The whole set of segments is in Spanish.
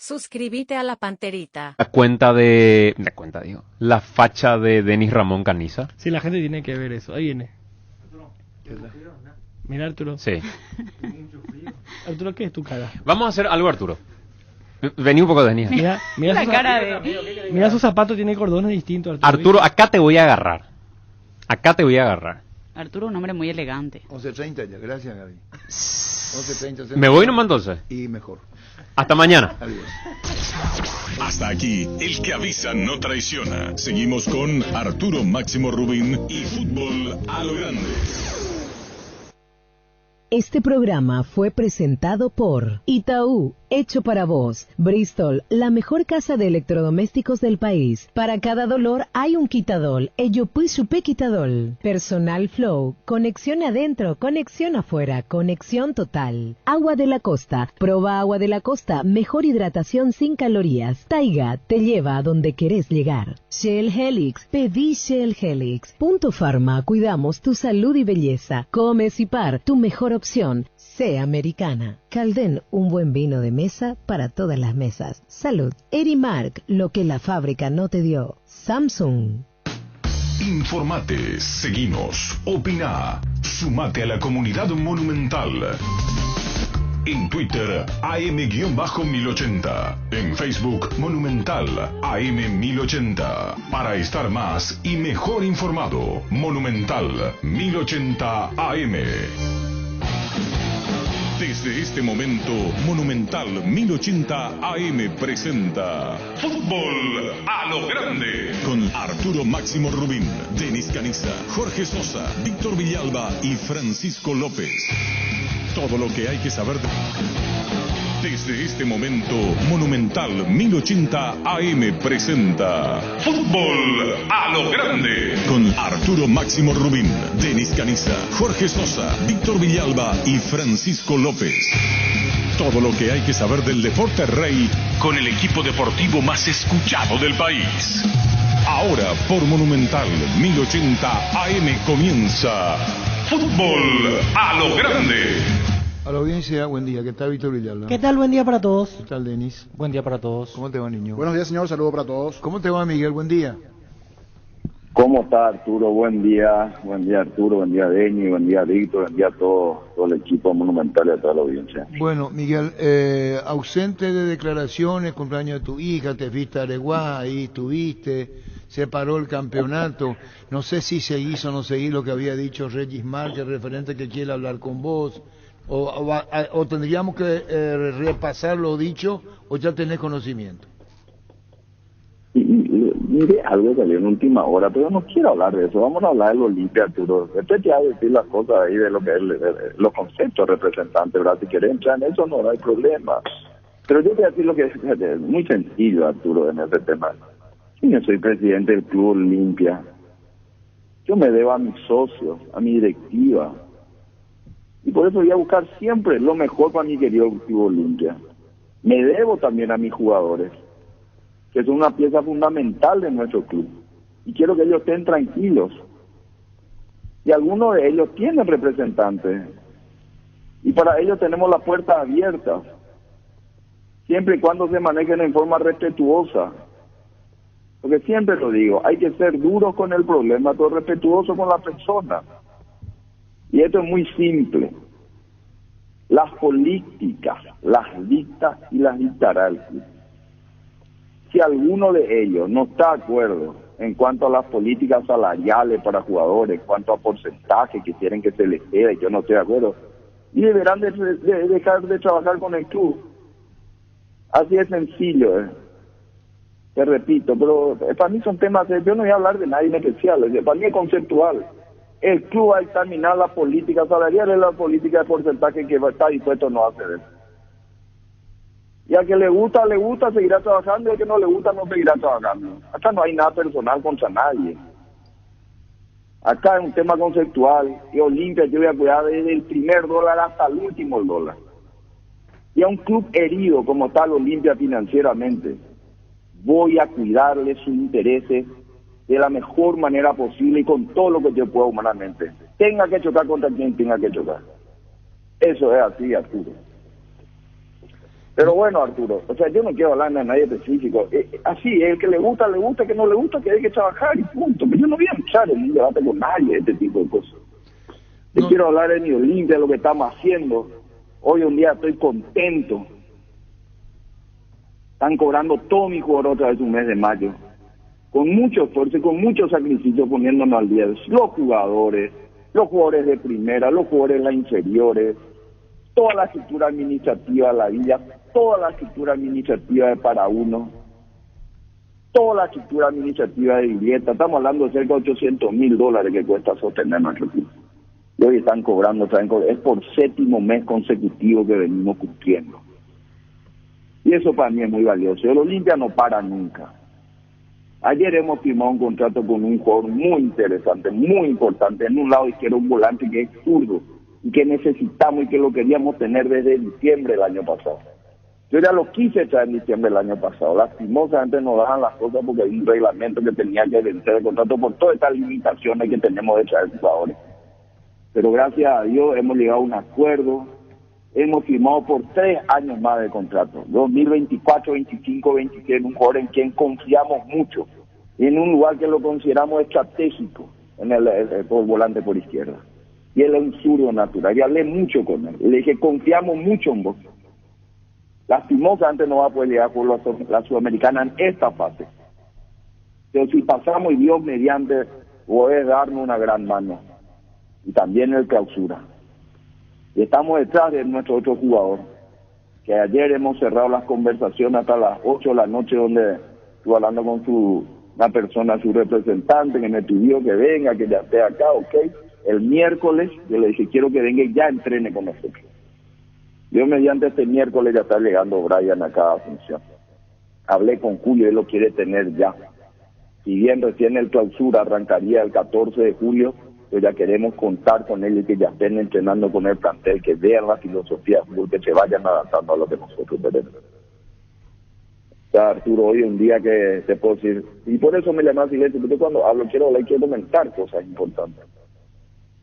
Suscríbete a la Panterita. La facha de Denis Ramón Caniza. Sí, la gente tiene que ver eso. Ahí viene. Mira, Arturo. Sí. Arturo, ¿qué es tu cara? Vamos a hacer algo, Arturo. Vení un poco, Denis. Mira La cara de... Mira sus zapatos, tiene cordones distintos, Arturo. Arturo, acá te voy a agarrar. Arturo, un hombre muy elegante. 11:30 ya, gracias, Gaby. 11:30. ¿Me voy nomás entonces? Y mejor. Hasta mañana. Adiós. Hasta aquí, el que avisa no traiciona. Seguimos con Arturo Máximo Rubín y Fútbol a lo Grande. Este programa fue presentado por Itaú, hecho para vos. Bristol, la mejor casa de electrodomésticos del país. Para cada dolor hay un quitadol. Ello Supe Quitadol. Personal Flow, conexión adentro, conexión afuera, conexión total. Agua de la Costa, proba Agua de la Costa, mejor hidratación sin calorías. Taiga, te lleva a donde querés llegar. Shell Helix, pedí Shell Helix. Punto Pharma, cuidamos tu salud y belleza. Comes y Par, tu mejor opción. Sé americana. Calden, un buen vino de mesa para todas las mesas. Salud. Erimark, lo que la fábrica no te dio. Samsung. Informate, seguinos, opina, sumate a la comunidad monumental. En Twitter, AM-1080. En Facebook, Monumental, AM1080. Para estar más y mejor informado, Monumental 1080 AM. Desde este momento, Monumental 1080 AM presenta Fútbol a lo Grande con Arturo Máximo Rubín, Denis Caniza, Jorge Sosa, Víctor Villalba y Francisco López. Todo lo que hay que saber desde este momento, Monumental 1080 AM presenta Fútbol a lo Grande con Arturo Máximo Rubín, Denis Caniza, Jorge Sosa, Víctor Villalba y Francisco López. Todo lo que hay que saber del deporte rey con el equipo deportivo más escuchado del país. Ahora por Monumental 1080 AM comienza Fútbol a lo Grande. A la audiencia, buen día. ¿Qué tal, Víctor Villalba? ¿Qué tal? Buen día para todos. ¿Qué tal, Denis? Buen día para todos. ¿Cómo te va, niño? Buenos días, señor. Saludo para todos. ¿Cómo te va, Miguel? Buen día. ¿Cómo está, Arturo? Buen día Arturo, buen día Denis, buen día Víctor, buen día a todo el equipo monumental y a toda la audiencia. Bueno, Miguel, ausente de declaraciones, cumpleaños de tu hija, te fuiste a Areguá, ahí estuviste, se paró el campeonato, no sé si seguís o no seguís lo que había dicho Regis Márquez, referente que quiere hablar con vos, o tendríamos que repasar lo dicho, o ya tenés conocimiento. Mire, algo salió en última hora, pero no quiero hablar de eso. Vamos a hablar de lo limpio, Arturo. Después te voy a decir las cosas ahí de lo que es los conceptos representantes, ¿verdad? Si querés entrar en eso no hay problema. Pero yo te voy a decir lo que es muy sencillo, Arturo, en ese tema. Si yo soy presidente del Club Olimpia, yo me debo a mis socios, a mi directiva. Y por eso voy a buscar siempre lo mejor para mi querido Club Olimpia. Me debo también a mis jugadores, que son una pieza fundamental de nuestro club. Y quiero que ellos estén tranquilos. Y algunos de ellos tienen representantes. Y para ellos tenemos la puerta abierta. Siempre y cuando se manejen en forma respetuosa. Porque siempre lo digo, hay que ser duros con el problema, pero respetuoso con la persona. Y esto es muy simple. Las políticas las dicta y las dictará el club. Si alguno de ellos no está de acuerdo en cuanto a las políticas salariales para jugadores, en cuanto a porcentaje que quieren que se les quede, yo no estoy de acuerdo, y deberán de dejar de trabajar con el club. Así es sencillo, te repito, pero para mí son temas, yo no voy a hablar de nadie en especial, para mí es conceptual. El club va a examinar la política salarial y la política de porcentaje que está dispuesto a no hacer. Y al que le gusta, seguirá trabajando, y al que no le gusta, no seguirá trabajando. Acá no hay nada personal contra nadie. Acá es un tema conceptual, y Olimpia yo voy a cuidar desde el primer dólar hasta el último dólar. Y a un club herido como tal Olimpia financieramente, voy a cuidarle sus intereses de la mejor manera posible y con todo lo que yo pueda humanamente. Tenga que chocar contra quien tenga que chocar. Eso es así, Arturo. Pero bueno, Arturo, o sea, yo no quiero hablar de nadie específico. Así, el que le gusta, que no le gusta, que hay que trabajar y punto. Pero yo no voy a entrar en un debate con nadie de este tipo de cosas. Yo No. quiero hablar de mi Olimpia, lo que estamos haciendo. Hoy un día estoy contento. Están cobrando todo mi jugador otra vez un mes de mayo. Con mucho esfuerzo y con mucho sacrificio poniéndonos al día. Los jugadores de primera, los jugadores de las inferiores, toda la estructura administrativa de la villa, toda la estructura administrativa de para uno, toda la estructura administrativa de Vivieta. Estamos hablando de cerca de $800,000 que cuesta sostener nuestro equipo. Y hoy están cobrando, es por 7º mes consecutivo que venimos cumpliendo. Y eso para mí es muy valioso. El Olimpia no para nunca. Ayer hemos firmado un contrato con un jugador muy interesante, muy importante. En un lado izquierdo, un volante que es zurdo y que necesitamos y que lo queríamos tener desde diciembre del año pasado. Yo ya lo quise traer en diciembre del año pasado. Lastimosamente no daban las cosas porque hay un reglamento que tenía que vencer el contrato por todas estas limitaciones que tenemos de traer jugadores. Pero gracias a Dios hemos llegado a un acuerdo. Hemos firmado por 3 años más de contrato, 2024, 25, 26, un jugador en quien confiamos mucho, y en un lugar que lo consideramos estratégico, en el volante por izquierda. Y él es un zurdo natural, y hablé mucho con él, le dije, confiamos mucho en vos. Lastimosamente no va a poder llegar por la Sudamericana en esta fase. Pero si pasamos y Dios mediante, puede darnos una gran mano, y también el clausura. Y estamos detrás de nuestro otro jugador, que ayer hemos cerrado las conversaciones hasta las 8 de la noche, donde estuve hablando con una persona, su representante, que me pidió que venga, que ya esté acá, ok. El miércoles yo le dije, quiero que venga y ya entrene con nosotros. Yo mediante este miércoles ya está llegando Brian a cada función. Hablé con Julio, él lo quiere tener ya. Si bien recién el clausura arrancaría el 14 de julio, pues ya queremos contar con él y que ya estén entrenando con el plantel, que vean la filosofía, que se vayan adaptando a lo que nosotros tenemos. O sea, Arturo, hoy un día que te puedo decir, y por eso me llama silencio, porque cuando hablo quiero comentar cosas importantes.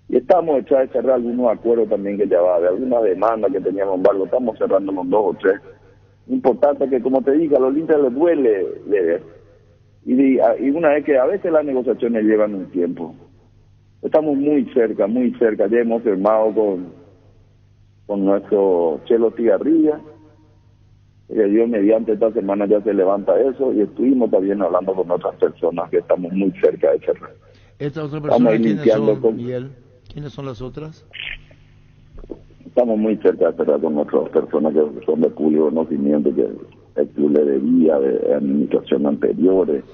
Y estamos echando a cerrar algunos acuerdos también que ya va, de alguna demanda que teníamos en barco, estamos cerrando con 2 o 3. Importante que, como te dije, a los Olimpia les duele ver. Y una vez que a veces las negociaciones llevan un tiempo. Estamos muy cerca, ya hemos firmado con nuestro Chelo Tigarrilla, que Dios mediante esta semana ya se levanta eso, y estuvimos también hablando con otras personas que estamos muy cerca de cerrar. ¿Estas otras personas quiénes son, con... Miguel? ¿Quiénes son las otras? Estamos muy cerca de cerrar con otras personas que son de público conocimiento, que el club le debía, de administración anteriores.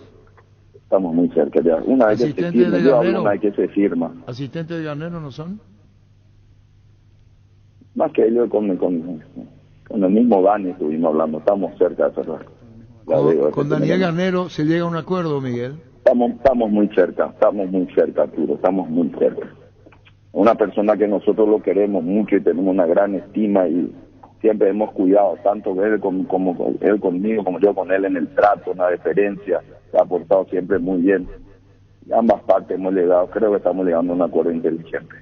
Estamos muy cerca ya. Una vez que se firma, yo hablo una vez que se firma. ¿Asistentes de Garnero no son? Más que ellos con el mismo Dani estuvimos hablando, estamos cerca de cerrar. Con Daniel Garnero se llega a un acuerdo, Miguel. Estamos muy cerca, Arturo, estamos muy cerca. Una persona que nosotros lo queremos mucho y tenemos una gran estima, y siempre hemos cuidado, tanto él como él conmigo, como yo con él, en el trato, en la deferencia, se ha portado siempre muy bien. Y ambas partes hemos llegado, creo que estamos llegando a un acuerdo inteligente.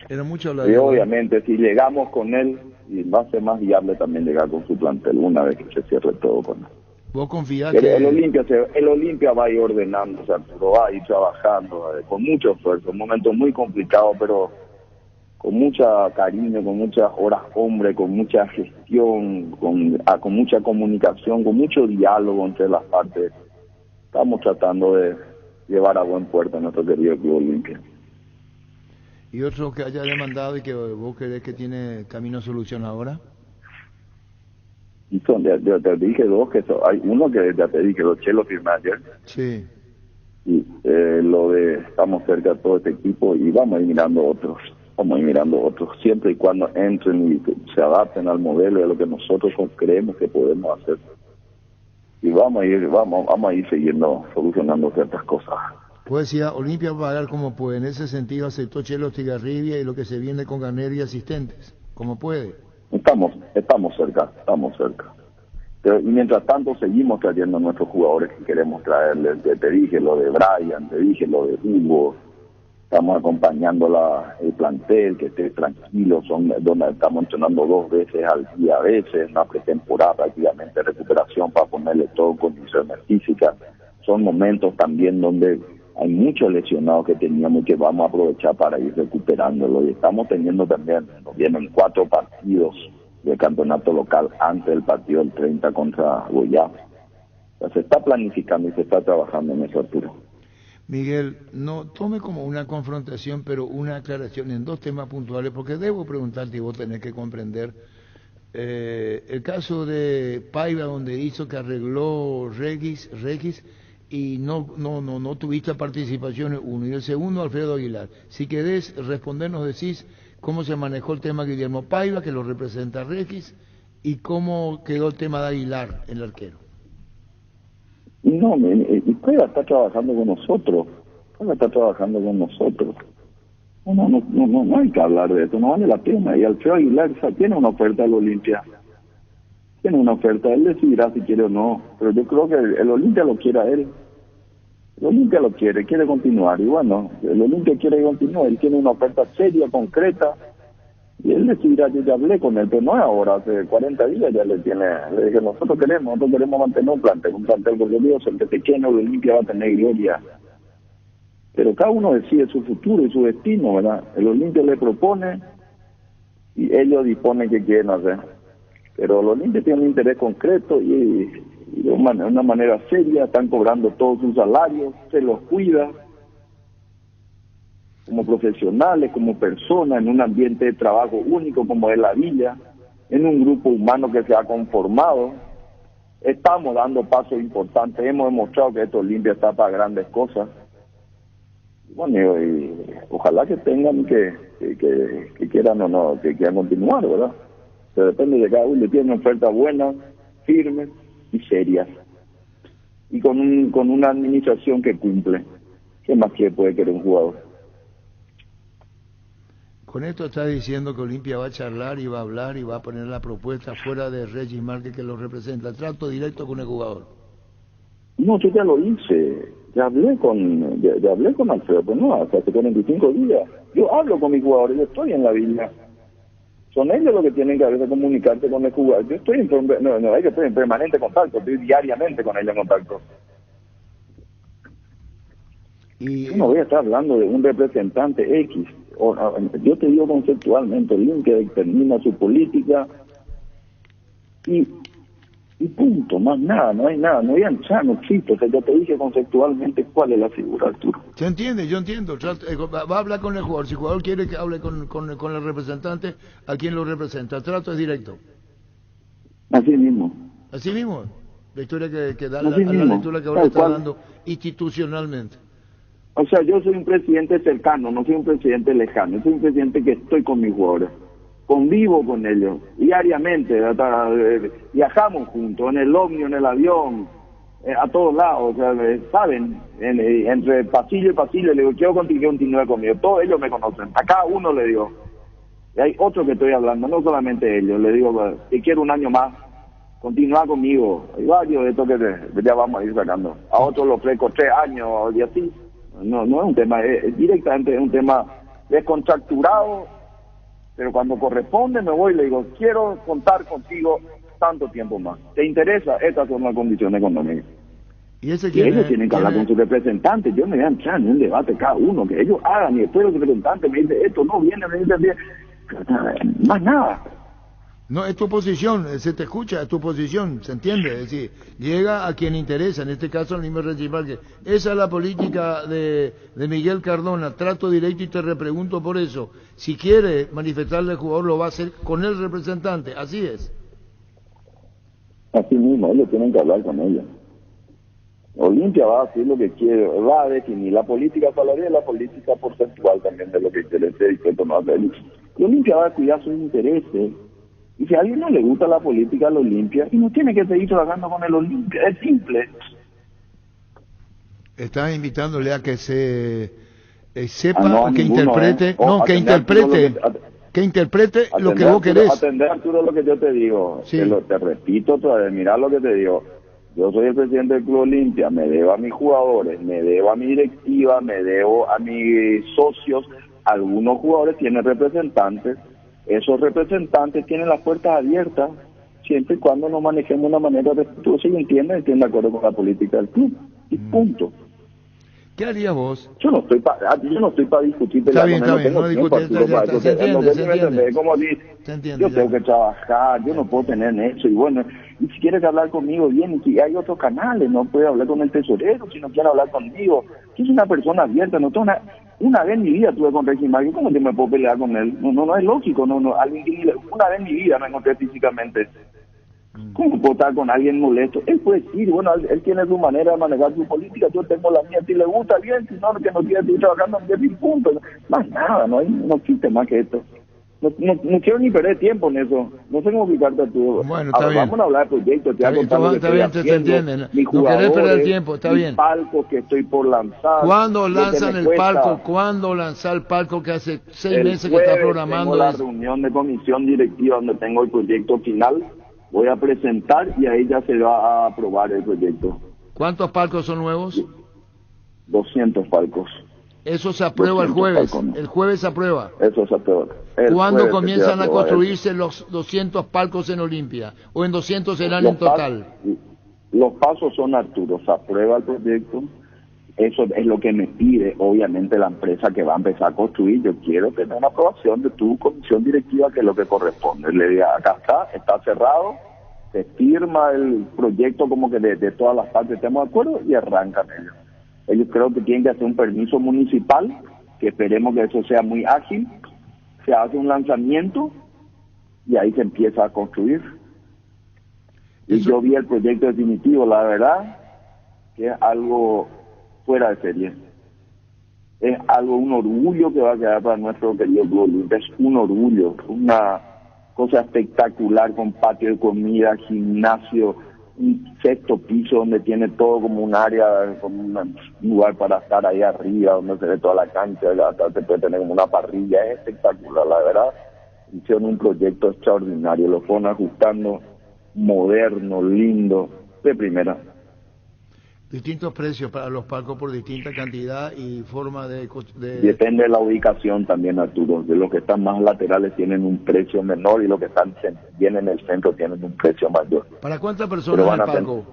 Era mucho hablar. Y obviamente si llegamos con él, y va a ser más viable también llegar con su plantel una vez que se cierre todo con él. ¿Vos confías que que el Olimpia va a ir ordenándose, Arturo, va a ir trabajando con mucho esfuerzo, un momento muy complicado, pero con mucha cariño, con muchas horas hombre, con mucha gestión, con mucha comunicación, con mucho diálogo entre las partes? Estamos tratando de llevar a buen puerto a nuestro querido Club Olimpia. ¿Y otro que haya demandado y que vos crees que tiene camino a solución ahora? Y yo te dije 2, hay uno que ya te dije, los Chelo firmé ayer. Sí. Y lo de estamos cerca de todo este equipo, y vamos a ir mirando otros, siempre y cuando entren y se adapten al modelo de lo que nosotros creemos que podemos hacer. Y vamos a ir siguiendo, solucionando ciertas cosas. Pues decía, Olimpia va a pagar como puede. En ese sentido aceptó Chelo Tigarribia y lo que se viene con Garnero y asistentes, como puede. Estamos cerca. Pero, y mientras tanto seguimos trayendo a nuestros jugadores que queremos traerles. Te dije lo de Brian, te dije lo de Hugo, Estamos acompañando el plantel, que esté tranquilo, son donde estamos entrenando 2 veces al día a veces, una pretemporada prácticamente, recuperación para ponerle todo en condiciones físicas. Son momentos también donde hay muchos lesionados que teníamos y que vamos a aprovechar para ir recuperándolo. Y estamos teniendo también, nos vienen 4 partidos del campeonato local antes del partido del 30 contra Goiás. O sea, se está planificando y se está trabajando en eso, Arturo. Miguel, no tome como una confrontación, pero una aclaración en 2 temas puntuales, porque debo preguntarte y vos tenés que comprender. El caso de Paiva, donde hizo que arregló Regis y no tuviste participación uno. Y el segundo, Alfredo Aguilar. Si querés respondernos, decís cómo se manejó el tema Guillermo Paiva, que lo representa Regis, y cómo quedó el tema de Aguilar, el arquero. No, y Paiva está trabajando con nosotros. No hay que hablar de eso, no vale la pena. Y Alfredo Aguilar tiene una oferta al Olimpia. Él decidirá si quiere o no. Pero yo creo que el Olimpia lo quiere a él. El Olimpia lo quiere continuar. Y bueno, el Olimpia quiere continuar. Él tiene una oferta seria, concreta. Y él decidirá. Yo ya hablé con él, pero no es ahora, hace 40 días ya le dije, nosotros queremos mantener un plantel glorioso, el que se quiera, el Olimpia va a tener gloria. Pero cada uno decide su futuro y su destino, ¿verdad? El Olimpia le propone y ellos disponen qué quieren hacer. Pero el Olimpia tiene un interés concreto y de una manera seria, están cobrando todos sus salarios, se los cuida como profesionales, como personas, en un ambiente de trabajo único como es la Villa, en un grupo humano que se ha conformado. Estamos dando pasos importantes, hemos demostrado que esto Olimpia está para grandes cosas. Bueno, y ojalá que tengan que quieran o no, que quieran continuar, ¿verdad? Pero depende de cada uno, tiene ofertas buenas, firmes y serias. Y con una administración que cumple. ¿Qué más puede querer un jugador? Con esto está diciendo que Olimpia va a charlar y va a hablar y va a poner la propuesta fuera de Regis Márquez que lo representa. Trato directo con el jugador. No, yo ya lo hice. Ya hablé con Alfredo, pero no, hasta hace 45 días. Yo hablo con mis jugadores, yo estoy en la Villa. Son ellos los que tienen que a veces comunicarse con el jugador. Yo estoy estoy en permanente contacto, estoy diariamente con ellos en contacto. Yo no voy a estar hablando de un representante X. Yo te digo conceptualmente, Olimpia determina su política y punto, más nada, no hay nada, no hay ancha, no existe. O sea, yo te dije conceptualmente cuál es la figura, Arturo. Yo entiendo. Va a hablar con el jugador. Si el jugador quiere que hable con el representante, ¿a quién lo representa? El trato es directo. Así mismo. La historia que da la lectura que ahora está dando institucionalmente. O sea, yo soy un presidente cercano, no soy un presidente lejano, soy un presidente que estoy con mis jugadores, convivo con ellos diariamente, viajamos juntos, en el ómnibus, en el avión, a todos lados, o sea, saben, entre pasillo y pasillo, le digo, quiero continuar conmigo, todos ellos me conocen, a cada uno le digo, y hay otros que estoy hablando, no solamente ellos, le digo, te quiero un año más, continúa conmigo, hay varios de estos que ya vamos a ir sacando, a otros los ofrezco 3 años y así. No es un tema, directamente es un tema descontracturado, pero cuando corresponde me voy y le digo, quiero contar contigo tanto tiempo más. ¿Te interesa? Estas son las condiciones económicas. Y ellos tienen que hablar con sus representantes, yo me voy a entrar en un debate cada uno, que ellos hagan, y después los representantes me dicen, esto no viene, me dicen, más nada. No, es tu posición, se te escucha, es tu posición, se entiende, es decir, llega a quien interesa, en este caso al mismo Regis Márquez. Esa es la política de Miguel Cardona, trato directo y te repregunto por eso. Si quiere manifestarle al jugador, lo va a hacer con el representante, así es. Así mismo, ellos tienen que hablar con ella. Olimpia va a hacer lo que quiere, va a definir la política salarial y la política porcentual también de lo que quiere ser dispuesto a hacer. Olimpia va a cuidar sus intereses. Y si a alguien no le gusta la política del Olimpia, y no tiene que seguir trabajando con el Olimpia, es simple. Estás invitándole a que se sepa, que interprete, que interprete lo que vos querés. Atender, Arturo, lo que yo te digo. Sí. Te repito otra vez, mirá lo que te digo. Yo soy el presidente del Club Olimpia, me debo a mis jugadores, me debo a mi directiva, me debo a mis socios. Algunos jugadores tienen representantes, esos representantes tienen las puertas abiertas siempre y cuando nos manejemos de una manera respetuosa y entienden, estén de acuerdo con la política del club. Y punto. ¿Qué harías vos? Yo no estoy para discutir. Está bien, no bien, tengo no tiempo, discutir, Arturo, para eso. se entiende, se entiende. Es como si Se entiende, yo ya. tengo que trabajar, yo no puedo tener eso. Y bueno, y si quieres hablar conmigo, bien, y si hay otros canales, no puedes hablar con el tesorero, si no quieres hablar conmigo. Yo soy una persona abierta, no tengo una vez en mi vida estuve con Reggie Magui, ¿cómo yo me puedo pelear con él? No es lógico, alguien que una vez en mi vida me encontré físicamente. ¿Cómo puedo estar con alguien molesto? Él puede decir, bueno, él tiene su manera de manejar su política, yo tengo la mía, si le gusta bien, si no, que no quiere seguir trabajando, bien, punto. Más nada, no existe más que esto. No quiero ni perder tiempo en eso. No sé cómo explicarte tú. Bueno, está bien. Vamos a hablar de proyectos. Está bien, te entienden. No querés perder tiempo, está bien. Palco que estoy por lanzar. ¿Cuándo lanzan el palco? ¿Cuándo lanzar el palco que hace 6 meses que está programando? Tengo la reunión de comisión directiva donde tengo el proyecto final. Voy a presentar y ahí ya se va a aprobar el proyecto. ¿Cuántos palcos son nuevos? 200 palcos. Eso se aprueba el jueves. Palcos, ¿no? El jueves se aprueba. Eso se aprueba. ¿Cuándo comienzan a construirse los 200 palcos en Olimpia? ¿O en 200 serán en total? Los pasos son, Arturo, se aprueba el proyecto. Eso es lo que me pide, obviamente, la empresa que va a empezar a construir. Yo quiero tener una aprobación de tu comisión directiva, que es lo que corresponde. Le diga, acá está cerrado, se firma el proyecto como que de todas las partes estemos de acuerdo y arrancan ellos. Ellos creo que tienen que hacer un permiso municipal, que esperemos que eso sea muy ágil. Se hace un lanzamiento y ahí se empieza a construir. Y yo vi el proyecto definitivo, la verdad, que es algo fuera de serie. Es algo, un orgullo que va a quedar para nuestro querido Club Olimpia. Es un orgullo, una cosa espectacular, con patio de comida, gimnasio, un 6º piso donde tiene todo como un área, como un lugar para estar ahí arriba, donde se ve toda la cancha, hasta se puede tener como una parrilla. Es espectacular, la verdad. Hicieron un proyecto extraordinario, lo fueron ajustando, moderno, lindo, de primera. Distintos precios para los palcos por distinta cantidad y forma de... Depende de la ubicación también, Arturo. De los que están más laterales tienen un precio menor y los que están bien en el centro tienen un precio mayor. ¿Para cuántas personas el palco?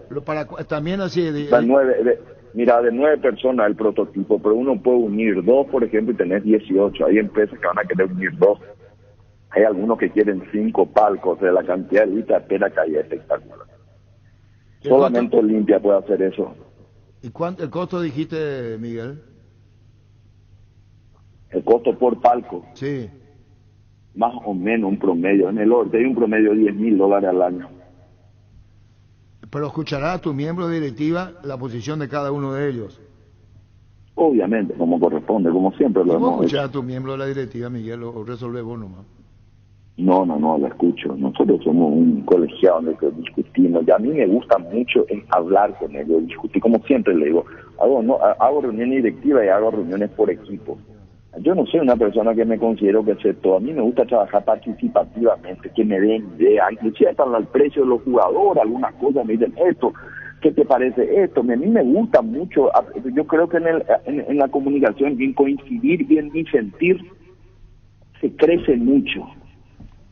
También así de 9 personas el prototipo, pero uno puede unir 2, por ejemplo, y tener 18. Hay empresas que van a querer unir 2. Hay algunos que quieren 5 palcos. De la cantidad de lista espera que haya espectacular. Solamente Olimpia puede hacer eso. ¿Y cuánto el costo dijiste, Miguel? El costo por palco. Sí. Más o menos un promedio. En el orden hay un promedio de $10,000 al año. Pero escuchará a tu miembro de directiva la posición de cada uno de ellos. Obviamente, como corresponde, como siempre lo ¿Cómo hemos escuchar hecho. a tu miembro de la directiva, Miguel, o resolve vos nomás? No, lo escucho. Nosotros somos un colegiado en el que discutimos. Y a mí me gusta mucho hablar con ellos, discutir, como siempre le digo. Hago reuniones directivas y hago reuniones por equipo. Yo no soy una persona que me considero que sé todo. A mí me gusta trabajar participativamente, que me den ideas, inclusive hasta al precio de los jugadores, algunas cosas me dicen esto. ¿Qué te parece esto? A mí me gusta mucho. Yo creo que en la comunicación, bien coincidir, bien disentir, se crece mucho.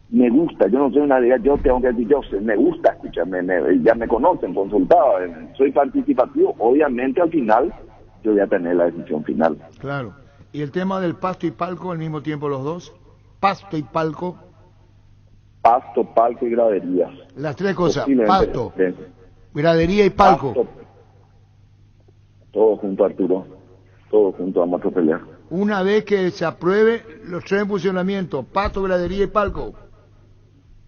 Me gusta, yo no soy una idea, yo tengo que decir, me gusta escucharme, ya me conocen, consultado, soy participativo, obviamente al final yo voy a tener la decisión final. Claro. ¿Y el tema del pasto y palco al mismo tiempo los dos? ¿Pasto y palco? Pasto, palco y graderías. Las 3 cosas, Posiblemente pasto, gradería y palco. Pasto, todo junto, Arturo, todo junto, vamos a pelear. Una vez que se apruebe los 3 en funcionamiento, pasto, gradería y palco.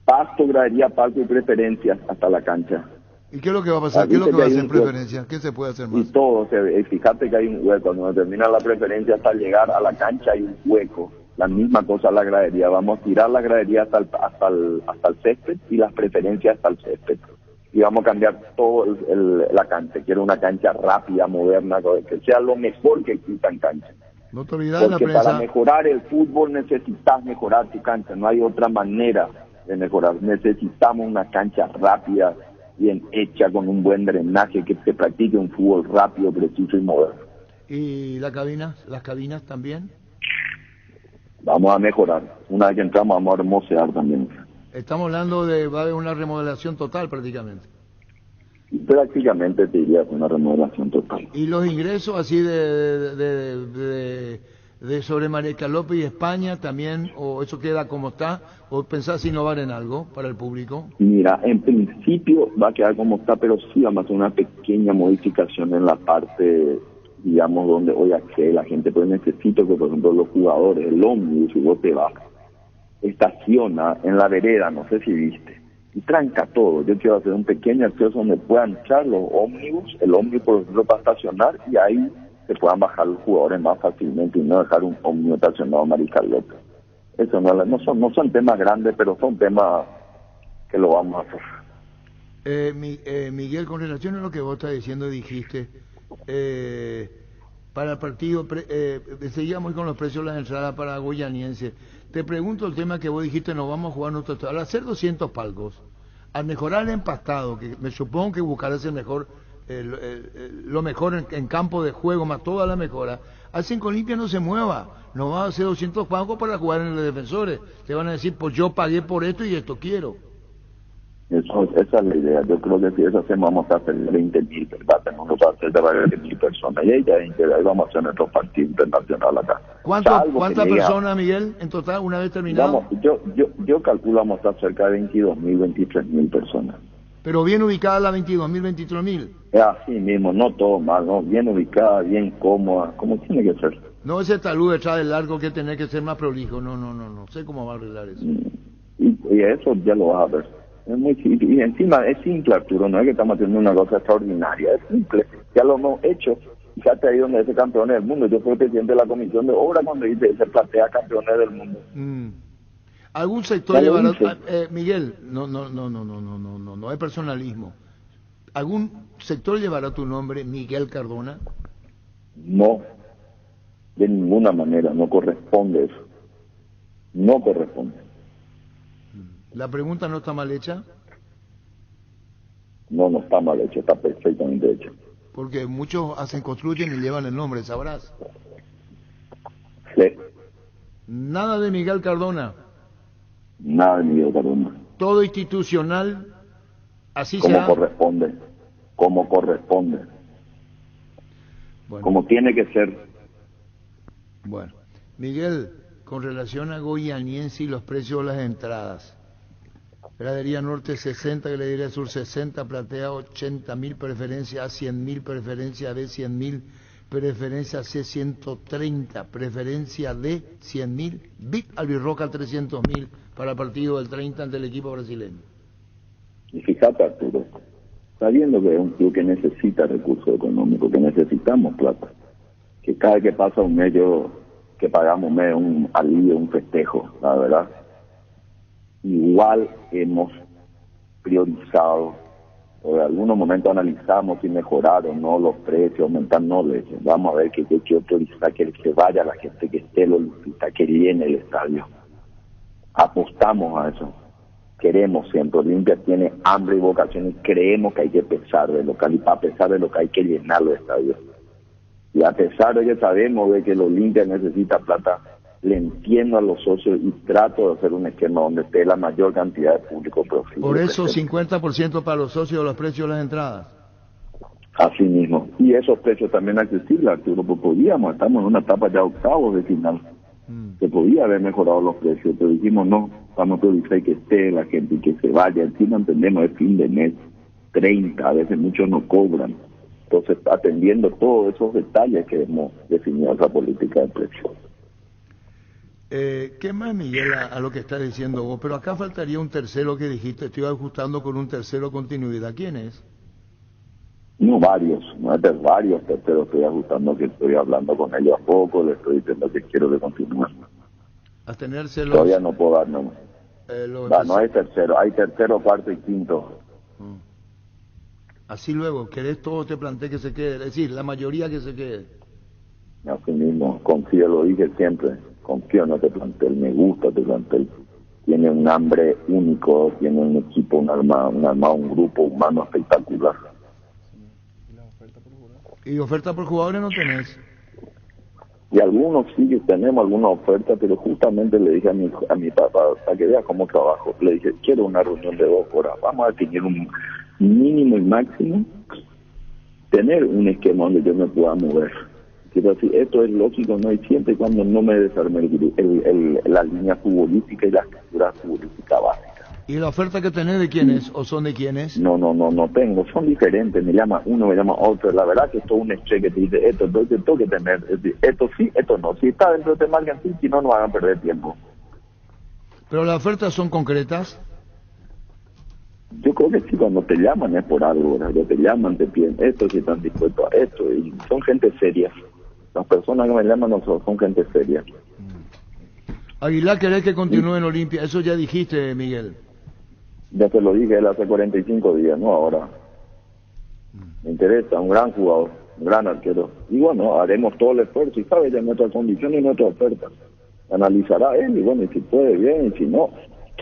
Pasto, gradería, palco y preferencias hasta la cancha. ¿Y qué es lo que va a pasar? ¿Qué es lo que va a hacer en preferencia? ¿Qué se puede hacer más? Y todo, fíjate que hay un hueco, cuando termina la preferencia hasta llegar a la cancha hay un hueco. La misma cosa la gradería, vamos a tirar la gradería hasta el césped y las preferencias hasta el césped. Y vamos a cambiar todo la cancha. Quiero una cancha rápida, moderna, que sea lo mejor que exista en cancha. Notoriedad de la Porque prensa. para mejorar el fútbol necesitas mejorar tu cancha, no hay otra manera de mejorar. Necesitamos una cancha rápida, bien hecha, con un buen drenaje, que se practique un fútbol rápido, preciso y moderno. ¿Y las cabinas también? Vamos a mejorar. Una vez que entramos vamos a hermosear también. Estamos hablando va a haber una remodelación total prácticamente. Y prácticamente te diría una remodelación total. ¿Y los ingresos así de sobre María López y España también, o eso queda como está, o pensás innovar en algo para el público? Mira, en principio va a quedar como está, pero sí vamos a hacer una pequeña modificación en la parte, digamos, donde hoy accede la gente. Pero necesito que, por ejemplo, los jugadores, el ómnibus, si vos te vas, estaciona en la vereda, no sé si viste, y tranca todo. Yo quiero hacer un pequeño acceso donde puedan echar los ómnibus, el ómnibus, por ejemplo, para estacionar, y ahí se puedan bajar los jugadores más fácilmente y no dejar un ómnibus estacionado en Mariscal López. Eso no son temas grandes, pero son temas que lo vamos a hacer. Miguel, con relación a lo que vos estás diciendo, dijiste, para el partido, seguíamos con los precios de las entradas para Goyaniense. Te pregunto el tema que vos dijiste, nos vamos a jugar nosotros. Al hacer 200 palcos, al mejorar el empastado, que me supongo que buscarás el mejor, lo mejor en campo de juego, más toda la mejora, hacen que Olimpia no se mueva. No va a hacer 200 palcos para jugar en los defensores. Te van a decir, pues yo pagué por esto y esto quiero. Esa es la idea. Yo creo que si eso hacemos, vamos a hacer 20.000, ¿verdad? Tenemos que hacer de 20.000 personas. Y ahí vamos a hacer nuestro partido internacional acá. ¿Cuántas personas, Miguel, en total, una vez terminado? Yo calculo vamos a estar cerca de 22.000, 23.000 personas. Pero bien ubicada la 22.000, 23.000. Así mismo, no todo mal, ¿no? Bien ubicada, bien cómoda, como tiene que ser. No ese talud detrás del largo que tener que ser más prolijo. No sé cómo va a arreglar eso. Y eso ya lo vas a ver. Es muy simple. Y encima es simple, Arturo, no es que estamos haciendo una cosa extraordinaria, es simple. Ya lo hemos hecho. Fíjate ahí donde ese campeones del mundo. Yo fui presidente de la comisión de obra cuando se platea campeones del mundo. ¿Algún sector llevará, Miguel, no hay personalismo. ¿Algún sector llevará tu nombre, Miguel Cardona? No, de ninguna manera, no corresponde eso. No corresponde. ¿La pregunta no está mal hecha? No está mal hecha, está perfectamente hecha. Porque muchos construyen y llevan el nombre, sabrás. Sí. Nada de Miguel Cardona. Nada de Miguel Cardona. Todo institucional, así como sea. Como corresponde. Bueno. Como tiene que ser. Bueno, Miguel, con relación a Goyaniense y los precios de las entradas. Gradería Norte 60, Gradería Sur 60, Platea 80.000, preferencia A 100.000, preferencia B 100.000, preferencia C 130, preferencia D 100.000, VIP Albirroca 300.000 para el partido del 30 ante el equipo brasileño. Y fíjate, Arturo, sabiendo que es un club que necesita recursos económicos, que necesitamos plata, que cada vez que pasa un mes que pagamos un mes, un alivio, un festejo, la verdad. Igual hemos priorizado, o en algunos momentos analizamos si mejorar o no los precios, aumentar, no le vamos a ver que yo quiero priorizar que vaya la gente, que esté los lupistas, que llene el estadio. Apostamos a eso, queremos siempre, Olimpia tiene hambre y vocación y creemos que hay que pesar de local y para pesar de local hay que llenar los estadios. Y a pesar de que sabemos de que el Olimpia necesita plata, le entiendo a los socios y trato de hacer un esquema donde esté la mayor cantidad de público posible. Por eso 50% para los socios de los precios de las entradas. Así mismo. Y esos precios también accesibles, Arturo, pues podíamos, estamos en una etapa ya octavos de final. Se podía haber mejorado los precios, pero dijimos no, vamos a priorizar que esté la gente y que se vaya. Encima entendemos el fin de mes, 30, a veces muchos no cobran. Entonces, atendiendo todos esos detalles que hemos definido esa política de precios. ¿Qué más, Miguel, a lo que estás diciendo vos? Pero acá faltaría un tercero que dijiste, estoy ajustando con un tercero continuidad. ¿Quién es? No, varios terceros estoy ajustando, que estoy hablando con ellos a poco, les estoy diciendo que quiero que continúen. A tenérselos. Todavía no puedo dar nomás. No hay tercero, hay tercero, cuarto y quinto. Así luego, ¿querés todo te planteé que se quede? Es decir, la mayoría que se quede. Así mismo, confío, lo dije siempre, confío en este plantel, me gusta este plantel. tiene un hambre único, tiene un equipo, un grupo humano espectacular. ¿Y oferta por jugadores no tenés? Y algunos sí que tenemos alguna oferta, pero justamente le dije a mi papá, para que vea cómo trabajo, le dije, quiero una reunión de 2 horas, vamos a definir un mínimo y máximo, tener un esquema donde yo me pueda mover. Quiero decir, esto es lógico, ¿no? Y siempre y cuando no me desarme la línea futbolística y la estructura futbolística básica. ¿Y la oferta que tenés de quién es o son de quién es? No tengo, son diferentes, me llama uno, me llama otro, la verdad que es todo un estrés que te dice esto, entonces tengo que tener, es decir, esto sí, esto no, si está dentro de este margen sí, si no, no hagan perder tiempo. ¿Pero las ofertas son concretas? Yo creo que sí, cuando te llaman es por algo, ¿verdad? Te llaman, te piden esto, si están dispuestos a esto, y son gente seria, las personas que me llaman no son gente seria. Aguilar, ¿querés que continúe en Olimpia? Eso ya dijiste, Miguel. Ya te lo dije él hace 45 días, no ahora. Me interesa, un gran jugador, un gran arquero. Y bueno, haremos todo el esfuerzo y sabe ya nuestra condición y nuestra oferta. Analizará él y bueno, y si puede bien, y si no,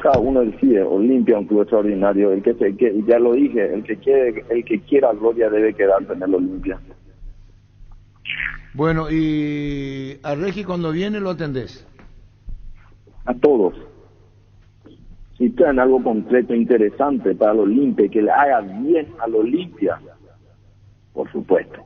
cada uno decide. Olimpia, un club extraordinario, ya lo dije, el que quiera gloria debe quedarse en el Olimpia. Bueno, y a Regi cuando viene lo atendés. A todos. Si traen algo concreto, interesante para el Olimpia, que le haga bien al Olimpia, por supuesto.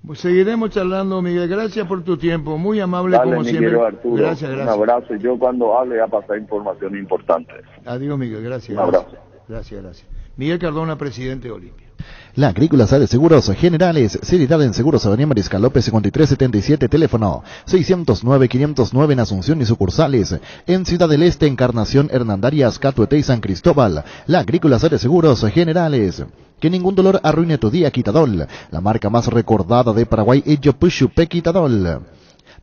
Pues seguiremos charlando, Miguel. Gracias por tu tiempo, muy amable. Dale, como siempre. Arturo. Gracias. Un abrazo. Yo cuando hable a pasar información importante. Adiós, Miguel. Gracias. Un abrazo. Gracias. Miguel Cardona, presidente de Olimpia. La Agrícola Sales Seguros Generales, seriedad en seguros, Avenida Mariscal López 5377, teléfono 609-509 en Asunción y sucursales. En Ciudad del Este, Encarnación, Hernandarias, Catuete y San Cristóbal. La Agrícola Sales Seguros Generales. Que ningún dolor arruine tu día, Quitadol. La marca más recordada de Paraguay, Ellopushupe Quitadol.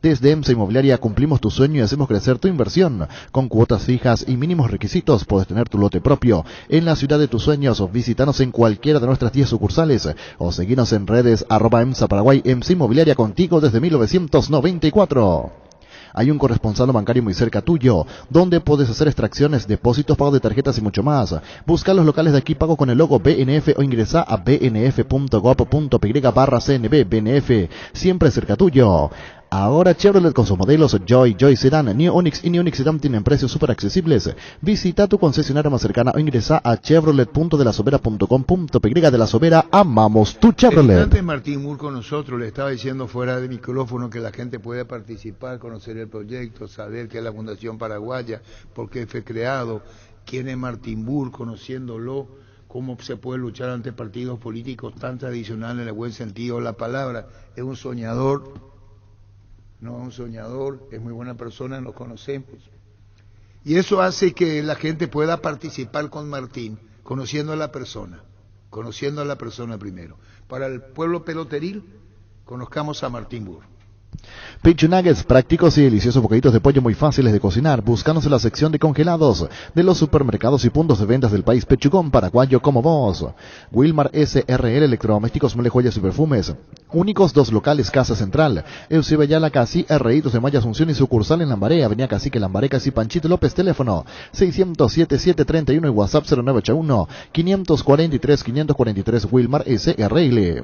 Desde EMSA Inmobiliaria cumplimos tu sueño y hacemos crecer tu inversión. Con cuotas fijas y mínimos requisitos puedes tener tu lote propio en la ciudad de tus sueños. Visítanos en cualquiera de nuestras 10 sucursales o seguinos en redes @EMSA Paraguay. EMSA Inmobiliaria, contigo desde 1994. Hay un corresponsal bancario muy cerca tuyo, donde puedes hacer extracciones, depósitos, pago de tarjetas y mucho más. Busca los locales de aquí pago con el logo BNF o ingresa a bnf.gov.py/CNB. BNF, siempre cerca tuyo. Ahora Chevrolet con sus modelos Joy Sedan, New Onix y New Onix Sedan tienen precios súper accesibles. Visita tu concesionaria más cercana o ingresa a chevrolet.delasobera.com.py. De La Sobera, amamos tu Chevrolet. Antes Martín Moore con nosotros le estaba diciendo fuera de micrófono que la gente puede participar, conocer el proyecto, saber qué es la Fundación Paraguaya, por qué fue creado, quién es Martín Moore, conociéndolo, cómo se puede luchar ante partidos políticos tan tradicionales en el buen sentido de la palabra. Es un soñador. No es un soñador, es muy buena persona, nos conocemos. Y eso hace que la gente pueda participar con Martín, conociendo a la persona primero. Para el pueblo peloteril, conozcamos a Martín Burr. Pichu Nuggets, prácticos y deliciosos bocaditos de pollo muy fáciles de cocinar. Búscanos en la sección de congelados de los supermercados y puntos de ventas del país. Pechugón paraguayo como vos. Wilmar SRL, electrodomésticos, mole, joyas y perfumes. Únicos 2 locales, Casa Central. Eusebio Casi, Herreitos de Maya Asunción y sucursal en Lambaré, Avenida Cacique Lambaré, Casi Panchito López, teléfono 607-731 y WhatsApp 0981-543-543, Wilmar SRL.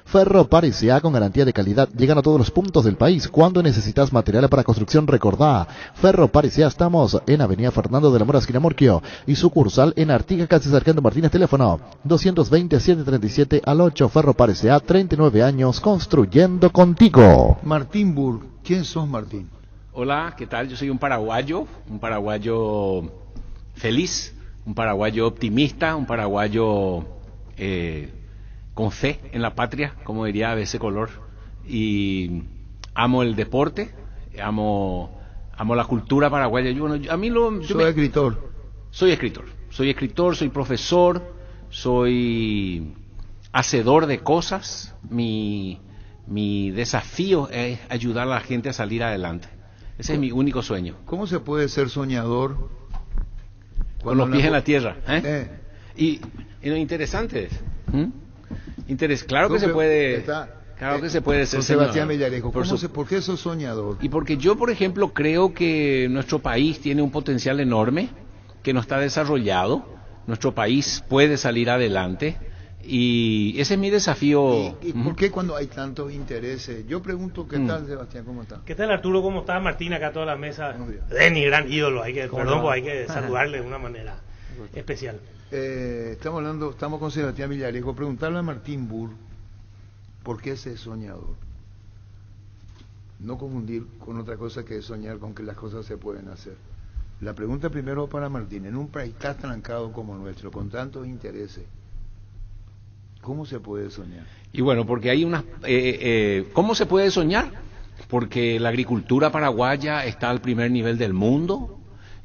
Ferro Parisea, con garantía de calidad, llegan a todos los puntos del país. Cuando necesitas material para construcción, recordá, Ferro Parisea, estamos en Avenida Fernando de la Mora, esquina Morquio, y sucursal en Artigas, casi Sargento Martínez, teléfono 220-737-8. Ferro Parisea, 39 años construyendo contigo. Martín Burr, ¿quién sos, Martín? Hola, ¿qué tal? Yo soy un paraguayo feliz, un paraguayo optimista, un paraguayo con fe en la patria, como diría ese color, y amo el deporte, amo la cultura paraguaya. Soy escritor, soy profesor, soy hacedor de cosas. Mi desafío es ayudar a la gente a salir adelante. Ese es mi único sueño. ¿Cómo se puede ser soñador? Con los pies en la tierra. Y lo interesante es... Claro que se puede... Claro que se puede ser Con Sebastián soñador. Villarejo, ¿por qué sos soñador? Y porque yo, por ejemplo, creo que nuestro país tiene un potencial enorme, que no está desarrollado, nuestro país puede salir adelante, y ese es mi desafío. ¿Y por qué cuando hay tantos intereses? Yo pregunto, ¿qué tal, Sebastián? ¿Cómo está? ¿Qué tal, Arturo? ¿Cómo está Martín acá toda la mesa? Buenos días. Denny, gran ídolo, hay que Ajá. saludarle de una manera especial. Estamos con Sebastián Villarejo. Preguntarle a Martín Burr, ¿por qué ese soñador? No confundir con otra cosa que es soñar con que las cosas se pueden hacer. La pregunta primero para Martín. En un país tan trancado como nuestro, con tantos intereses, ¿cómo se puede soñar? Y bueno, porque hay unas... ¿cómo se puede soñar? Porque la agricultura paraguaya está al primer nivel del mundo,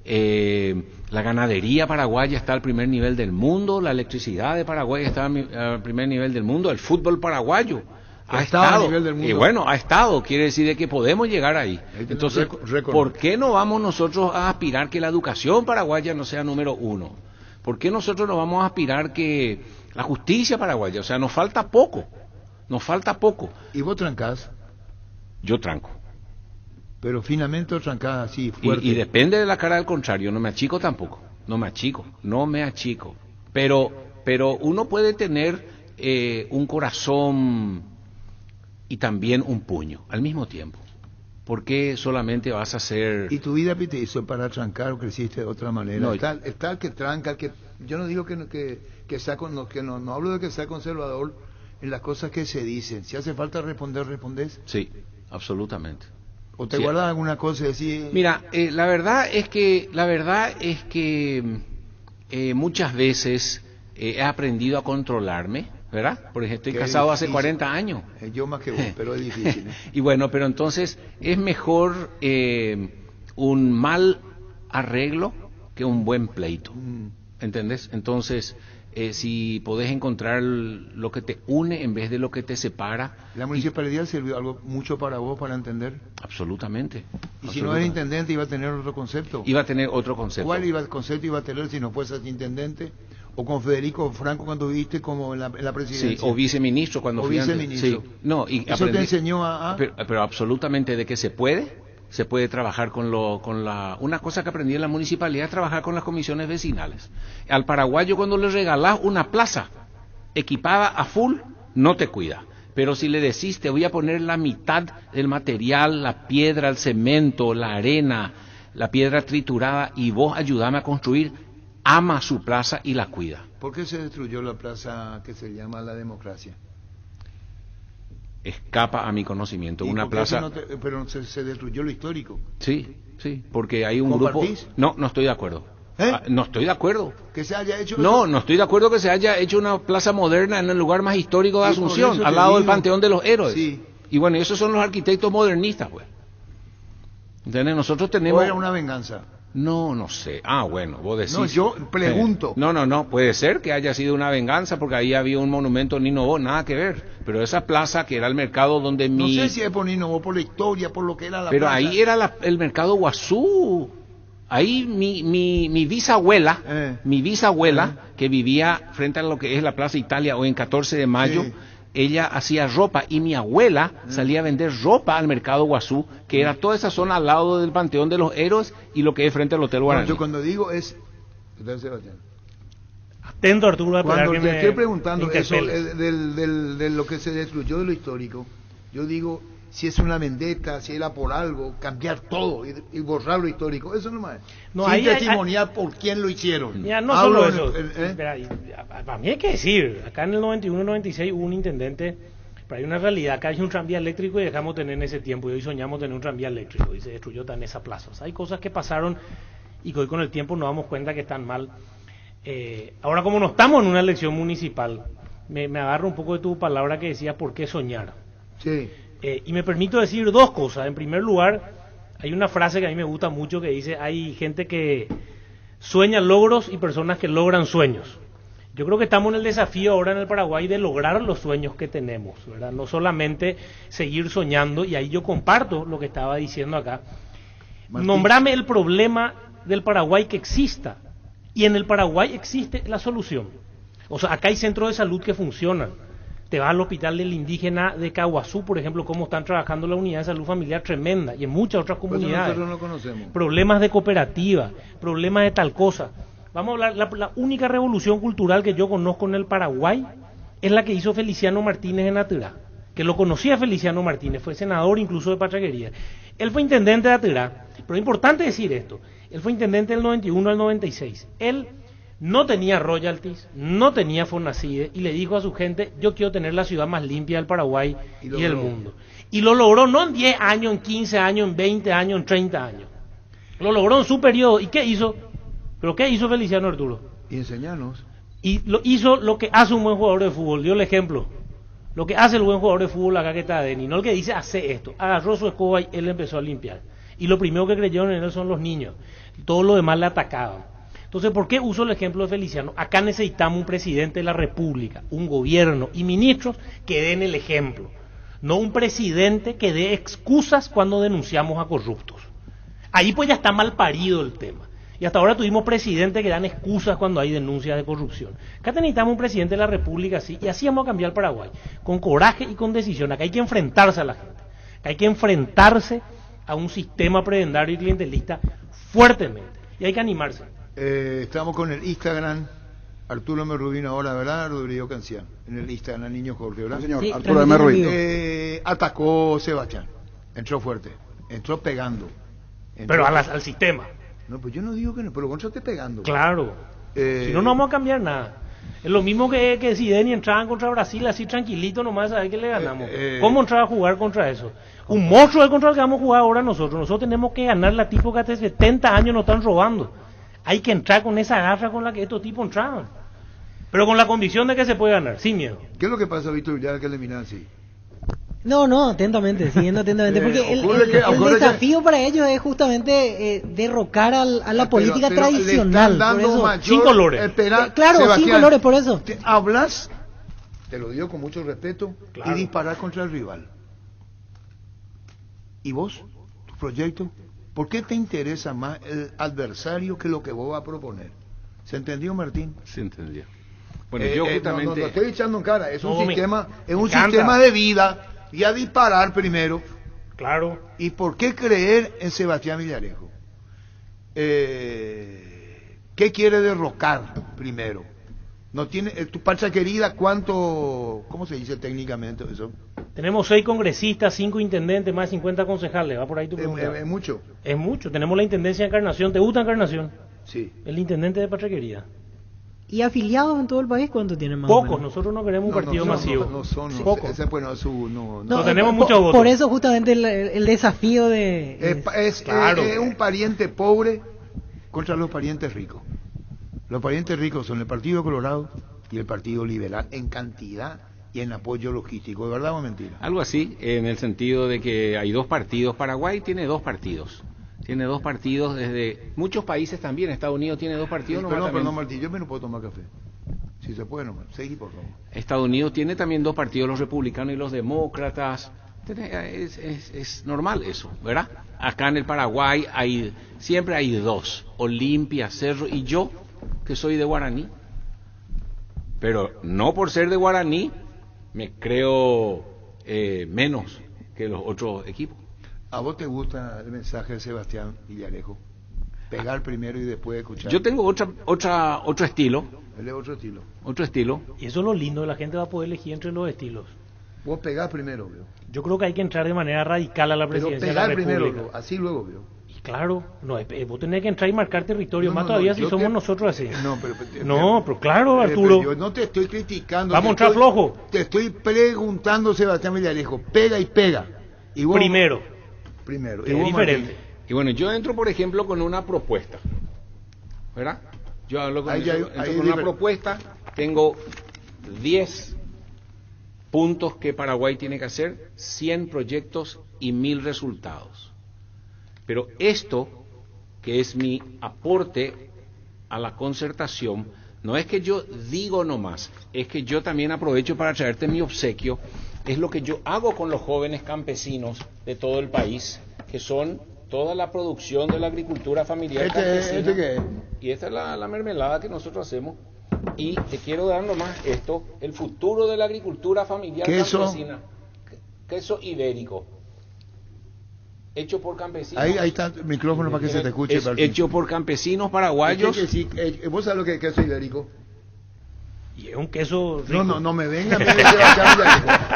la ganadería paraguaya está al primer nivel del mundo, la electricidad de Paraguay está al primer nivel del mundo, el fútbol paraguayo ha estado, a nivel del mundo. y bueno, ha estado, quiere decir de que podemos llegar ahí. Entonces, ¿por qué no vamos nosotros a aspirar que la educación paraguaya no sea número uno? ¿Por qué nosotros no vamos a aspirar que la justicia paraguaya, o sea, nos falta poco? ¿Y vos trancás? Yo tranco. Pero finalmente trancás así, fuerte. Y depende de la cara del contrario, no me achico tampoco, no me achico. Pero uno puede tener un corazón y también un puño al mismo tiempo. ¿Por qué solamente vas a hacer...? ¿Y tu vida te hizo para trancar o creciste de otra manera? No, está el que tranca, el que... Yo no digo que sea no hablo de que sea conservador en las cosas que se dicen. Si hace falta responder, ¿respondés? Sí, absolutamente. ¿O te Sí. guardas alguna cosa y decís... Mira, la verdad es que muchas veces he aprendido a controlarme, ¿verdad? Por ejemplo, estoy Qué casado hace difícil. 40 años. Yo más que vos, pero es difícil. Y bueno, pero entonces es mejor un mal arreglo que un buen pleito. ¿Entendés? Entonces, si podés encontrar lo que te une en vez de lo que te separa. ¿La municipalidad sirvió algo mucho para vos para entender? Absolutamente. Y si no era intendente iba a tener otro concepto. Iba a tener otro concepto. ¿Cuál concepto iba a tener si no fuese intendente? ¿O con Federico Franco cuando viviste como en la presidencia? Sí, o viceministro cuando o fui viceministro. antes. Sí. No, y ¿Eso te enseñó a...? Pero absolutamente de que se puede trabajar una cosa que aprendí en la municipalidad es trabajar con las comisiones vecinales. Al paraguayo cuando le regalás una plaza equipada a full, no te cuida. Pero si le decís, te voy a poner la mitad del material, la piedra, el cemento, la arena, la piedra triturada, y vos ayudame a construir, ama su plaza y la cuida. ¿Por qué se destruyó la plaza que se llama La Democracia? Escapa a mi conocimiento. ¿Y Una por qué plaza... pero se destruyó lo histórico? Sí, porque hay un grupo... ¿Compartís? No estoy de acuerdo. No estoy de acuerdo. ¿Que se haya hecho No, eso? no estoy de acuerdo que se haya hecho una plaza moderna en el lugar más histórico de Sí, por Asunción, eso al te lado del digo. Panteón de los Héroes. Sí. Y bueno, esos son los arquitectos modernistas, pues. ¿Entendés? Nosotros tenemos... ¿O era una venganza? No sé. Bueno, vos decís... No, yo pregunto. No, puede ser que haya sido una venganza porque ahí había un monumento Nino Bo, nada que ver. Pero esa plaza que era el mercado donde No sé si es por Nino o por la historia, por lo que era la Pero plaza. ahí era el mercado Guazú. Ahí mi bisabuela, que vivía frente a lo que es la Plaza Italia o en 14 de mayo, Sí. ella hacía ropa y mi abuela salía a vender ropa al mercado Guazú, que era toda esa zona al lado del Panteón de los Héroes y lo que es frente al Hotel Guaraní. Yo cuando digo es... Entonces, Sebastián, Atento, Arturo, a esperar cuando que te me estoy preguntando eso interpeles. de lo que se destruyó de lo histórico, yo digo, si es una vendetta, si era por algo, cambiar todo y borrar lo histórico, eso nomás. No, Sin ahí testimoniar por quién lo hicieron. Mira, no Hablo solo eso. ¿eh? Espera, para mí hay que decir, acá en el 91-96 hubo un intendente, pero hay una realidad, acá hay un tranvía eléctrico y dejamos tener en ese tiempo, y hoy soñamos tener un tranvía eléctrico y se destruyó tan esa plaza. O sea, hay cosas que pasaron y que hoy con el tiempo nos damos cuenta que están mal. Ahora, como no estamos en una elección municipal, me agarro un poco de tu palabra que decía ¿por qué soñar? Sí. Y me permito decir dos cosas. En primer lugar, hay una frase que a mí me gusta mucho que dice, hay gente que sueña logros y personas que logran sueños. Yo creo que estamos en el desafío ahora en el Paraguay de lograr los sueños que tenemos, ¿verdad? No solamente seguir soñando, y ahí yo comparto lo que estaba diciendo acá. Martín. Nombrame el problema del Paraguay que exista, y en el Paraguay existe la solución. O sea, acá hay centros de salud que funcionan. te vas al hospital del indígena de Caguazú, por ejemplo, cómo están trabajando la unidad de salud familiar tremenda, y en muchas otras comunidades. Nosotros no conocemos. Problemas de cooperativa, problemas de tal cosa. Vamos a hablar, la única revolución cultural que yo conozco en el Paraguay es la que hizo Feliciano Martínez en Atirá, que lo conocía Feliciano Martínez, fue senador incluso de Pachaquería. Él fue intendente de Atirá, pero es importante decir esto, él fue intendente del 91 al 96. Él no tenía royalties, no tenía Fonacide, y le dijo a su gente, yo quiero tener la ciudad más limpia del Paraguay y del mundo. Y lo logró no en 10 años, en 15 años, en 20 años, en 30 años. Lo logró en su periodo. ¿Y qué hizo? ¿Pero qué hizo Feliciano Arturo? Y enseñarnos. Y hizo lo que hace un buen jugador de fútbol, dio el ejemplo. Lo que hace el buen jugador de fútbol acá que está Deni, no el que dice hace esto. Agarró su escoba y él empezó a limpiar. Y lo primero que creyeron en él son los niños. Todo lo demás le atacaban. Entonces, ¿por qué uso el ejemplo de Feliciano? Acá necesitamos un presidente de la República, un gobierno y ministros que den el ejemplo. No un presidente que dé excusas cuando denunciamos a corruptos. Ahí pues ya está mal parido el tema. Y hasta ahora tuvimos presidentes que dan excusas cuando hay denuncias de corrupción. Acá necesitamos un presidente de la República así, y así vamos a cambiar Paraguay, con coraje y con decisión. Acá hay que enfrentarse a la gente. Acá hay que enfrentarse a un sistema prebendario y clientelista fuertemente. Y hay que animarse. Estamos con el Instagram. Arturo M. Rubín ahora, ¿verdad? Rodrigo Cancián. En el Instagram, niño Jorge, ¿verdad? Sí, señor. Sí, Arturo M. Rubín. Atacó Sebastián. Entró fuerte. Entró pegando. Pero al sistema. No, pues yo no digo que no, pero contra esté pegando. Claro. Si no, no vamos a cambiar nada. Es lo mismo que si Deni entraban contra Brasil así tranquilito nomás, a ver que le ganamos. ¿Cómo entrar a jugar contra eso? Un monstruo es contra el que vamos a jugar ahora nosotros. Nosotros tenemos que ganar la tipo que hace 70 años nos están robando. Hay que entrar con esa garra con la que estos tipos entraban. Pero con la convicción de que se puede ganar, sin miedo. ¿Qué es lo que pasa, Víctor, ya que le miran así? No, atentamente, siguiendo atentamente, porque el desafío para ellos es justamente derrocar a la política tradicional. Le están dando por eso, sin colores. Claro, Sebastián, sin colores, por eso. Hablas, te lo digo con mucho respeto, claro, y disparar contra el rival. ¿Y vos, tu proyecto? ¿Por qué te interesa más el adversario que lo que vos vas a proponer? ¿Se entendió, Martín? Se entendió. Bueno, yo justamente... No, estoy echando en cara, es un sistema de vida, y a disparar primero. Claro. ¿Y por qué creer en Sebastián Villarejo? ¿Qué quiere derrocar primero? No tiene, tu parcha querida, ¿cómo se dice técnicamente eso? Tenemos 6 congresistas, 5 intendentes, más 50 concejales. Va por ahí tu pregunta. ¿Es mucho? Es mucho. Tenemos la intendencia de Encarnación. ¿Te gusta Encarnación? Sí. El intendente de Patria Querida. ¿Y afiliados en todo el país cuánto tienen más? Pocos. Nosotros no queremos un partido masivo. No son. Pocos. Tenemos muchos votos. Por eso justamente el desafío de... Es un pariente pobre contra los parientes ricos. Los parientes ricos son el Partido Colorado y el Partido Liberal en cantidad y en apoyo logístico. ¿Es verdad o mentira? Algo así, en el sentido de que hay dos partidos. Paraguay tiene dos partidos. Tiene dos partidos desde muchos países también. Estados Unidos tiene dos partidos. Perdón, Martín, yo me no puedo tomar café. Si se puede nomás. Seguí, por favor. Estados Unidos tiene también dos partidos, los republicanos y los demócratas. Es normal eso, ¿verdad? Acá en el Paraguay siempre hay dos. Olimpia, Cerro y yo, que soy de Guaraní. Pero no por ser de Guaraní me creo menos que los otros equipos. ¿A vos te gusta el mensaje de Sebastián Villarejo? Pegar primero y después escuchar. Yo tengo otro estilo. Él es otro estilo. Otro estilo. Y eso es lo lindo, la gente va a poder elegir entre los estilos. Vos pegás primero, veo. Yo creo que hay que entrar de manera radical a la presidencia de la República. Primero, así luego, veo. Y claro, vos tenés que entrar y marcar territorio, más todavía si somos nosotros así. Pero claro, Arturo. Yo no te estoy criticando. Vamos a entrar flojo. Te estoy preguntando, Sebastián Villarejo, pega y pega. Y vos, primero. Es diferente. Y bueno, yo entro, por ejemplo, con una propuesta, ¿verdad? Yo hablo con una propuesta, tengo 10 puntos que Paraguay tiene que hacer, 100 proyectos y 1000 resultados. Pero esto, que es mi aporte a la concertación, no es que yo digo nomás, es que yo también aprovecho para traerte mi obsequio. Es lo que yo hago con los jóvenes campesinos de todo el país, que son toda la producción de la agricultura familiar campesina. ¿Qué es? Y esta es la mermelada que nosotros hacemos. Y te quiero dar nomás esto, el futuro de la agricultura familiar queso campesina. Queso ibérico. Hecho por campesinos. Ahí está el micrófono para que se te escuche. Es hecho por campesinos paraguayos. ¿Vos sabés lo que es queso ibérico? Y es un queso rico. No me vengan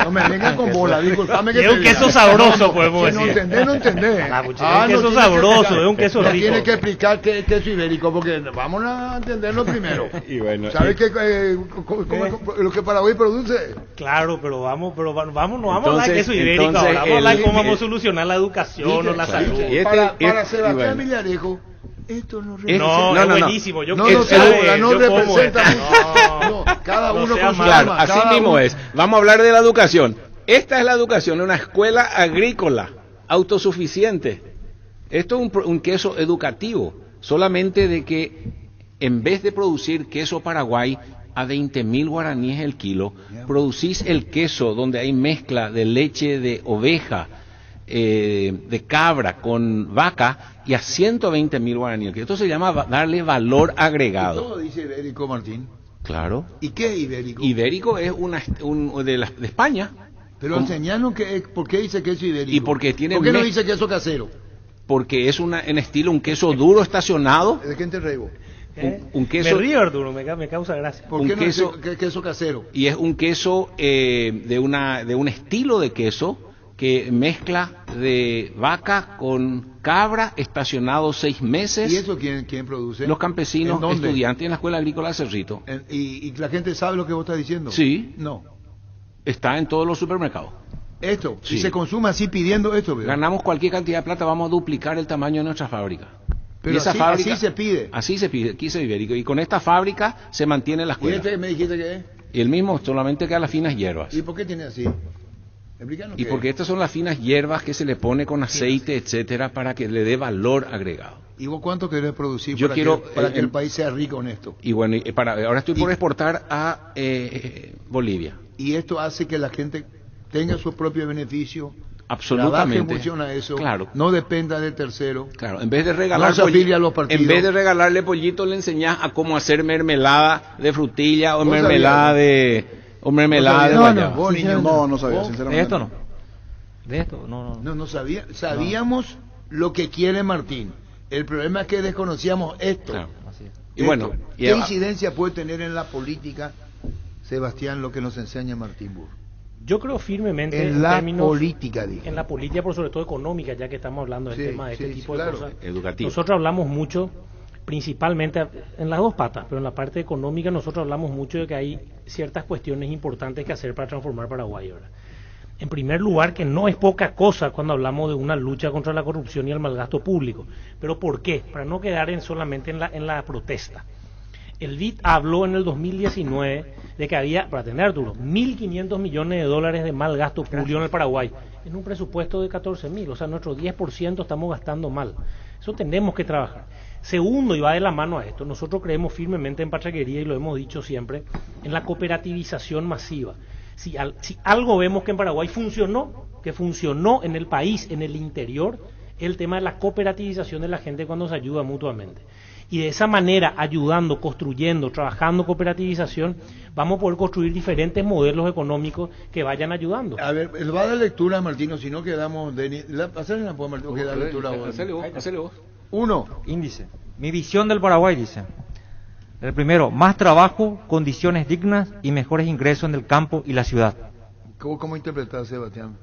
no me vengan con bola, disculpame que es un queso sabroso, podemos si decir. no entendés. Es un queso sabroso, es un queso rico. Tiene que explicar qué es queso ibérico, porque vamos a entenderlo primero. Y bueno, ¿sabes lo que Paraguay produce? Claro, pero no vamos a hablar de queso ibérico ahora, vamos a hablar de cómo vamos a solucionar la educación o la salud. Para Sebastián Villarejo, esto no representa. No, buenísimo. Yo no representa. No, cada uno con su claro, alma, así mismo uno. Es. Vamos a hablar de la educación. Esta es la educación, una escuela agrícola, autosuficiente. Esto es un queso educativo, solamente de que en vez de producir queso Paraguay a 20.000 guaraníes el kilo, producís el queso donde hay mezcla de leche de oveja, de cabra con vaca y a 120.000 guaraníes. Esto se llama darle valor agregado. ¿Todo dice ibérico, Martín? Claro. ¿Y qué es ibérico? Ibérico es de España. Pero enseñanos por qué dice queso ibérico. Y porque tiene ¿por qué no dice queso casero? Porque es en estilo un queso duro estacionado. ¿De qué te rebo? Un queso. Me río, Arturo, me causa gracia. ¿Por qué no es queso casero? Y es un queso de un estilo de queso que mezcla de vaca con cabra, estacionado 6 meses. ¿Y eso quién produce? Los campesinos, estudiantes en la Escuela Agrícola de Cerrito. ¿Y la gente sabe lo que vos estás diciendo? Sí. No. Está en todos los supermercados. Esto, sí. Y se consume así pidiendo esto. ¿verdad? Ganamos cualquier cantidad de plata, vamos a duplicar el tamaño de nuestra fábrica. Pero esa fábrica, así se pide. Así se pide, queso ibérico. Y con esta fábrica se mantiene la escuela. ¿Y este me dijiste que es? Y el mismo, solamente que a las finas hierbas. ¿Y por qué tiene así? Y porque estas son las finas hierbas que se le pone con aceite, etcétera, para que le dé valor agregado. ¿Y vos cuánto querés producir para que el país sea rico en esto? Y bueno, ahora estoy por exportar a Bolivia. Y esto hace que la gente tenga su propio beneficio. Absolutamente. Trabaje en función a eso. Claro. No dependa del tercero. Claro. En vez de regalar en vez de regalarle pollito, le enseñás a cómo hacer mermelada de frutilla o mermelada de guayaba. No sabía, sinceramente. De esto no. De esto no. No sabía. Sabíamos lo que quiere Martín. El problema es que desconocíamos esto. Claro. Y bueno, ¿qué incidencia puede tener en la política, Sebastián, lo que nos enseña Martín Burr? Yo creo firmemente en la política, en la política, pero sobre todo económica, ya que estamos hablando del tema de este tipo de cosas. Educativo. Nosotros hablamos mucho, principalmente en las dos patas, pero en la parte económica nosotros hablamos mucho de que hay ciertas cuestiones importantes que hacer para transformar Paraguay, ¿verdad? En primer lugar, que no es poca cosa cuando hablamos de una lucha contra la corrupción y el malgasto público. ¿Pero por qué? Para no quedar solamente en la protesta. El BID habló en el 2019 de que había, para tener duro, 1.500 millones de dólares de mal gasto público en el Paraguay, en un presupuesto de 14.000, o sea, nuestro 10% estamos gastando mal. Eso tenemos que trabajar. Segundo, y va de la mano a esto, nosotros creemos firmemente en Pachaquería, y lo hemos dicho siempre, en la cooperativización masiva. Si algo vemos que en Paraguay funcionó en el país, en el interior, el tema de la cooperativización de la gente cuando se ayuda mutuamente. Y de esa manera, ayudando, construyendo, trabajando cooperativización, vamos a poder construir diferentes modelos económicos que vayan ayudando. A ver, va a dar lectura, Martino, si no quedamos... Hacerle la puedo, Martino, que da lectura vos. Hacele vos. 1. Índice. Mi visión del Paraguay, dice. El primero, más trabajo, condiciones dignas y mejores ingresos en el campo y la ciudad. ¿Cómo interpretás, Sebastián?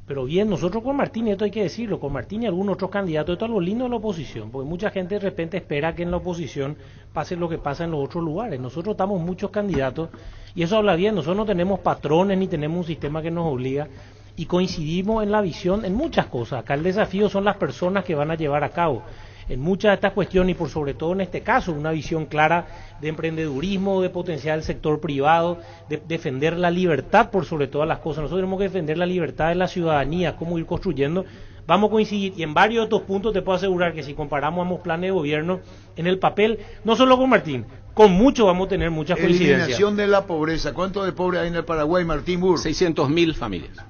Pero bien, nosotros con Martín, esto hay que decirlo, con Martín y algunos otros candidatos, esto es lo lindo de la oposición, porque mucha gente de repente espera que en la oposición pase lo que pasa en los otros lugares. Nosotros estamos muchos candidatos, y eso habla bien, nosotros no tenemos patrones ni tenemos un sistema que nos obliga, y coincidimos en la visión en muchas cosas. Acá el desafío son las personas que van a llevar a cabo en muchas de estas cuestiones, y por sobre todo en este caso, una visión clara de emprendedurismo, de potenciar el sector privado, de defender la libertad por sobre todas las cosas. Nosotros tenemos que defender la libertad de la ciudadanía, cómo ir construyendo. Vamos a coincidir, y en varios de estos puntos te puedo asegurar que si comparamos ambos planes de gobierno, en el papel, no solo con Martín, con mucho vamos a tener muchas coincidencias. Eliminación de la pobreza. ¿Cuánto de pobres hay en el Paraguay, Martín Burr? 600.000 familias.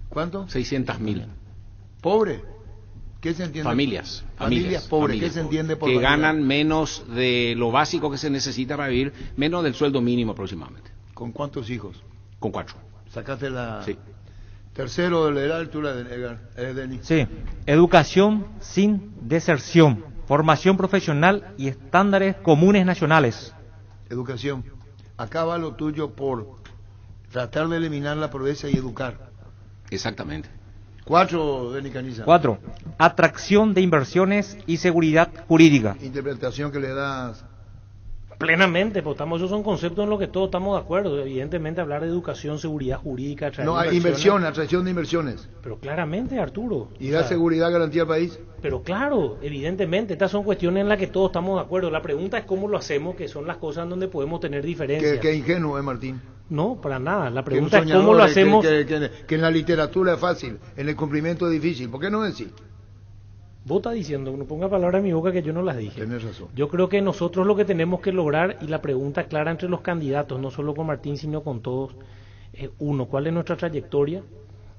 ¿Cuánto? 600.000. ¿Pobre? ¿Qué se entiende? Familias pobres, familias, ¿qué se entiende por que familia? ganan menos de lo básico que se necesita para vivir, menos del sueldo mínimo aproximadamente. ¿Con cuántos hijos? Con 4. Sacaste la... Sí. Tercero de la altura de Denis. Sí, educación sin deserción, formación profesional y estándares comunes nacionales. Educación. Acá va lo tuyo por tratar de eliminar la pobreza y educar. Exactamente. 4, Denis Caniza. 4. Atracción de inversiones y seguridad jurídica. Interpretación que le das. Plenamente, pues esos son conceptos en los que todos estamos de acuerdo. Evidentemente hablar de educación, seguridad jurídica, atraer No, hay inversión, atracción de inversiones. Pero claramente, Arturo. ¿Y da seguridad, garantía al país? Pero claro, evidentemente, estas son cuestiones en las que todos estamos de acuerdo. La pregunta es cómo lo hacemos, que son las cosas en donde podemos tener diferencias. Qué ingenuo, Martín. No, para nada. La Que pregunta es cómo lo hacemos. Que en la literatura es fácil, en el cumplimiento es difícil. ¿Por qué no decís? Vos estás diciendo, no ponga palabras en mi boca que yo no las dije. Tenés razón. Yo creo que nosotros lo que tenemos que lograr, y la pregunta clara entre los candidatos, no solo con Martín, sino con todos, es uno, ¿cuál es nuestra trayectoria?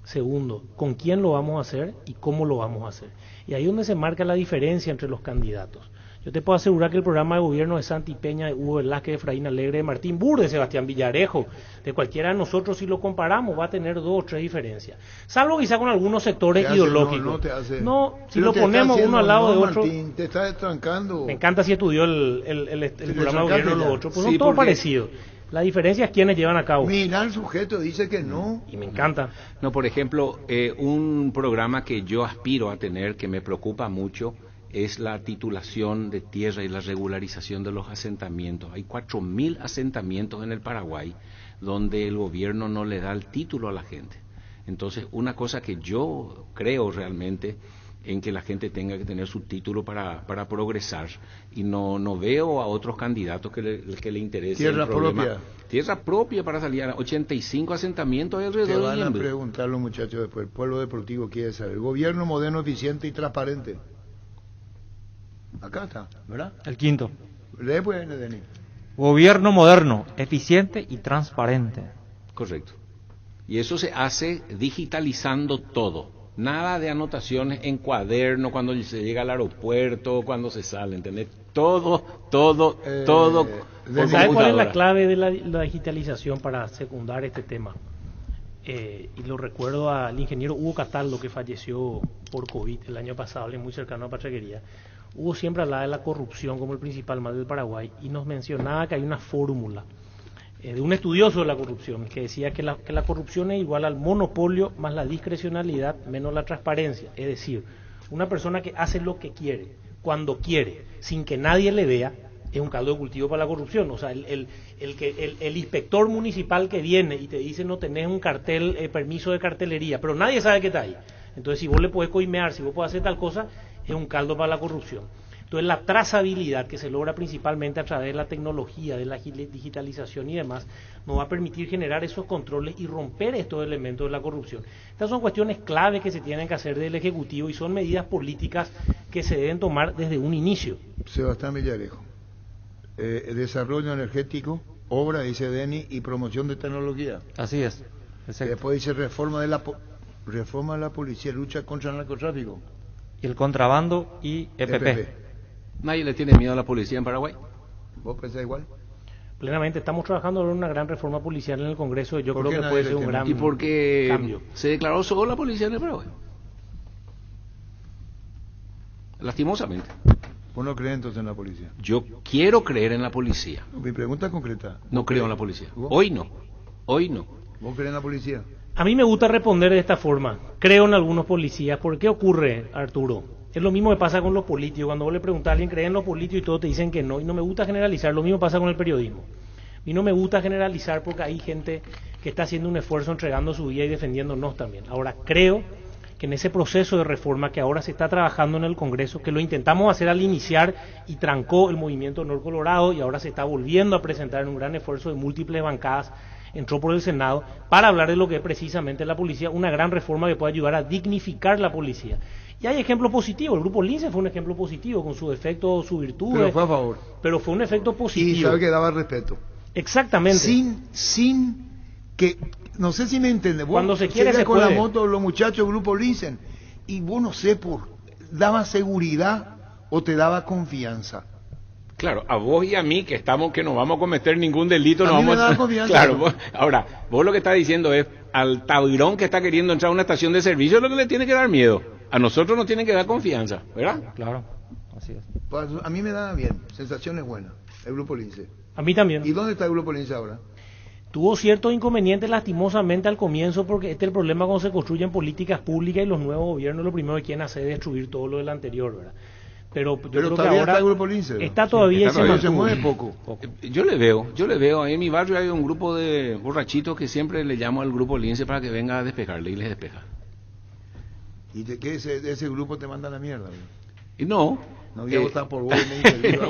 Segundo, ¿con quién lo vamos a hacer y cómo lo vamos a hacer? Y ahí es donde se marca la diferencia entre los candidatos. Yo te puedo asegurar que el programa de gobierno de Santi Peña, de Hugo Velázquez, de Efraín Alegre, de Martín Burr, de Sebastián Villarejo, de cualquiera de nosotros, si lo comparamos, va a tener 2 o 3 diferencias. Salvo quizá con algunos sectores ideológicos. No, si lo ponemos uno al lado de otro... Martín, te estás estrancando. Me encanta si estudió el programa de gobierno de los otros, pues son todos parecidos. La diferencia es quiénes llevan a cabo. Mira, el sujeto dice que no. Y me encanta. No, por ejemplo, un programa que yo aspiro a tener, que me preocupa mucho, es la titulación de tierra y la regularización de los asentamientos. Hay 4.000 asentamientos en el Paraguay donde el gobierno no le da el título a la gente. Entonces, una cosa que yo creo realmente en que la gente tenga que tener su título para progresar, y no veo a otros candidatos que le interese tierra el problema. propia. Tierra propia para salir a 85 asentamientos alrededor Te van de a Ñemby. preguntar los muchachos después. El pueblo deportivo quiere saber. Gobierno moderno, eficiente y transparente. Acá está, ¿verdad? El 5. Lee pues, Denis. Gobierno moderno, eficiente y transparente. Correcto. Y eso se hace digitalizando todo. Nada de anotaciones en cuaderno cuando se llega al aeropuerto, cuando se sale, ¿entendés? Todo por ¿Sabe cuál es la computadora. clave de la digitalización para secundar este tema? Y lo recuerdo al ingeniero Hugo Cataldo, que falleció por COVID el año pasado, él es muy cercano a Pachaquería. Hugo siempre hablaba de la corrupción como el principal mal del Paraguay y nos mencionaba que hay una fórmula de un estudioso de la corrupción que decía que la corrupción es igual al monopolio más la discrecionalidad menos la transparencia. Es decir, una persona que hace lo que quiere, cuando quiere, sin que nadie le vea, es un caldo de cultivo para la corrupción. O sea, el inspector municipal que viene y te dice no tenés un cartel, permiso de cartelería, pero nadie sabe que está ahí. Entonces, si vos le podés coimear, si vos podés hacer tal cosa, es un caldo para la corrupción. Entonces, la trazabilidad que se logra principalmente a través de la tecnología, de la digitalización y demás, nos va a permitir generar esos controles y romper estos elementos de la corrupción. Estas son cuestiones clave que se tienen que hacer del Ejecutivo y son medidas políticas que se deben tomar desde un inicio. Sebastián Villarejo. Desarrollo energético, obra, dice Denis, y promoción de tecnología. Así es. Exacto. Después dice reforma de la policía, lucha contra el narcotráfico. Y el contrabando y EPP. Nadie le tiene miedo a la policía en Paraguay. ¿Vos pensás igual? Plenamente, estamos trabajando en una gran reforma policial en el Congreso y yo ¿Por creo qué que nadie puede le ser un teme? gran Y porque cambio. se declaró solo la policía en el Paraguay. Lastimosamente. ¿Vos no crees entonces en la policía? Yo quiero creer en la policía. Mi pregunta es concreta. No creo en la policía. ¿Vos? Hoy no. Hoy no. ¿Vos crees en la policía? A mí me gusta responder de esta forma. Creo en algunos policías. ¿Por qué ocurre, Arturo? Es lo mismo que pasa con los políticos. Cuando vos le preguntás a alguien, ¿creen en los políticos? Y todos te dicen que no. Y no me gusta generalizar. Lo mismo pasa con el periodismo. Y no me gusta generalizar porque hay gente que está haciendo un esfuerzo entregando su vida y defendiéndonos también. Ahora, creo que en ese proceso de reforma que ahora se está trabajando en el Congreso, que lo intentamos hacer al iniciar y trancó el movimiento Honor Colorado y ahora se está volviendo a presentar en un gran esfuerzo de múltiples bancadas, entró por el Senado, para hablar de lo que es precisamente la policía, una gran reforma que puede ayudar a dignificar la policía. Y hay ejemplos positivos, el Grupo Lince fue un ejemplo positivo, con su defecto, su virtud. Pero fue a favor. Pero fue un efecto positivo. Y sabe que daba respeto. Exactamente. Sin que, no sé si me entiende, vos Cuando se quiere seguías se con puede. la moto los muchachos del Grupo Lince, y vos no sé daba seguridad o te daba confianza? Claro, a vos y a mí que no vamos a cometer ningún delito, A no mí me vamos da confianza. Claro, ahora, vos lo que estás diciendo es al taurón que está queriendo entrar a una estación de servicio es lo que le tiene que dar miedo. A nosotros nos tiene que dar confianza, ¿verdad? Claro, así es. Pues a mí me da bien, sensaciones buenas, el Grupo Lince. A mí también. ¿Y dónde está el Grupo Lince ahora? Tuvo ciertos inconvenientes lastimosamente al comienzo, porque este es el problema cuando se construyen políticas públicas y los nuevos gobiernos lo primero que quieren hacer es destruir todo lo del anterior, ¿verdad? Pero yo creo que ahora está el Grupo Lince. está todavía está todavía, se mueve poco. Yo le veo, ahí en mi barrio hay un grupo de borrachitos que siempre le llamo al Grupo Lince para que venga a despejarle y les despeja. ¿Y de qué ese grupo te manda a la mierda? Y no. No voy a votar por vos,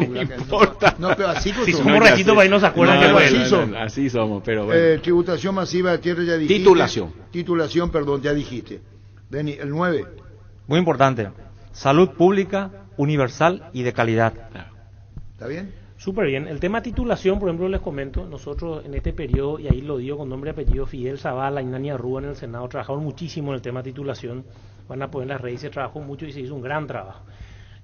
me importa. No, pero así si somos borrachitos para ahí no se acuerdan que así son. Así somos, pero bueno. Tributación masiva de tierra ya dijiste. Titulación, perdón, ya dijiste. Denny, el 9. Muy importante. Salud pública, universal y de calidad. ¿Está bien? Súper bien. El tema titulación, por ejemplo, les comento, nosotros en este periodo, y ahí lo digo con nombre y apellido, Fidel Zavala y Nania Rúa en el Senado, trabajaron muchísimo en el tema titulación. Van a poner las redes, se trabajó mucho y se hizo un gran trabajo.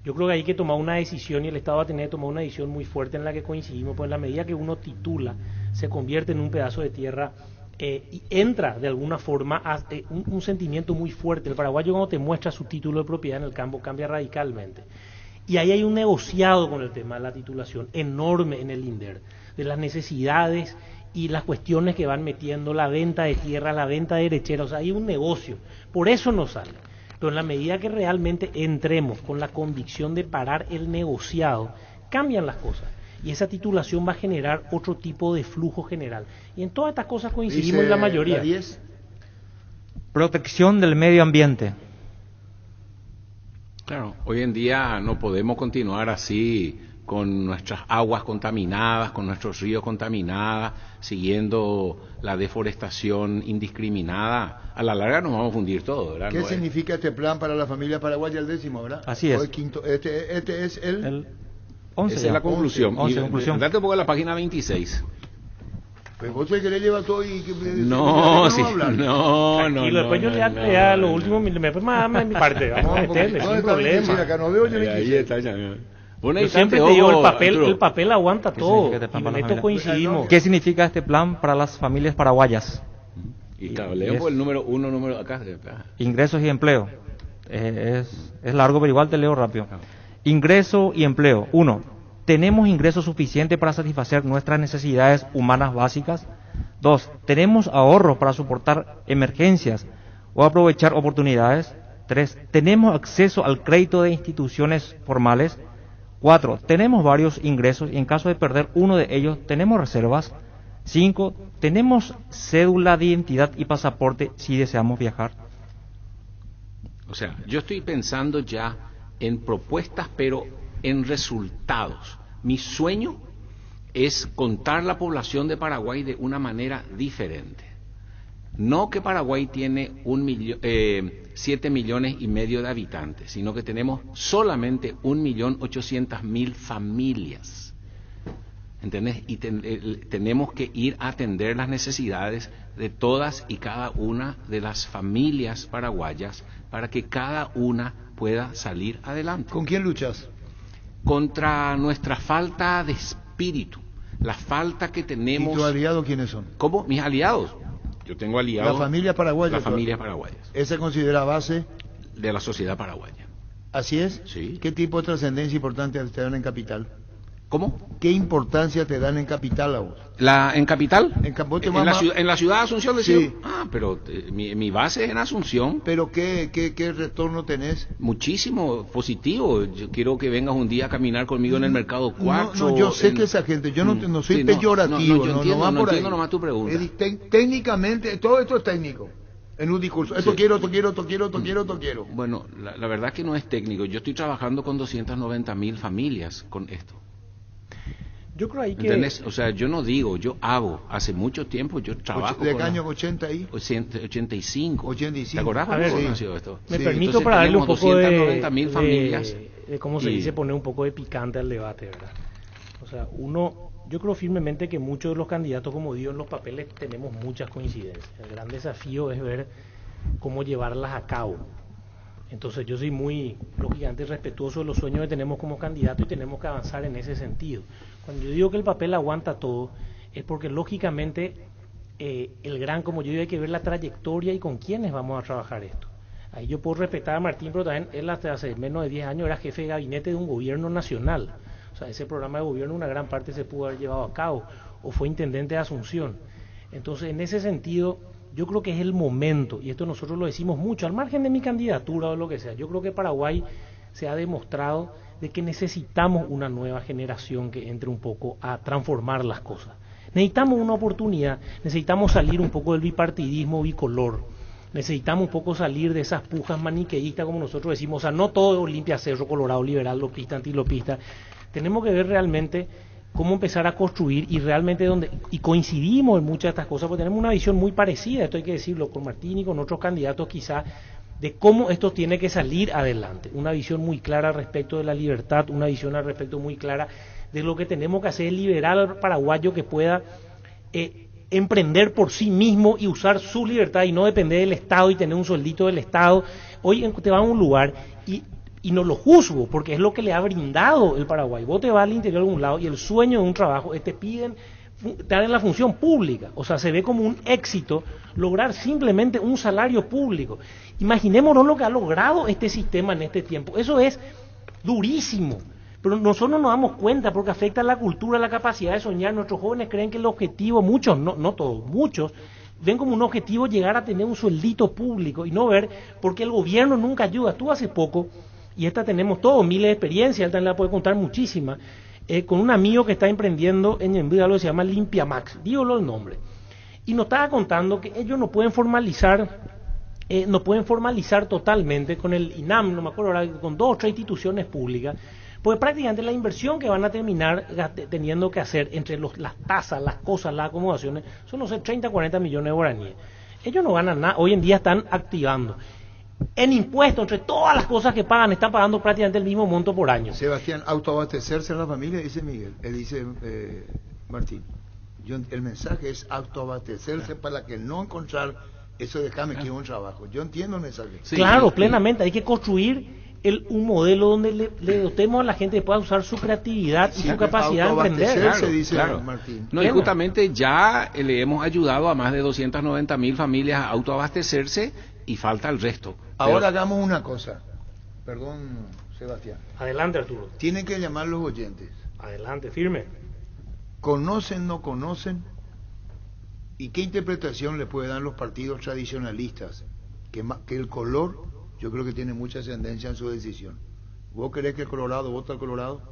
Yo creo que hay que tomar una decisión y el Estado va a tener que tomar una decisión muy fuerte en la que coincidimos, pues en la medida que uno titula, se convierte en un pedazo de tierra y entra de alguna forma a un sentimiento muy fuerte. El paraguayo cuando te muestra su título de propiedad en el campo cambia radicalmente. Y ahí hay un negociado con el tema de la titulación enorme en el INDER, de las necesidades y las cuestiones que van metiendo, la venta de tierra, la venta de derecheros, o sea, hay un negocio, por eso no sale. Pero en la medida que realmente entremos con la convicción de parar el negociado, cambian las cosas. Y esa titulación va a generar otro tipo de flujo general. Y en todas estas cosas coincidimos en la mayoría. Protección del medio ambiente. Claro, hoy en día no podemos continuar así con nuestras aguas contaminadas, con nuestros ríos contaminados, siguiendo la deforestación indiscriminada. A la larga nos vamos a fundir todo, ¿verdad? ¿Qué significa este plan para la familia paraguaya, el 10º, verdad? Así es. O el quinto, este es el 11. Esa es la conclusión. 11, conclusión. Date un poco a la página 26. Pues vos te querés llevar todo y... No. Tranquilo, después yo le hago lo último, me mi parte, vamos a meterle, sin problema. Acá no veo, ahí está, ya. Yo siempre te digo, el papel aguanta todo, y en esto coincidimos. ¿Qué significa este plan para las familias paraguayas? Y claro, leo el número 1, número acá. Ingresos y empleo. Es largo, pero igual te leo rápido. Ingreso y empleo. 1. ¿Tenemos ingresos suficientes para satisfacer nuestras necesidades humanas básicas? 2. ¿Tenemos ahorros para soportar emergencias o aprovechar oportunidades? 3. ¿Tenemos acceso al crédito de instituciones formales? 4. ¿Tenemos varios ingresos y en caso de perder uno de ellos, tenemos reservas? 5. ¿Tenemos cédula de identidad y pasaporte si deseamos viajar? O sea, yo estoy pensando ya en propuestas, pero en resultados. Mi sueño es contar la población de Paraguay de una manera diferente. No que Paraguay tiene 7,5 millones de habitantes, sino que tenemos solamente 1.800.000 familias. ¿Entendés? Y tenemos que ir a atender las necesidades de todas y cada una de las familias paraguayas para que cada una pueda salir adelante. ¿Con quién luchas? Contra nuestra falta de espíritu, la falta que tenemos. ¿Y tus aliados quiénes son? ¿Cómo? Mis aliados. Yo tengo aliados. La familia paraguaya. Las familias paraguayas. ¿Esa se considera base? De la sociedad paraguaya. ¿Así es? Sí. ¿Qué tipo de trascendencia importante te dan en capital? ¿Cómo? ¿Qué importancia te dan en capital a vos? ¿En capital? En la ciudad de Asunción, decía. Sí. Pero mi base es en Asunción. ¿Pero qué retorno tenés? Muchísimo positivo. Yo quiero que vengas un día a caminar conmigo en el Mercado 4. No, yo sé que esa gente, yo no soy peyorativo. Yo entiendo nomás tu pregunta. Técnicamente, todo esto es técnico. En un discurso, esto quiero. Bueno, la verdad que no es técnico. Yo estoy trabajando con 290,000 familias con esto. Yo creo ahí que... ¿Entendés? O sea, yo no digo, yo hago. Hace mucho tiempo yo trabajo ¿De qué año 80 ahí? 85. ¿te acordás cuando nació esto? Me permito para darle un poco de familias. De cómo se dice, poner un poco de picante al debate, ¿verdad? O sea, yo creo firmemente que muchos de los candidatos, como digo, en los papeles tenemos muchas coincidencias. El gran desafío es ver cómo llevarlas a cabo. Entonces yo soy muy, lógicamente, respetuoso de los sueños que tenemos como candidato y tenemos que avanzar en ese sentido. Cuando yo digo que el papel aguanta todo, es porque lógicamente como yo digo, hay que ver la trayectoria y con quiénes vamos a trabajar esto. Ahí yo puedo respetar a Martín, pero también él hasta hace menos de 10 años era jefe de gabinete de un gobierno nacional. O sea, ese programa de gobierno una gran parte se pudo haber llevado a cabo, o fue intendente de Asunción. Entonces, en ese sentido, yo creo que es el momento, y esto nosotros lo decimos mucho, al margen de mi candidatura o lo que sea, yo creo que Paraguay se ha demostrado de que necesitamos una nueva generación que entre un poco a transformar las cosas. Necesitamos una oportunidad, necesitamos salir un poco del bipartidismo bicolor, necesitamos un poco salir de esas pujas maniqueístas, como nosotros decimos, o sea, no todo Olimpia, Cerro, Colorado, liberal, lopista, antilopista. Tenemos que ver realmente cómo empezar a construir y realmente y coincidimos en muchas de estas cosas, porque tenemos una visión muy parecida, esto hay que decirlo, con Martín y con otros candidatos quizá, de cómo esto tiene que salir adelante. Una visión muy clara respecto de la libertad, una visión al respecto muy clara de lo que tenemos que hacer, liberar al paraguayo que pueda emprender por sí mismo y usar su libertad y no depender del Estado y tener un sueldito del Estado. Hoy te vas a un lugar y no lo juzgo, porque es lo que le ha brindado el Paraguay. Vos te vas al interior de un lado y el sueño de un trabajo te piden estar en la función pública. O sea, se ve como un éxito lograr simplemente un salario público. Imaginémonos lo que ha logrado este sistema en este tiempo. Eso es durísimo. Pero nosotros no nos damos cuenta porque afecta a la cultura, la capacidad de soñar. Nuestros jóvenes creen que el objetivo, muchos, no todos, muchos, ven como un objetivo llegar a tener un sueldito público y no ver porque el gobierno nunca ayuda. Tú hace poco, y esta tenemos todos miles de experiencias, él también la puede contar muchísimas, con un amigo que está emprendiendo en Envida, lo que se llama Limpiamax, dígalo el nombre, y nos estaba contando que ellos no pueden formalizar totalmente con el INAM, no me acuerdo ahora, con 2 o 3 instituciones públicas, porque prácticamente la inversión que van a terminar teniendo que hacer entre las tasas, las cosas, las acomodaciones, son, no sé, 30, 40 millones de guaraníes. Ellos no ganan nada, hoy en día están activando. En impuestos, entre todas las cosas que pagan, están pagando prácticamente el mismo monto por año. Sebastián, autoabastecerse a la familia, dice Miguel, dice Martín. El mensaje es autoabastecerse para que no encontrar eso de que quiero un trabajo. Yo entiendo el mensaje. Sí, claro, plenamente, hay que construir un modelo donde le dotemos a la gente que pueda usar su creatividad y su capacidad de emprender. Claro, dice Martín. No, y justamente ya le hemos ayudado a más de 290.000 familias a autoabastecerse y falta el resto. Ahora hagamos una cosa. Perdón, Sebastián. Adelante, Arturo. Tienen que llamar los oyentes. Adelante, firme. ¿Conocen, no conocen? ¿Y qué interpretación le pueden dar los partidos tradicionalistas? Que el color, yo creo que tiene mucha ascendencia en su decisión. ¿Vos querés que el Colorado vote al Colorado?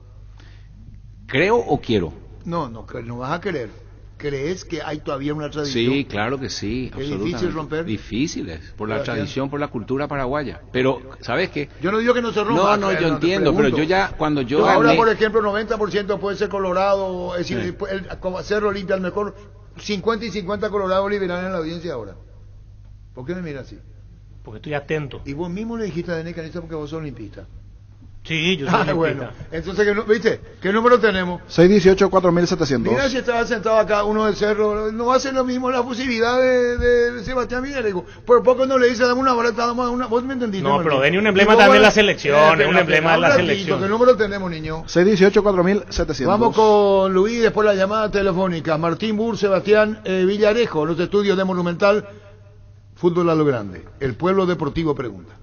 ¿Creo o quiero? No vas a querer. ¿Crees que hay todavía una tradición? Sí, claro que sí. ¿Es difícil romper? Difíciles, por la tradición, por la cultura paraguaya. Pero, ¿sabes qué? Yo no digo que no se rompa. No, yo entiendo, pero yo ya, cuando yo gané... Ahora, por ejemplo, 90% puede ser Colorado, es decir, como Cerro Olimpia, al mejor 50 y 50 Colorado liberal en la audiencia ahora. ¿Por qué me miras así? Porque estoy atento. Y vos mismo le dijiste a Denis Canista porque vos sos olimpista. Sí, yo soy olimpista. Bueno, entonces, ¿viste? ¿Qué número tenemos? 618-4700. Mira si estaba sentado acá uno del Cerro, no hace lo mismo la fusividad de Sebastián Miguel. Digo, por poco no le dice, dame una boleta, vos me entendiste. No, pero Denis un emblema también de la selección, es un emblema de la selección. ¿Qué número tenemos, niño? 618-4700. Vamos con Luis, después la llamada telefónica. Martín Burr, Sebastián Villarejo, los estudios de Monumental, Fútbol a lo Grande. El Pueblo Deportivo pregunta.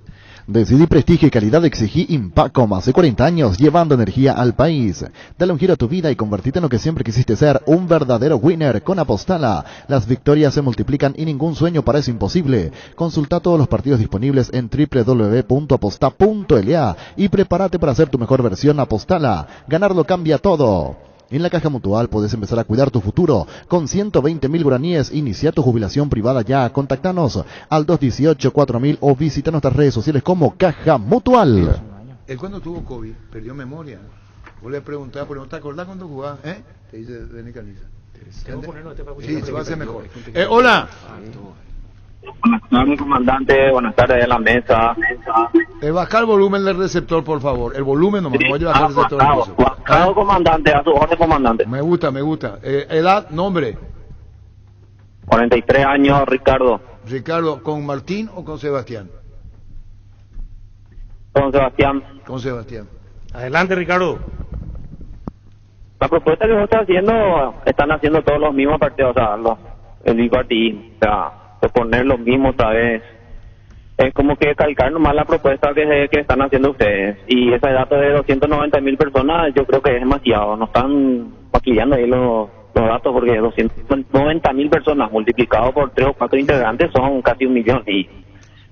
Decidí prestigio y calidad, exigí Impacom hace 40 años, llevando energía al país. Dale un giro a tu vida y convertite en lo que siempre quisiste ser, un verdadero winner con Apostala. Las victorias se multiplican y ningún sueño parece imposible. Consulta todos los partidos disponibles en www.aposta.la y prepárate para hacer tu mejor versión. Apostala. Ganarlo cambia todo. En la Caja Mutual puedes empezar a cuidar tu futuro. Con 120.000 guaraníes, inicia tu jubilación privada ya. Contactanos al 218-4000 o visita nuestras redes sociales como Caja Mutual. Él cuando tuvo COVID perdió memoria. Vos le preguntás, ¿no te acordás cuando jugabas? Te dice Denis Canisa. Sí, se va a hacer mejor. Hola. Buenas tardes, comandante. Buenas tardes a la mesa. Baja el volumen del receptor, por favor. El volumen nomás. Sí, voy a bajar el receptor. Bajado, comandante. A su orden, comandante. Me gusta. Edad, nombre. 43 años, Ricardo. Ricardo, ¿con Martín o con Sebastián? Con Sebastián. Con Sebastián. Adelante, Ricardo. La propuesta que vos están haciendo todos los mismos partidos, o sea, el bipartidismo, o sea, proponer lo mismo otra vez. Es como que calcar nomás la propuesta que están haciendo ustedes. Y ese dato de 290.000 personas, yo creo que es demasiado. No están maquillando ahí los datos, porque 290.000 personas multiplicado por 3 o 4 integrantes son casi 1 millón. Y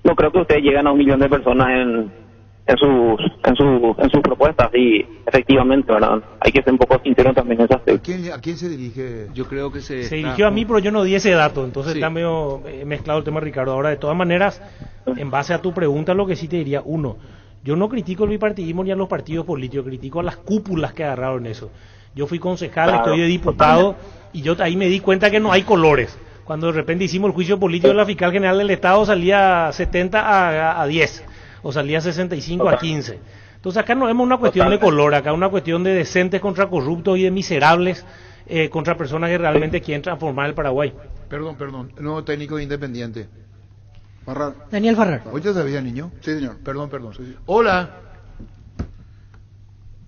no creo que ustedes lleguen a 1 millón de personas en sus propuestas. Y efectivamente, ¿verdad? Hay que ser un poco sincero también en ese aspecto. ¿A quién se dirige? Yo creo que se dirigió a mí, pero yo no di ese dato, entonces Sí. está medio mezclado el tema, Ricardo. Ahora, de todas maneras, en base a tu pregunta, lo que sí te diría, uno, yo no critico el bipartidismo ni a los partidos políticos, critico a las cúpulas que agarraron eso. Yo fui concejal, Claro. estoy de diputado, y yo ahí me di cuenta que no hay colores. Cuando de repente hicimos el juicio político de la fiscal general del Estado, salía 70 a 10, o salía 65 a 15. Entonces acá no es una cuestión de color, acá es una cuestión de decentes contra corruptos y de miserables contra personas que realmente quieren transformar el Paraguay. Perdón. Nuevo técnico independiente. Farrar. Daniel Farrar. ¿Hoy te sabía, niño? Sí, señor. Perdón. Hola.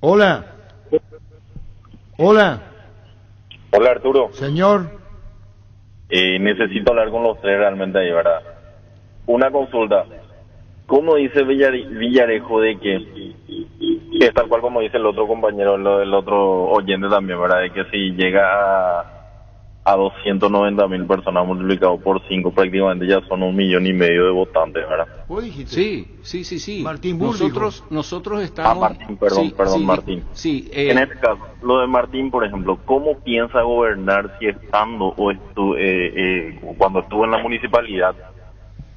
Hola. Hola Arturo. Señor. Necesito hablar con los tres realmente ahí, ¿verdad? Una consulta. ¿Cómo dice Villarejo de que es tal cual como dice el otro compañero, el otro oyente también, ¿verdad? De que si llega a 290.000 personas multiplicado por 5, prácticamente ya son 1,5 millones de votantes, ¿verdad? ¿Vos dijiste? Sí. Martín Burr Nosotros estamos... Martín, perdón, Martín. Sí, en este caso, lo de Martín, por ejemplo, ¿cómo piensa gobernar si estando o cuando estuvo en la municipalidad?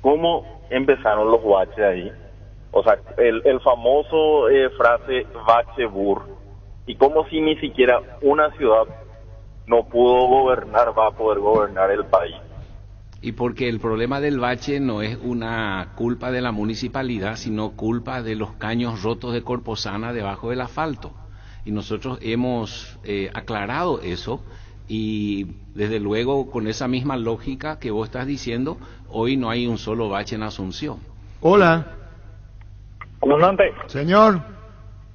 ¿Cómo empezaron los baches ahí? O sea, el famoso frase bache Burr. Y como si ni siquiera una ciudad no pudo gobernar, va a poder gobernar el país. Y porque el problema del bache no es una culpa de la municipalidad, sino culpa de los caños rotos de Corposana debajo del asfalto. Y nosotros hemos aclarado eso, y desde luego con esa misma lógica que vos estás diciendo, hoy no hay un solo bache en Asunción. Hola. Comandante. Señor.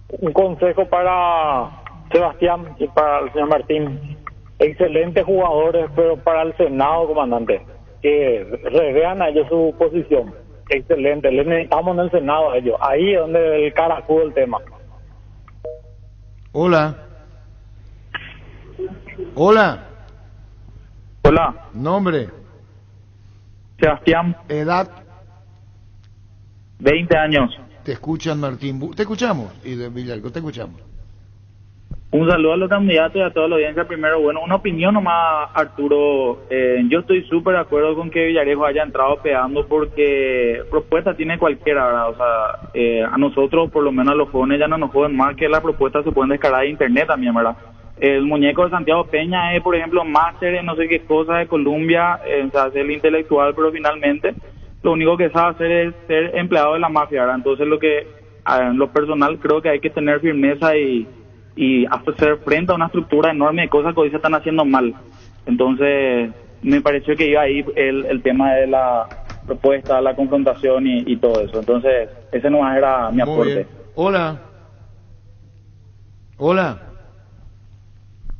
Un consejo para Sebastián y para el señor Martín. Excelentes jugadores, pero para el Senado, comandante, que revean a ellos su posición. Excelente, les necesitamos en el Senado a ellos. Ahí es donde el caracudo el tema. Hola. Hola. Nombre. Sebastián. Edad. 20 años. Te escuchan, Martín. Te escuchamos. Y de Villalco, te escuchamos. Un saludo a los candidatos y a toda la audiencia. Primero, bueno, una opinión nomás, Arturo. Yo estoy súper de acuerdo con que Villarejo haya entrado pegando, porque propuesta tiene cualquiera, ¿verdad? O sea, a nosotros, por lo menos a los jóvenes, ya no nos joden más que las propuestas se pueden descargar de internet también, ¿verdad? El muñeco de Santiago Peña es, por ejemplo, máster en no sé qué cosa de Colombia, o sea, ser el intelectual, pero finalmente lo único que sabe hacer es ser empleado de la mafia, ¿verdad? Entonces, en lo personal, creo que hay que tener firmeza y hacer frente a una estructura enorme de cosas que hoy se están haciendo mal. Entonces, me pareció que iba ahí el tema de la propuesta, la confrontación y todo eso. Entonces, ese nomás era mi aporte. Bien. Hola.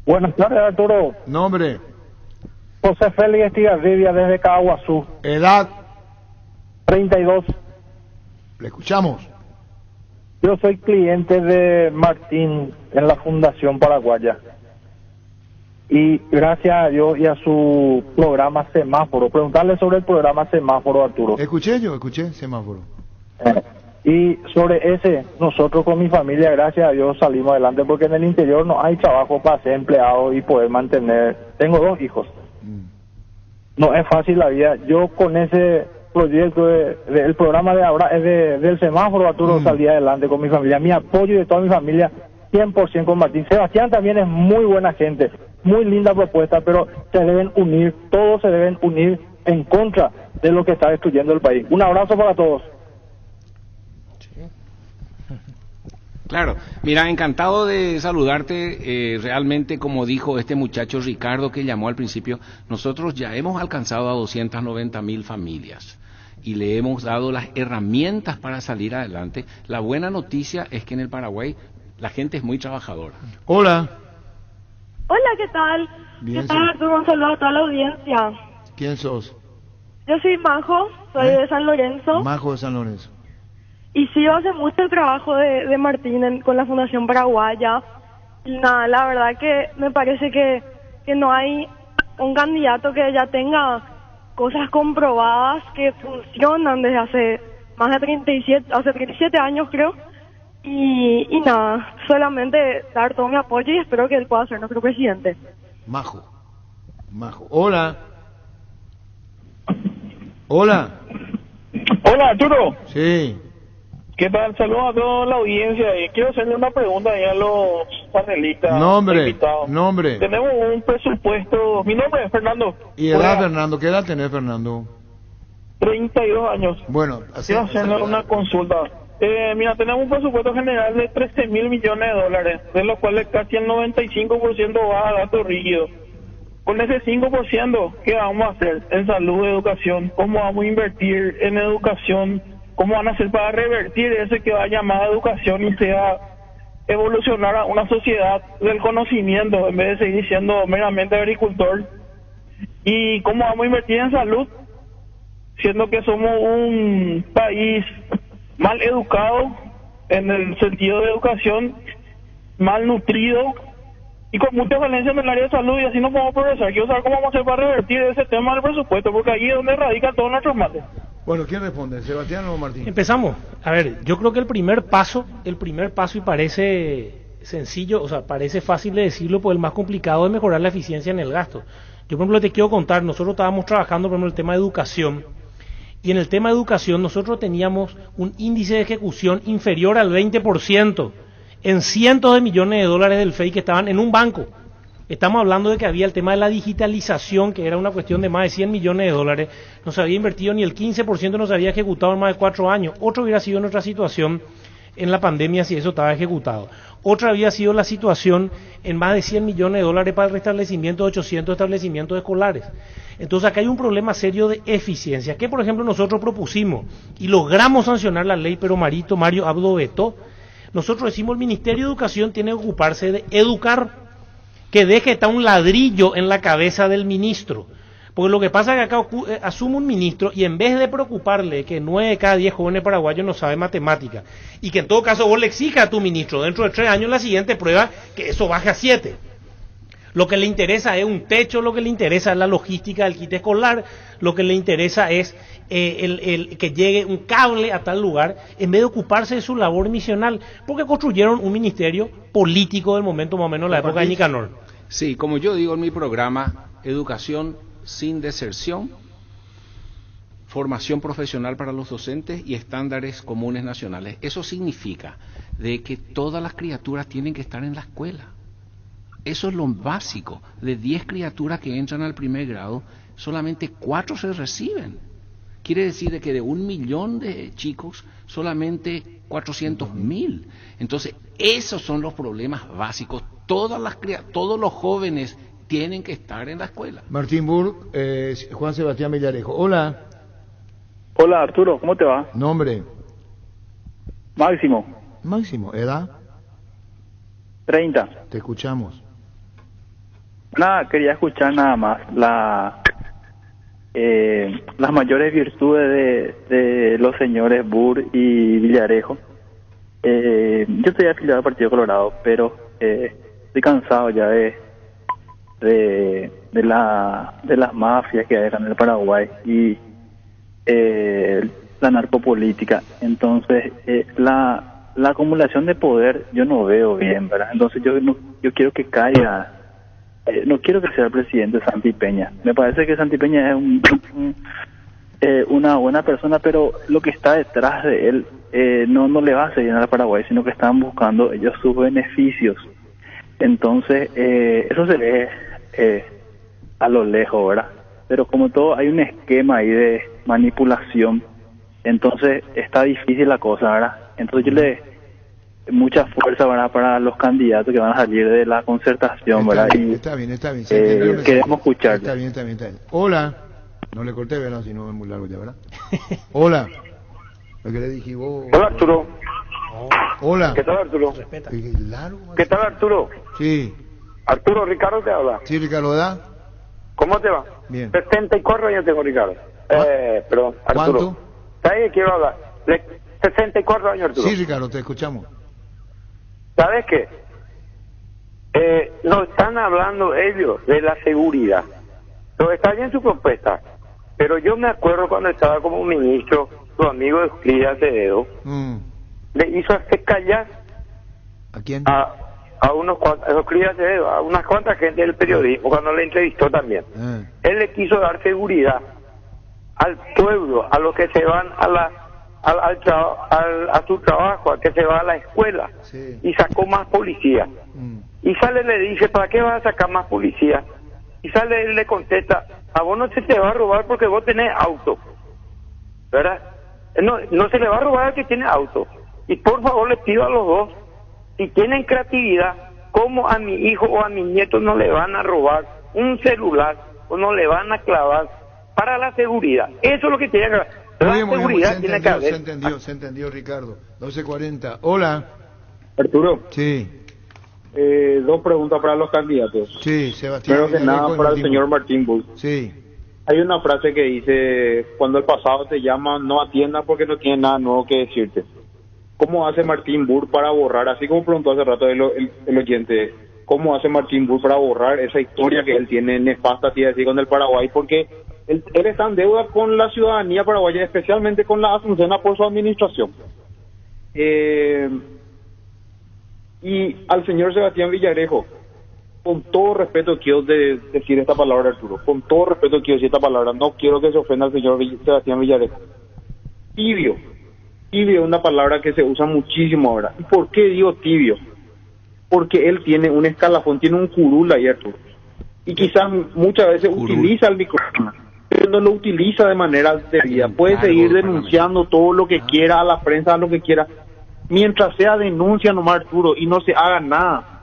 Buenas tardes, Arturo. Nombre. José Félix Estigarribia, desde Caguazú. Edad. 32. Le escuchamos. Yo soy cliente de Martín en la Fundación Paraguaya. Y gracias a Dios y a su programa Semáforo. Preguntarle sobre el programa Semáforo, Arturo. Escuché Semáforo. Y sobre ese, nosotros con mi familia, gracias a Dios, salimos adelante, porque en el interior no hay trabajo para ser empleado y poder mantener. Tengo 2 hijos. No es fácil la vida. Yo con ese proyecto, el programa de ahora es del Semáforo, Arturo, salí adelante con mi familia. Mi apoyo de toda mi familia, 100% con Martín. Sebastián también es muy buena gente, muy linda propuesta, pero se deben unir, todos se deben unir en contra de lo que está destruyendo el país. Un abrazo para todos. Claro, mira, encantado de saludarte. Realmente, como dijo este muchacho Ricardo que llamó al principio, nosotros ya hemos alcanzado a 290.000 familias. y le hemos dado las herramientas para salir adelante. La buena noticia es que en el Paraguay la gente es muy trabajadora. Hola. Hola, ¿qué tal? Bien, ¿Qué tal, Arturo? Un saludo a toda la audiencia. ¿Quién sos? Yo soy Majo, soy de San Lorenzo. Majo de San Lorenzo. Y sigo hace mucho el trabajo de Martín con la Fundación Paraguaya. Y nada, la verdad que me parece que no hay un candidato que ya tenga cosas comprobadas que funcionan desde hace más de 37 años creo. Y nada, solamente dar todo mi apoyo y espero que él pueda ser nuestro presidente. Majo. Hola. Hola. Hola, Arturo. Sí. ¿Qué tal? Saludos a toda la audiencia. Quiero hacerle una pregunta ahí a los panelistas. Nombre. Tenemos un presupuesto. Mi nombre es Fernando. ¿Y edad, Fernando? ¿Qué edad tenés, Fernando? 32 años. Bueno, quiero hacerle una consulta. Mira, tenemos un presupuesto general de 13.000 millones de dólares, de los cuales casi el 95% va a datos rígidos. Con ese 5%, ¿qué vamos a hacer en salud y educación? ¿Cómo vamos a invertir en educación? ¿Cómo van a hacer para revertir ese que va a llamar educación y sea evolucionar a una sociedad del conocimiento en vez de seguir siendo meramente agricultor? ¿Y cómo vamos a invertir en salud? Siendo que somos un país mal educado en el sentido de educación, mal nutrido y con mucha violencia en el área de salud, y así no podemos progresar. Quiero saber cómo vamos a hacer para revertir ese tema del presupuesto, porque ahí es donde radican todos nuestros males. Bueno, ¿quién responde? ¿Sebastián o Martín? Empezamos. A ver, yo creo que el primer paso, y parece sencillo, o sea, parece fácil de decirlo, pues el más complicado es mejorar la eficiencia en el gasto. Yo, por ejemplo, te quiero contar, nosotros estábamos trabajando, por ejemplo, el tema de educación, y en el tema de educación nosotros teníamos un índice de ejecución inferior al 20%, en cientos de millones de dólares del FEI que estaban en un banco. Estamos hablando de que había el tema de la digitalización, que era una cuestión de más de 100 millones de dólares, no se había invertido ni el 15%, no se había ejecutado en más de 4 años. Otro hubiera sido nuestra situación en la pandemia si eso estaba ejecutado. Otra había sido la situación en más de 100 millones de dólares para el restablecimiento de 800 establecimientos escolares. Entonces acá hay un problema serio de eficiencia, que por ejemplo nosotros propusimos y logramos sancionar la ley, pero Mario Abdo vetó. Nosotros decimos el Ministerio de Educación tiene que ocuparse de educar, que deje estar un ladrillo en la cabeza del ministro. Porque lo que pasa es que acá asume un ministro y en vez de preocuparle que 9 de cada 10 jóvenes paraguayos no saben matemática, y que en todo caso vos le exijas a tu ministro dentro de 3 años la siguiente prueba que eso baje a 7. Lo que le interesa es un techo, lo que le interesa es la logística del kit escolar, lo que le interesa es el que llegue un cable a tal lugar, en vez de ocuparse de su labor misional, porque construyeron un ministerio político del momento más o menos la época de Nicanor. Sí, como yo digo en mi programa, educación sin deserción, formación profesional para los docentes y estándares comunes nacionales. Eso significa de que todas las criaturas tienen que estar en la escuela. Eso es lo básico. De 10 criaturas que entran al primer grado, solamente 4 se reciben. Quiere decir de que de 1 millón de chicos, solamente 400.000. Entonces, esos son los problemas básicos. Todos los jóvenes tienen que estar en la escuela. Martín Burg, Juan Sebastián Villarejo. Hola. Hola, Arturo, ¿cómo te va? Nombre. Máximo, ¿edad? 30. Te escuchamos. Nada, quería escuchar nada más las mayores virtudes de los señores Burr y Villarejo. Yo estoy afiliado al Partido Colorado, pero estoy cansado ya de las mafias que hay en el Paraguay y la narcopolítica. Entonces, la acumulación de poder yo no veo bien, ¿verdad? Entonces yo quiero que caiga. No quiero que sea el presidente Santi Peña. Me parece que Santi Peña es una buena persona, pero lo que está detrás de él no le va a hacer bien al Paraguay, sino que están buscando ellos sus beneficios. Entonces, eso se ve a lo lejos, ¿verdad? Pero como todo, hay un esquema ahí de manipulación. Entonces, está difícil la cosa, ¿verdad? Entonces, yo le mucha fuerza, ¿verdad?, para los candidatos que van a salir de la concertación, ¿verdad? Está bien. Queremos escuchar. Está bien. Hola. No le corté, ¿verdad? Si no es muy largo ya, ¿verdad? Hola. Lo que le dije vos. Hola, Arturo. Hola. ¿Qué tal, Arturo? ¿Qué tal, Arturo? Sí. Arturo, Ricardo te habla. Sí, Ricardo, ¿da? ¿Cómo te va? Bien. 74 años tengo, Ricardo. Perdón, Arturo. ¿Cuánto? ¿Sabes qué quiero hablar? 64 años, Arturo. Sí, Ricardo, te escuchamos. ¿Sabes qué? Nos están hablando ellos de la seguridad. No, está bien su propuesta, pero yo me acuerdo cuando estaba como ministro, su amigo Euclides Acevedo, le hizo hacer callar ¿a quién? A unos cuantos, Euclides Acevedo, a unas cuantas gente del periodismo, cuando le entrevistó también. Él le quiso dar seguridad al pueblo, a los que se van a su trabajo, a que se va a la escuela, y sacó más policía. Y sale y le dice, ¿para qué vas a sacar más policía? Y sale él le contesta, a vos no se te va a robar porque vos tenés auto, ¿verdad? No se le va a robar al que tiene auto. Y por favor les pido a los dos, si tienen creatividad, ¿cómo a mi hijo o a mi nieto no le van a robar un celular o no le van a clavar para la seguridad? Eso es lo que tiene que haber. La seguridad tiene que haber. Se entendió, Ricardo. 12:40. Hola. Arturo. Sí. Dos preguntas para los candidatos. Sí, Sebastián. Primero que nada, para el señor Martín Bull. Sí. Hay una frase que dice, cuando el pasado te llama, no atiendas porque no tiene nada nuevo que decirte. ¿Cómo hace Martín Burr para borrar, así como preguntó hace rato el oyente, cómo hace Martín Burr para borrar esa historia que él tiene nefasta, así con el Paraguay? Porque él está en deuda con la ciudadanía paraguaya, especialmente con la Asunción por su administración. Y al señor Sebastián Villarejo, con todo respeto quiero decir esta palabra, Arturo, con todo respeto quiero decir esta palabra, no quiero que se ofenda al señor Sebastián Villarejo. Tibio es una palabra que se usa muchísimo ahora. ¿Y por qué digo tibio? Porque él tiene un escalafón, tiene un curul ahí, Arturo. Y quizás muchas veces utiliza el micrófono, pero no lo utiliza de manera debida. Puede seguir denunciando todo lo que quiera a la prensa, a lo que quiera. Mientras sea denuncia nomás, Arturo, y no se haga nada,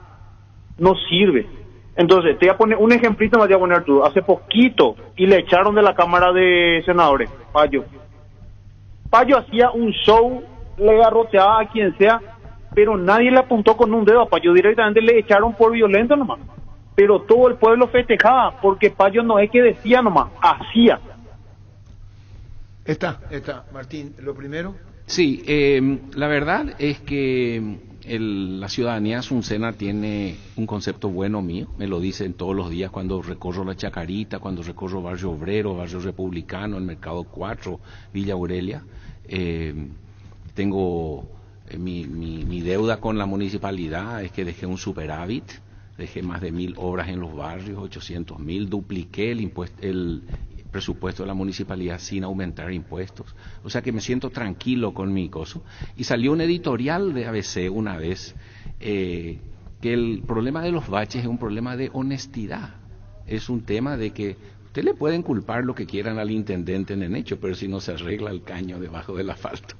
no sirve. Entonces, te voy a poner un ejemplito, me voy a poner, Arturo. Hace poquito, y le echaron de la Cámara de Senadores, Payo hacía un show, le garroteaba a quien sea, pero nadie le apuntó con un dedo a Payo, directamente le echaron por violento nomás. Pero todo el pueblo festejaba, porque Payo no es que decía nomás, hacía. Está, Martín, lo primero. Sí, la verdad es que la ciudadanía asuncena tiene un concepto bueno mío, me lo dicen todos los días cuando recorro la Chacarita, cuando recorro Barrio Obrero, Barrio Republicano, el Mercado 4, Villa Aurelia. Tengo mi deuda con la municipalidad, es que dejé un superávit, dejé más de 1.000 obras en los barrios, 800.000, dupliqué el presupuesto de la municipalidad sin aumentar impuestos, o sea que me siento tranquilo con mi coso. Y salió un editorial de ABC una vez que el problema de los baches es un problema de honestidad, es un tema de que usted le pueden culpar lo que quieran al intendente en el hecho, pero si no se arregla el caño debajo del asfalto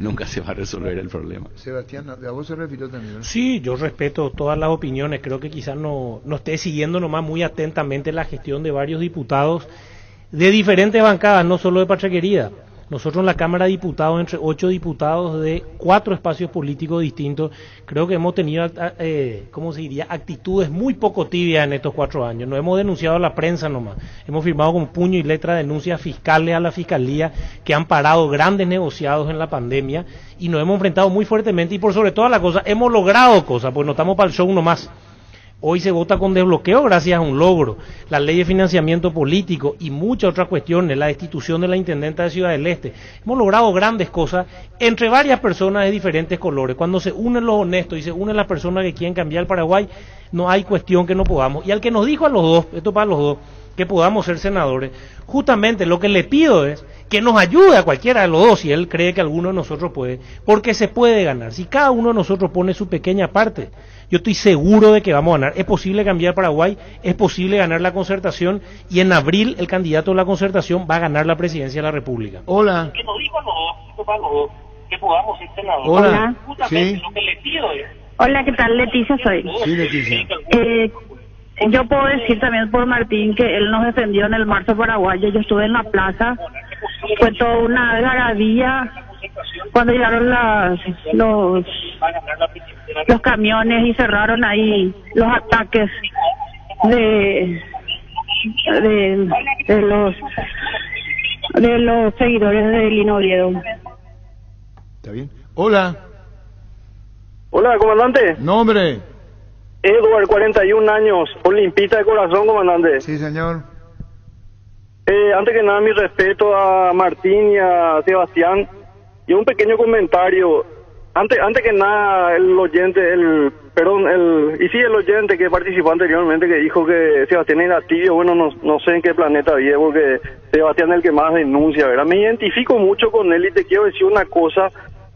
nunca se va a resolver el problema. Sebastián, ¿a vos se refirió también? Sí, yo respeto todas las opiniones, creo que quizás no esté siguiendo nomás muy atentamente la gestión de varios diputados de diferentes bancadas, no solo de Patria Querida. Nosotros en la Cámara de Diputados, entre 8 diputados de 4 espacios políticos distintos, creo que hemos tenido, ¿cómo se diría?, actitudes muy poco tibias en estos 4 años. No hemos denunciado a la prensa nomás, hemos firmado con puño y letra denuncias fiscales a la Fiscalía que han parado grandes negociados en la pandemia y nos hemos enfrentado muy fuertemente y por sobre todas las cosas hemos logrado cosas, pues no estamos para el show nomás. Hoy se vota con desbloqueo gracias a un logro, la ley de financiamiento político y muchas otras cuestiones, la destitución de la intendenta de Ciudad del Este. Hemos logrado grandes cosas entre varias personas de diferentes colores. Cuando se unen los honestos y se unen las personas que quieren cambiar el Paraguay, no hay cuestión que no podamos. Y al que nos dijo a los dos, esto para los dos, que podamos ser senadores, justamente lo que le pido es que nos ayude a cualquiera de los dos, si él cree que alguno de nosotros puede, porque se puede ganar. Si cada uno de nosotros pone su pequeña parte, yo estoy seguro de que vamos a ganar. Es posible cambiar Paraguay, es posible ganar la concertación, y en abril el candidato de la concertación va a ganar la presidencia de la República. Hola. Que nos dijo a los dos, esto para los dos, que podamos ser senadores. Hola. Justamente Sí. lo que le pido es... Hola, ¿qué tal? Leticia soy. Sí, Leticia. Yo puedo decir también por Martín que él nos defendió en el marzo paraguayo. Yo estuve en la plaza fue toda una algarabía cuando llegaron los camiones y cerraron ahí los ataques de los seguidores de Lino Oviedo. ¿Está bien? Hola. Hola, comandante. Nombre. Edward, 41 años, olimpista de corazón, comandante. Sí, señor. Antes que nada, mi respeto a Martín y a Sebastián. Y un pequeño comentario. Antes que nada, el oyente que participó anteriormente, que dijo que Sebastián era tibio, bueno, no sé en qué planeta vive, porque Sebastián es el que más denuncia, ¿verdad? Me identifico mucho con él y te quiero decir una cosa,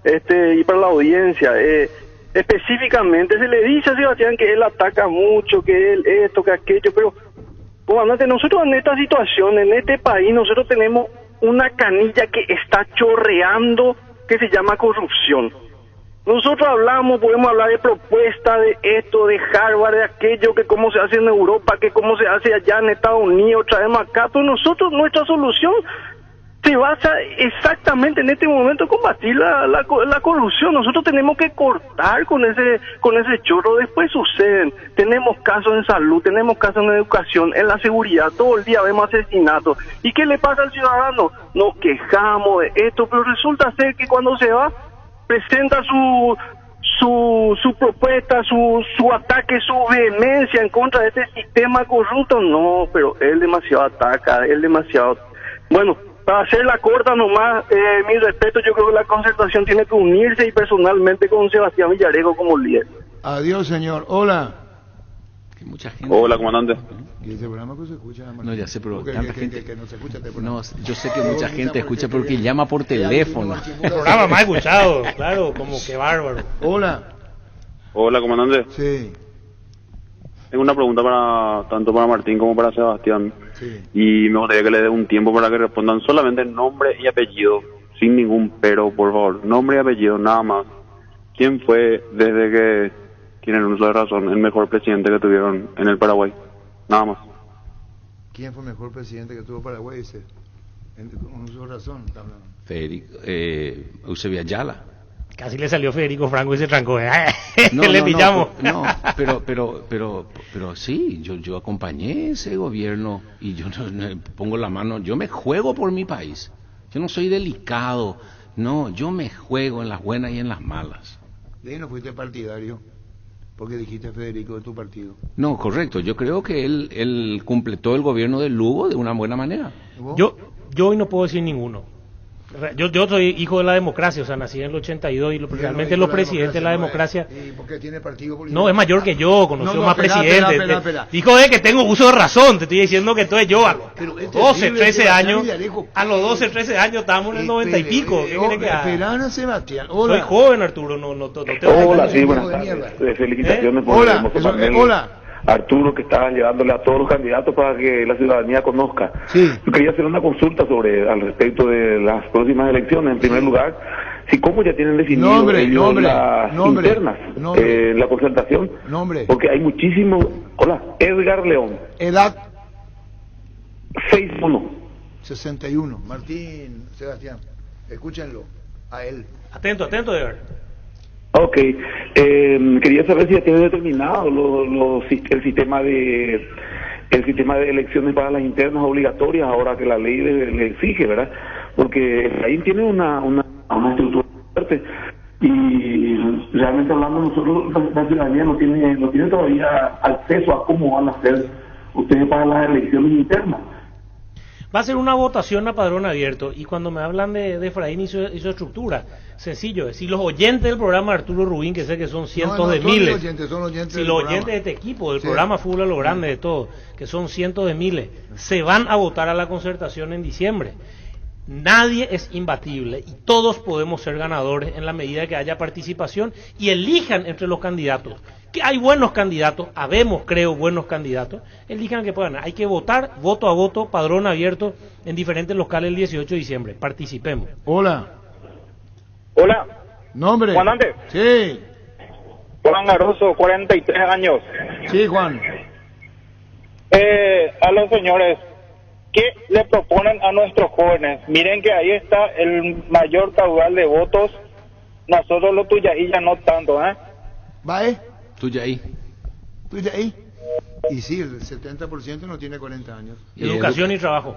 y para la audiencia, específicamente se le dice a Sebastián que él ataca mucho, que él esto, que aquello, pero comandante, nosotros en esta situación, en este país, nosotros tenemos una canilla que está chorreando, que se llama corrupción. Nosotros podemos hablar de propuestas, de esto, de Harvard, de aquello, que cómo se hace en Europa, que cómo se hace allá en Estados Unidos, traemos acá, pero nosotros, nuestra solución se basa exactamente en este momento en combatir la corrupción. Nosotros tenemos que cortar con ese chorro. Después suceden, tenemos casos en salud, tenemos casos en educación, en la seguridad, todo el día vemos asesinatos. ¿Y qué le pasa al ciudadano? Nos quejamos de esto, pero resulta ser que cuando se va, presenta su propuesta, su ataque, su vehemencia en contra de este sistema corrupto. No, pero él demasiado ataca, él demasiado... Bueno, para hacer la corta nomás, mi respeto, yo creo que la concertación tiene que unirse y personalmente con Sebastián Villarejo como líder. Adiós, señor. Hola. Que mucha gente... Hola, comandante. ¿Y ese programa que se escucha? No, ya sé, pero tanta gente... Que no se escucha. No, yo sé que mucha gente escucha porque llama por teléfono. El programa más escuchado, claro, como que bárbaro. Hola. Hola, comandante. Sí. Tengo una pregunta tanto para Martín como para Sebastián. Sí. Y me gustaría que le dé un tiempo para que respondan solamente nombre y apellido, sin ningún pero, por favor. Nombre y apellido, nada más. ¿Quién fue, desde que tienen uso de razón, el mejor presidente que tuvieron en el Paraguay? Nada más. ¿Quién fue el mejor presidente que tuvo Paraguay? Dice, con uso de razón. Federico, Eusebio Ayala. Casi le salió Federico Franco y se trancó. No, le pillamos. Pero sí, yo acompañé ese gobierno y yo no pongo la mano, yo me juego por mi país. Yo no soy delicado, no, yo me juego en las buenas y en las malas. ¿De ahí no fuiste partidario? Porque dijiste Federico de tu partido. No, correcto, yo creo que él completó el gobierno de Lugo de una buena manera. Yo hoy no puedo decir ninguno. Yo soy hijo de la democracia, o sea, nací en el 82 y realmente los presidentes de la democracia... ¿Y por qué tiene partido político? No, es mayor que yo, conoció más presidentes. Espera. Dijo de que tengo uso de razón, te estoy diciendo que entonces yo a los 12, 13 años, estábamos en el 90 y pico. ¿Qué quiere que haga? Sebastián. Soy joven, Arturo, no tengo... Hola, sí, buenas tardes. Felicitaciones por el hermoso panel. Hola. Arturo, que está llevándole a todos los candidatos para que la ciudadanía conozca. Sí. Yo quería hacer una consulta al respecto de las próximas elecciones. En primer lugar, si cómo ya tienen definido las internas, la concertación, porque hay muchísimos... Hola, Edgar León. Edad 61. 61. Martín, Sebastián, escúchenlo, a él. Atento, Edgar. Ok, quería saber si ya tienen determinado el sistema de elecciones para las internas obligatorias ahora que la ley le exige, ¿verdad? Porque ahí tiene una estructura fuerte y realmente hablando nosotros la ciudadanía no tiene todavía acceso a cómo van a hacer ustedes para las elecciones internas. Va a ser una votación a padrón abierto y cuando me hablan de Efraín y su estructura, sencillo, si los oyentes del programa Arturo Rubín, que sé que son cientos de miles, si los oyentes de este equipo, del programa Fútbol a lo Grande, de todo, que son cientos de miles, se van a votar a la concertación en diciembre. Nadie es imbatible y todos podemos ser ganadores en la medida que haya participación y elijan entre los candidatos. Que hay buenos candidatos, creo, buenos candidatos, elijan que puedan. Hay que votar, voto a voto, padrón abierto en diferentes locales el 18 de diciembre. Participemos. Hola. ¿Nombre? Comandante. Sí. Juan Garoso, 43 años. Sí, Juan. A los señores, ¿qué le proponen a nuestros jóvenes? Miren que ahí está el mayor caudal de votos. Nosotros los Tuyaí ya no tanto, ¿eh? ¿Va, Tuyaí. ¿Tuyaí? Y sí, el 70% no tiene 40 años. Educación y trabajo.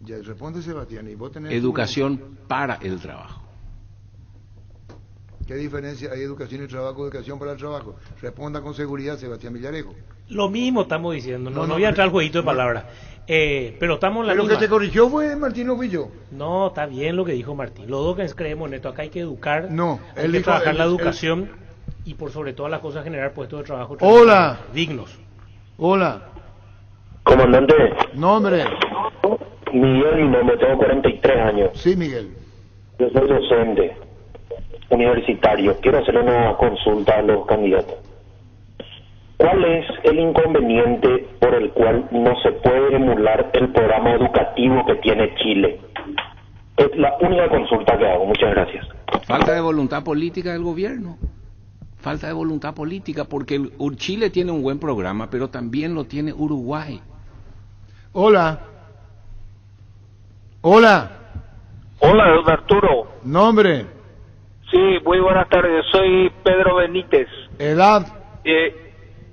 Ya responde Sebastián. ¿Y vos tenés Educación para el trabajo. ¿Qué diferencia hay educación y trabajo, educación para el trabajo? Responda con seguridad, Sebastián Villarejo. Lo mismo estamos diciendo, no voy a entrar al jueguito de palabras. Pero estamos en la misma. Pero que te corrigió fue Martín, no fui yo. No, está bien lo que dijo Martín. Los dos que creemos en esto, acá hay que educar, hay que dijo, trabajar la educación y por sobre todas las cosas generar puestos de trabajo Hola. dignos. Hola. Comandante. Nombre. Miguel, mi nombre, tengo 43 años. Sí, Miguel. Yo soy docente universitario. Quiero hacer una consulta a los candidatos. ¿Cuál es el inconveniente por el cual no se puede emular el programa educativo que tiene Chile? Es la única consulta que hago. Muchas gracias. Falta de voluntad política del gobierno. Falta de voluntad política, porque Chile tiene un buen programa, pero también lo tiene Uruguay. Hola. Hola. Hola, don Arturo. Nombre. Sí, muy buenas tardes. Soy Pedro Benítez. Edad.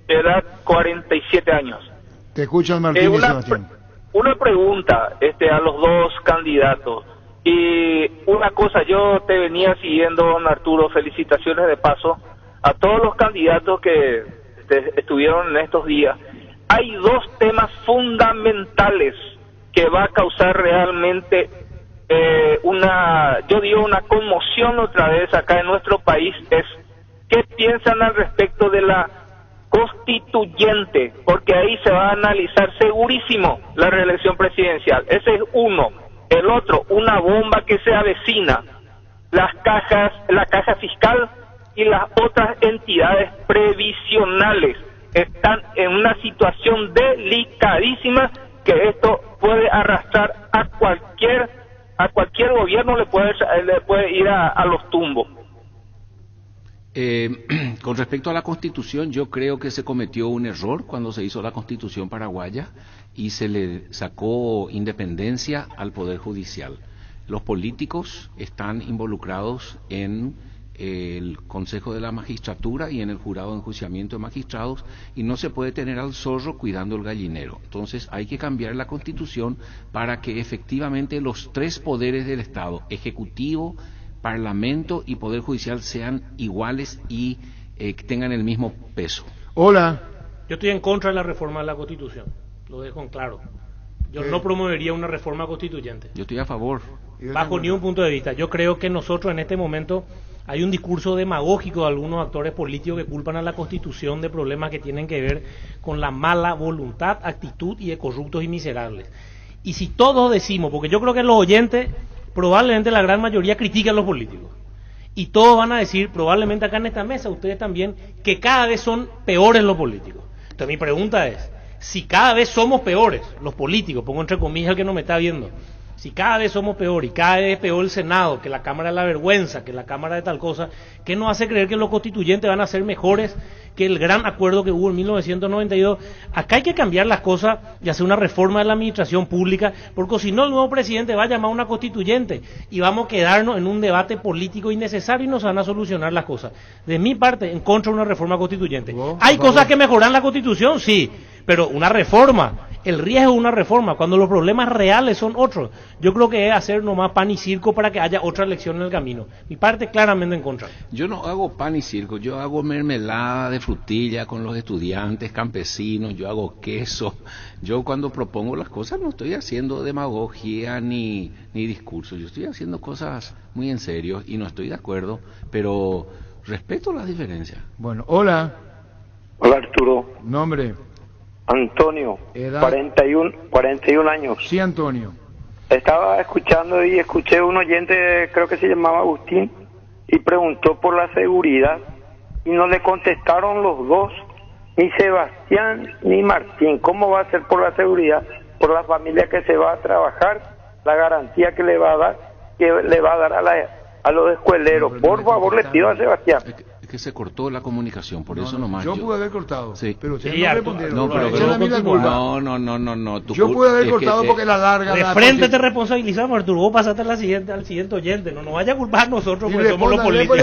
Edad 47 años. Te escuchan Martín y Sebastián. Una pregunta a los dos candidatos. Y una cosa, yo te venía siguiendo, don Arturo, felicitaciones de paso a todos los candidatos que estuvieron en estos días. Hay dos temas fundamentales que va a causar realmente una conmoción otra vez acá en nuestro país. Es qué piensan al respecto de la constituyente, porque ahí se va a analizar segurísimo la reelección presidencial. Ese es uno. El otro, una bomba que se avecina, la caja fiscal y las otras entidades previsionales están en una situación delicadísima, que esto puede arrastrar a cualquier gobierno, le puede ir a los tumbos. Con respecto a la Constitución, yo creo que se cometió un error cuando se hizo la Constitución paraguaya y se le sacó independencia al Poder Judicial. Los políticos están involucrados en el Consejo de la Magistratura y en el Jurado de Enjuiciamiento de Magistrados, y no se puede tener al zorro cuidando el gallinero. Entonces hay que cambiar la Constitución para que efectivamente los tres poderes del Estado, Ejecutivo, Parlamento y Poder Judicial, sean iguales y tengan el mismo peso. Hola. Yo estoy en contra de la reforma de la Constitución, lo dejo en claro. Yo no promovería una reforma constituyente. Yo estoy a favor. Bajo ningún punto de vista. Yo creo que nosotros en este momento hay un discurso demagógico de algunos actores políticos que culpan a la Constitución de problemas que tienen que ver con la mala voluntad, actitud y de corruptos y miserables. Y si todos decimos, porque yo creo que los oyentes, probablemente la gran mayoría critican a los políticos, y todos van a decir, probablemente acá en esta mesa, ustedes también, que cada vez son peores los políticos. Entonces mi pregunta es, si cada vez somos peores los políticos, pongo entre comillas al que no me está viendo, si cada vez somos peor y cada vez es peor el Senado, que la Cámara de la Vergüenza, que la Cámara de tal cosa, ¿qué nos hace creer que los constituyentes van a ser mejores que el gran acuerdo que hubo en 1992? Acá hay que cambiar las cosas y hacer una reforma de la administración pública, porque si no el nuevo presidente va a llamar a una constituyente y vamos a quedarnos en un debate político innecesario y no se van a solucionar las cosas. De mi parte, en contra de una reforma constituyente. ¿Hay cosas que mejoran la Constitución? Sí, pero una reforma, el riesgo de una reforma, cuando los problemas reales son otros, yo creo que es hacer nomás pan y circo para que haya otra elección en el camino. Mi parte claramente en contra. Yo no hago pan y circo, yo hago mermelada de frutilla con los estudiantes, campesinos, yo hago queso. Yo cuando propongo las cosas no estoy haciendo demagogia ni discurso, yo estoy haciendo cosas muy en serio y no estoy de acuerdo, pero respeto las diferencias. Bueno, hola. Hola Arturo. Nombre. Antonio, edad. 41 años. Sí, Antonio. Estaba escuchando y escuché un oyente, creo que se llamaba Agustín, y preguntó por la seguridad y no le contestaron los dos, ni Sebastián ni Martín. ¿Cómo va a ser por la seguridad? Por la familia que se va a trabajar, la garantía que le va a dar, a los escueleros. Por favor, le pido a Sebastián. que se cortó la comunicación, por eso no, nomás. yo pude haber cortado, sí. pero ustedes Sí, no Arturo, respondieron. no, pero Echen a mí la culpa. No. Yo pude haber cortado porque la larga... De frente te responsabilizamos, Arturo. Vos pasaste al siguiente oyente. No nos vaya a culpar a nosotros porque somos los políticos.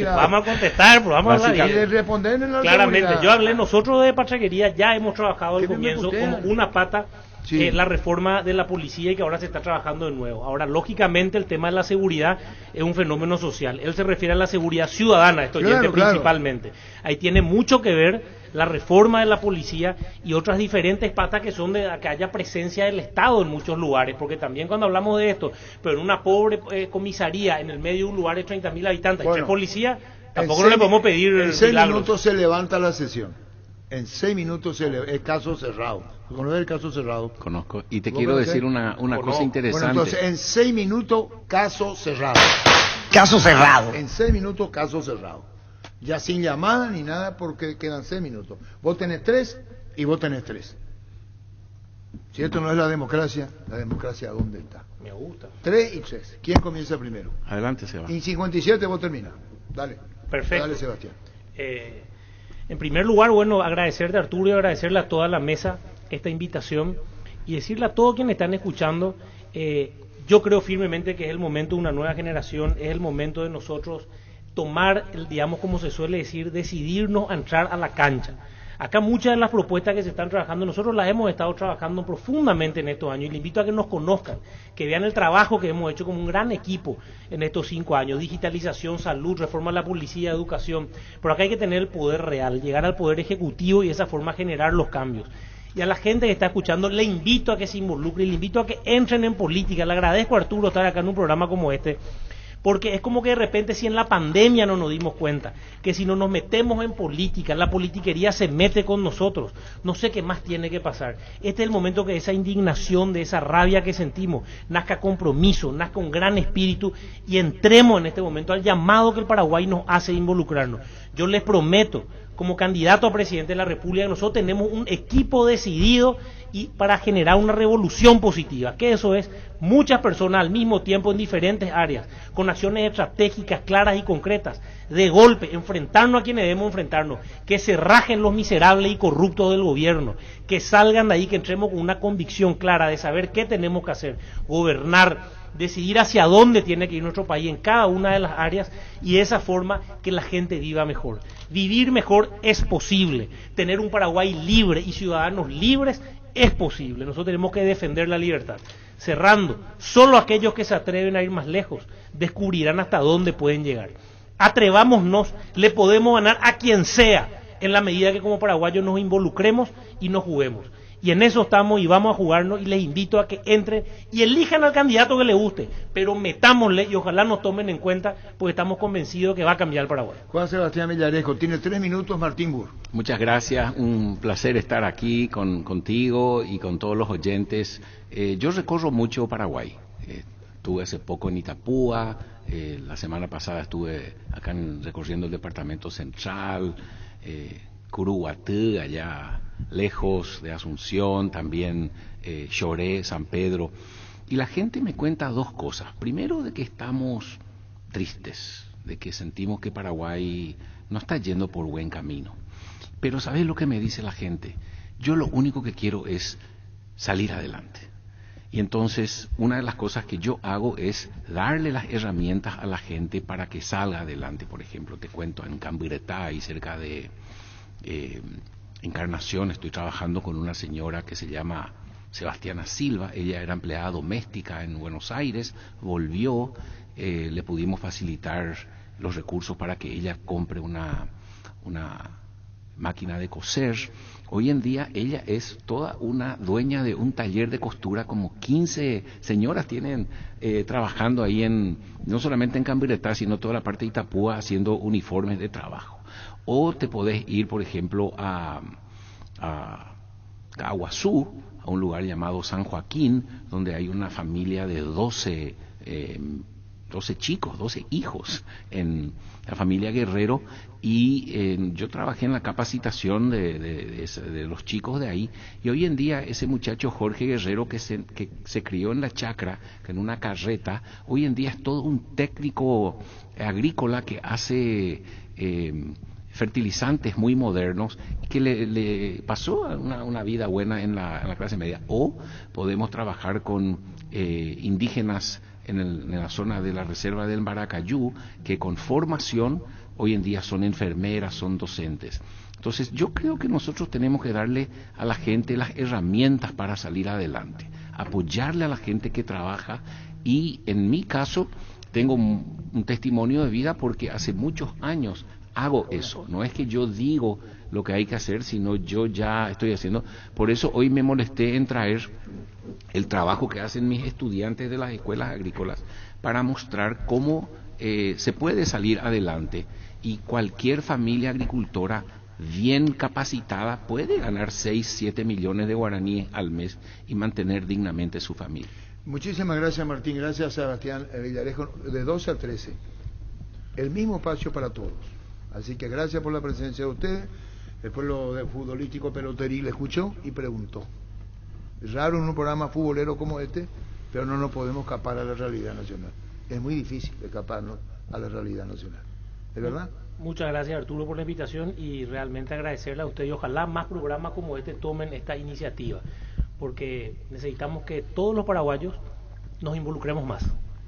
Vamos a contestar, pero vamos a hablar bien. Responder en la Claramente, seguridad. yo hablé, nosotros de Pachaquería ya hemos trabajado al comienzo como una pata la reforma de la policía y que ahora se está trabajando de nuevo. Ahora, lógicamente, el tema de la seguridad es un fenómeno social. Él se refiere a la seguridad ciudadana, esto principalmente. Ahí tiene mucho que ver la reforma de la policía y otras diferentes patas que son de que haya presencia del Estado en muchos lugares, porque también cuando hablamos de esto, pero en una pobre comisaría en el medio de un lugar de 30.000 habitantes, y 3 policías, tampoco no le podemos pedir en 6 milagros. minutos se levanta la sesión. En 6 minutos el caso cerrado. ¿Conoces el caso cerrado? Conozco. Y te quiero decir una cosa interesante. Bueno, entonces, en 6 minutos, caso cerrado. Caso cerrado. En 6 minutos, caso cerrado. Ya sin llamada ni nada porque quedan 6 minutos. Vos tenés 3 y vos tenés 3. Si esto no es la democracia ¿dónde está? Me gusta. 3 y 3. ¿Quién comienza primero? Adelante, Sebastián. En 57 vos terminás. Dale. Perfecto. Dale, Sebastián. En primer lugar, bueno, agradecerte, Arturo, y agradecerle a toda la mesa esta invitación y decirle a todos quienes están escuchando, yo creo firmemente que es el momento de una nueva generación, es el momento de nosotros tomar, digamos, como se suele decir, decidirnos a entrar a la cancha. Acá muchas de las propuestas que se están trabajando, nosotros las hemos estado trabajando profundamente en estos años y le invito a que nos conozcan, que vean el trabajo que hemos hecho como un gran equipo en estos 5 años, digitalización, salud, reforma de la policía, educación, pero acá hay que tener el poder real, llegar al poder ejecutivo y de esa forma generar los cambios. Y a la gente que está escuchando le invito a que se involucre, le invito a que entren en política. Le agradezco a Arturo estar acá en un programa como este, porque es como que de repente si en la pandemia no nos dimos cuenta, que si no nos metemos en política, la politiquería se mete con nosotros, no sé qué más tiene que pasar. Este es el momento que esa indignación, de esa rabia que sentimos, nazca compromiso, nazca un gran espíritu y entremos en este momento al llamado que el Paraguay nos hace involucrarnos. Yo les prometo, como candidato a presidente de la República, nosotros tenemos un equipo decidido y para generar una revolución positiva, que eso es muchas personas al mismo tiempo en diferentes áreas, con acciones estratégicas claras y concretas, de golpe, enfrentarnos a quienes debemos enfrentarnos, que se rajen los miserables y corruptos del gobierno, que salgan de ahí, que entremos con una convicción clara de saber qué tenemos que hacer, gobernar, decidir hacia dónde tiene que ir nuestro país en cada una de las áreas y de esa forma que la gente viva mejor. Vivir mejor es posible, tener un Paraguay libre y ciudadanos libres es posible, nosotros tenemos que defender la libertad. Cerrando, solo aquellos que se atreven a ir más lejos descubrirán hasta dónde pueden llegar. Atrevámonos, le podemos ganar a quien sea en la medida que como paraguayos nos involucremos y nos juguemos. Y en eso estamos y vamos a jugarnos y les invito a que entren y elijan al candidato que les guste, pero metámosle y ojalá nos tomen en cuenta porque estamos convencidos que va a cambiar el Paraguay. Juan Sebastián Villarejo, tiene 3 minutos Martín Burr. Muchas gracias, un placer estar aquí contigo y con todos los oyentes. Yo recorro mucho Paraguay, estuve hace poco en Itapúa, la semana pasada estuve acá recorriendo el departamento central, Curuguatí, allá lejos de Asunción, también Choré, San Pedro, y la gente me cuenta 2 cosas. Primero, de que estamos tristes, de que sentimos que Paraguay no está yendo por buen camino. Pero ¿sabes lo que me dice la gente? Yo lo único que quiero es salir adelante. Y entonces una de las cosas que yo hago es darle las herramientas a la gente para que salga adelante. Por ejemplo, te cuento, en Camburetá y cerca de Encarnación estoy trabajando con una señora que se llama Sebastiana Silva. Ella era empleada doméstica en Buenos Aires, volvió, le pudimos facilitar los recursos para que ella compre una máquina de coser. Hoy en día ella es toda una dueña de un taller de costura, como 15 señoras tienen trabajando ahí no solamente en Camburetá, sino toda la parte de Itapúa haciendo uniformes de trabajo. O te podés ir, por ejemplo, a Aguazú, a un lugar llamado San Joaquín, donde hay una familia de 12 12 chicos, 12 hijos en la familia Guerrero, y yo trabajé en la capacitación de los chicos de ahí, y hoy en día ese muchacho Jorge Guerrero que se crió en la chacra, que en una carreta, hoy en día es todo un técnico agrícola que hace fertilizantes muy modernos, y que le pasó una vida buena en la clase media. O podemos trabajar con indígenas en la zona de la reserva del Maracayú, que con formación hoy en día son enfermeras, son docentes. Entonces yo creo que nosotros tenemos que darle a la gente las herramientas para salir adelante, apoyarle a la gente que trabaja, y en mi caso tengo un testimonio de vida porque hace muchos años hago eso. No es que yo digo lo que hay que hacer, sino yo ya estoy haciendo. Por eso hoy me molesté en traer el trabajo que hacen mis estudiantes de las escuelas agrícolas para mostrar cómo se puede salir adelante, y cualquier familia agricultora bien capacitada puede ganar 6, 7 millones de guaraníes al mes y mantener dignamente su familia. Muchísimas gracias, Martín. Gracias, Sebastián Villarejo. De 12 a 13, el mismo espacio para todos. Así que gracias por la presencia de ustedes. Después lo de futbolístico peloterí le escuchó y preguntó. Es raro en un programa futbolero como este, pero no nos podemos escapar a la realidad nacional. Es muy difícil escaparnos a la realidad nacional. ¿Es verdad? Muchas gracias, Arturo, por la invitación, y realmente agradecerle a usted, y ojalá más programas como este tomen esta iniciativa, porque necesitamos que todos los paraguayos nos involucremos más,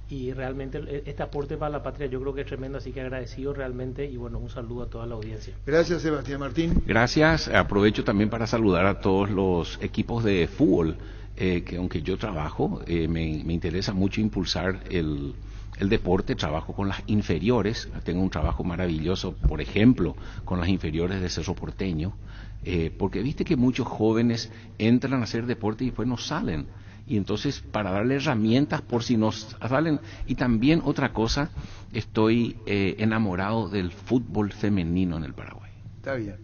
y realmente este aporte para la patria yo creo que es tremendo, así que agradecido realmente, y bueno, un saludo a toda la audiencia. Gracias, Sebastián Martín. Gracias, aprovecho también para saludar a todos los equipos de fútbol, que aunque yo trabajo, me interesa mucho impulsar el deporte. Trabajo con las inferiores, tengo un trabajo maravilloso, por ejemplo, con las inferiores de Cerro Porteño, porque viste que muchos jóvenes entran a hacer deporte y después no salen, y entonces para darle herramientas por si no salen. Y también otra cosa, estoy enamorado del fútbol femenino en el Paraguay. Está bien.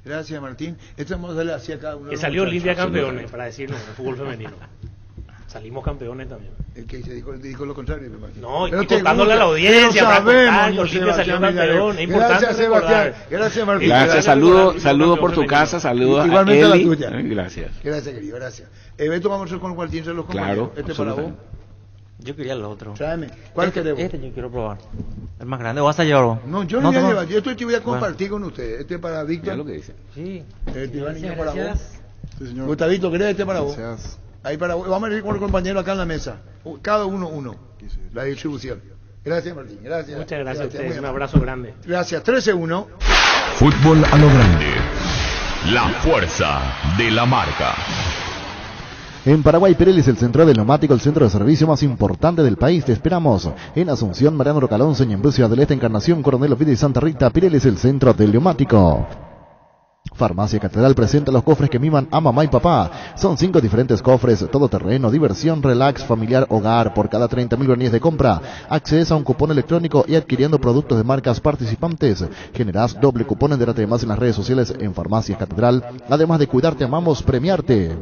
Gracias, Martín. Esto vamos a darle hacia cada uno. Que salió Olimpia campeones, para decirlo, en el fútbol femenino. Salimos campeones también. El que se dijo lo contrario, me imagino. No, y contándole a la audiencia, para contar que Olimpia salió campeón. Es importante. Gracias, Sebastián. Gracias, Martín. Gracias, saludos por tu casa, saludos igualmente a Eli. La tuya. Gracias. Gracias, querido, gracias. Beto, vamos a hacer con cuál tiene los compañeros. Claro, para vos. Yo quería el otro. Tráeme. ¿Cuál queremos? Este yo quiero probar. El más grande. ¿O vas a llevarlo? No, yo no voy a llevar. Yo esto te voy a compartir con ustedes. Este para Víctor. ¿Qué es lo que dice? Sí. Niño para vos. Sí, señor. Gustavito, ¿querés este para vos? Gracias. Ahí para vos. Vamos a ir con el compañero acá en la mesa. Cada uno. La distribución. Gracias, Martín. Gracias. Muchas gracias a ustedes. Un abrazo grande. Gracias. 13-1. Fútbol a lo grande. La fuerza de la marca. En Paraguay, Pirelli es el centro del neumático, el centro de servicio más importante del país. Te esperamos en Asunción, Mariano Rocalonce, en Brucia del Este, Encarnación, Coronel Oviedo y Santa Rita. Pirelli es el centro del neumático. Farmacia Catedral presenta los cofres que miman a mamá y papá. Son 5 diferentes cofres, todoterreno, diversión, relax, familiar, hogar. Por cada 30.000 guaraníes de compra, accedes a un cupón electrónico y adquiriendo productos de marcas participantes, generás doble cupón. Entérate más en las redes sociales en Farmacia Catedral. Además de cuidarte, amamos premiarte.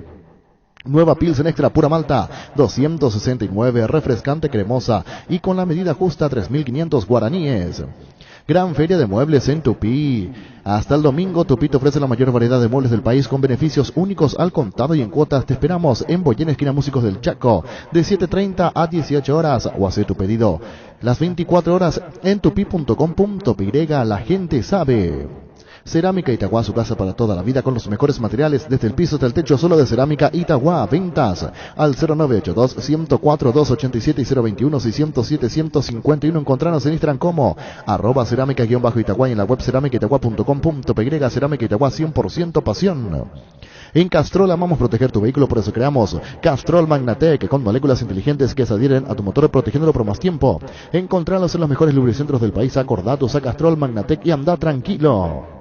Nueva Pilsen Extra pura malta, 269, refrescante, cremosa y con la medida justa, 3.500 guaraníes. Gran feria de muebles en Tupí. Hasta el domingo, Tupí te ofrece la mayor variedad de muebles del país con beneficios únicos al contado y en cuotas. Te esperamos en Boyén, esquina Músicos del Chaco, de 7:30 a 18 horas. O hace tu pedido las 24 horas en tupi.com.py. La gente sabe. Cerámica Itagua, su casa para toda la vida con los mejores materiales, desde el piso hasta el techo, solo de Cerámica Itagua. Ventas al 0982-104-287 y 021-607-151. Encontrarnos en Instagram como @cerámica_Itagua y en la web cerámicaitagua.com.py. Cerámica Itagua, 100% pasión. En Castrol amamos proteger tu vehículo, por eso creamos Castrol Magnatec, con moléculas inteligentes que se adhieren a tu motor protegiéndolo por más tiempo. Encontralos en los mejores lubricentros del país. Acordatos a Castrol Magnatec y anda tranquilo.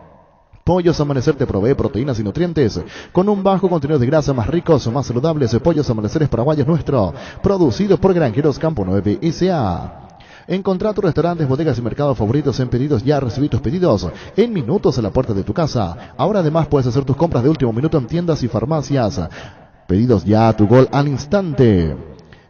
Pollos Amanecer te provee proteínas y nutrientes con un bajo contenido de grasa, más ricos o más saludables. Pollos Amaneceres Paraguayos nuestro, producido por Granjeros Campo 9 S.A. Encontrá tus restaurantes, bodegas y mercados favoritos en Pedidos Ya. Recibí tus pedidos en minutos a la puerta de tu casa. Ahora además puedes hacer tus compras de último minuto en tiendas y farmacias. Pedidos Ya, tu gol al instante.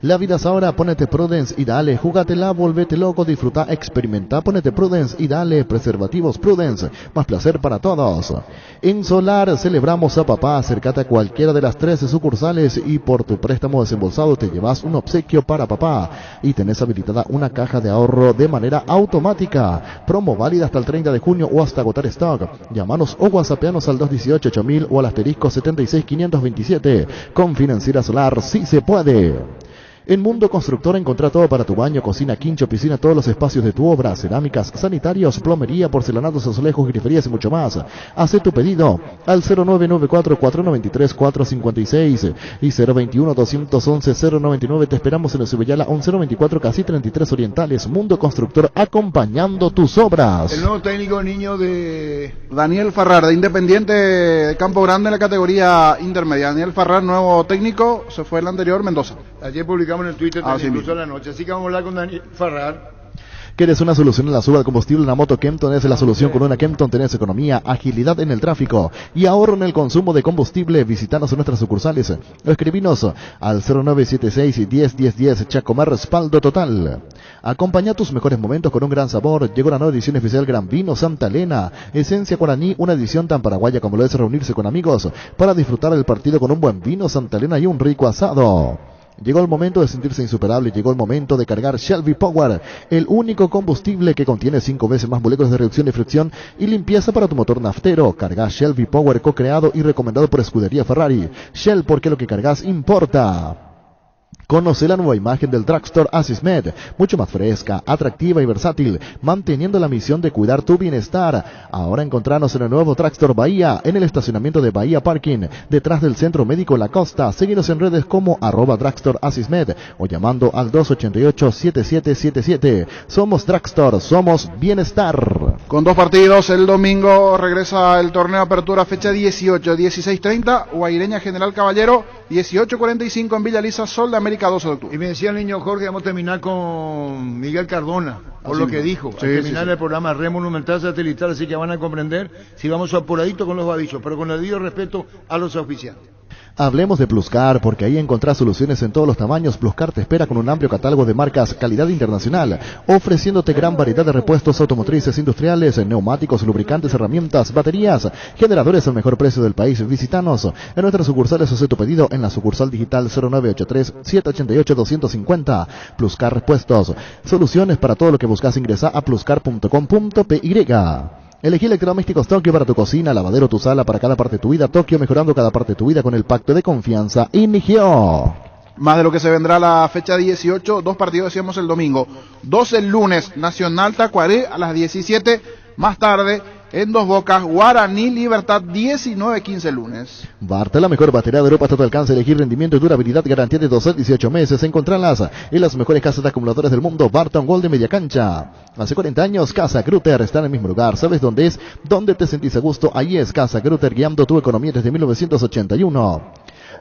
La vida es ahora, ponete Prudence y dale, júgatela, volvete loco, disfruta, experimenta, ponete Prudence y dale, preservativos Prudence, más placer para todos. En Solar celebramos a papá, acércate a cualquiera de las 13 sucursales y por tu préstamo desembolsado te llevas un obsequio para papá y tenés habilitada una caja de ahorro de manera automática. Promo válida hasta el 30 de junio o hasta agotar stock. Llámanos o whatsappeanos al 218-8000 o al asterisco 76527. Con Financiera Solar sí se puede. En Mundo Constructor encontrá todo para tu baño, cocina, quincho, piscina, todos los espacios de tu obra, cerámicas, sanitarios, plomería, porcelanatos, azulejos, griferías y mucho más. Haz tu pedido al 0994-493-456 y 021-211-099. Te esperamos en el Subellala 1024, casi 33 Orientales. Mundo Constructor, acompañando tus obras. El nuevo técnico niño de Daniel Farrar, de Independiente de Campo Grande en la categoría intermedia. Daniel Farrar, nuevo técnico, se fue el anterior, Mendoza. Ayer publicamos en el Twitter, incluso a la noche, así que vamos a hablar con Daniel Farrar. ¿Quieres una solución en la suba de combustible? Una moto Kempton es la solución. Con una Kempton tenés economía, agilidad en el tráfico y ahorro en el consumo de combustible. Visítanos en nuestras sucursales o escribinos al 0976-101010. Chacomar, respaldo total. Acompaña tus mejores momentos con un gran sabor. Llegó la nueva edición especial Gran Vino Santa Elena, esencia guaraní, una edición tan paraguaya como lo es reunirse con amigos para disfrutar el partido con un buen vino Santa Elena y un rico asado. Llegó el momento de sentirse insuperable, llegó el momento de cargar Shell V-Power, el único combustible que contiene 5 veces más moléculas de reducción de fricción y limpieza para tu motor naftero. Carga Shell V-Power, co-creado y recomendado por Escudería Ferrari. Shell, porque lo que cargas importa. Conoce la nueva imagen del Dragstore Asismed, mucho más fresca, atractiva y versátil, manteniendo la misión de cuidar tu bienestar. Ahora encontrarnos en el nuevo Dragstore Bahía, en el estacionamiento de Bahía Parking, detrás del Centro Médico La Costa. Síguenos en redes como @Dragstore Asismed o llamando al 288-7777. Somos Dragstore, somos bienestar. Con 2 partidos, el domingo regresa el torneo Apertura, fecha 18, 16:30, Guaireña General Caballero, 18:45 en Villa Lisa, Sol de América, 12 de octubre. Y me decía el niño Jorge, vamos a terminar con Miguel Cardona, por así lo mismo que dijo. Sí, al terminar sí. el programa Red Monumental Satelital, así que van a comprender si vamos apuradito con los avisos, pero con el debido respeto a los oficiales. Hablemos de Pluscar, porque ahí encontrás soluciones en todos los tamaños. Pluscar te espera con un amplio catálogo de marcas calidad internacional, ofreciéndote gran variedad de repuestos automotrices, industriales, neumáticos, lubricantes, herramientas, baterías, generadores al mejor precio del país. Visítanos en nuestras sucursales, haz tu pedido en la sucursal digital 0983-788-250. Pluscar Repuestos, soluciones para todo lo que buscas. Ingresa a pluscar.com.py. Elegí electrodomésticos Tokio para tu cocina, lavadero, tu sala, para cada parte de tu vida. Tokio, mejorando cada parte de tu vida con el pacto de confianza Inigio. Más de lo que se vendrá la fecha 18, 2 partidos decíamos el domingo. 2 el lunes, Nacional Tacuaré a las 17, más tarde en Dos Bocas, Guaraní Libertad, 19:15 el lunes. Barta, la mejor batería de Europa hasta tu alcance. Elegir rendimiento y durabilidad, garantía de 12 a 18 meses. Encontrarlas en las mejores casas de acumuladores del mundo. Barton Gold de Media Cancha. Hace 40 años, Casa Grutter está en el mismo lugar. ¿Sabes dónde es? ¿Dónde te sentís a gusto? Ahí es Casa Grutter, guiando tu economía desde 1981.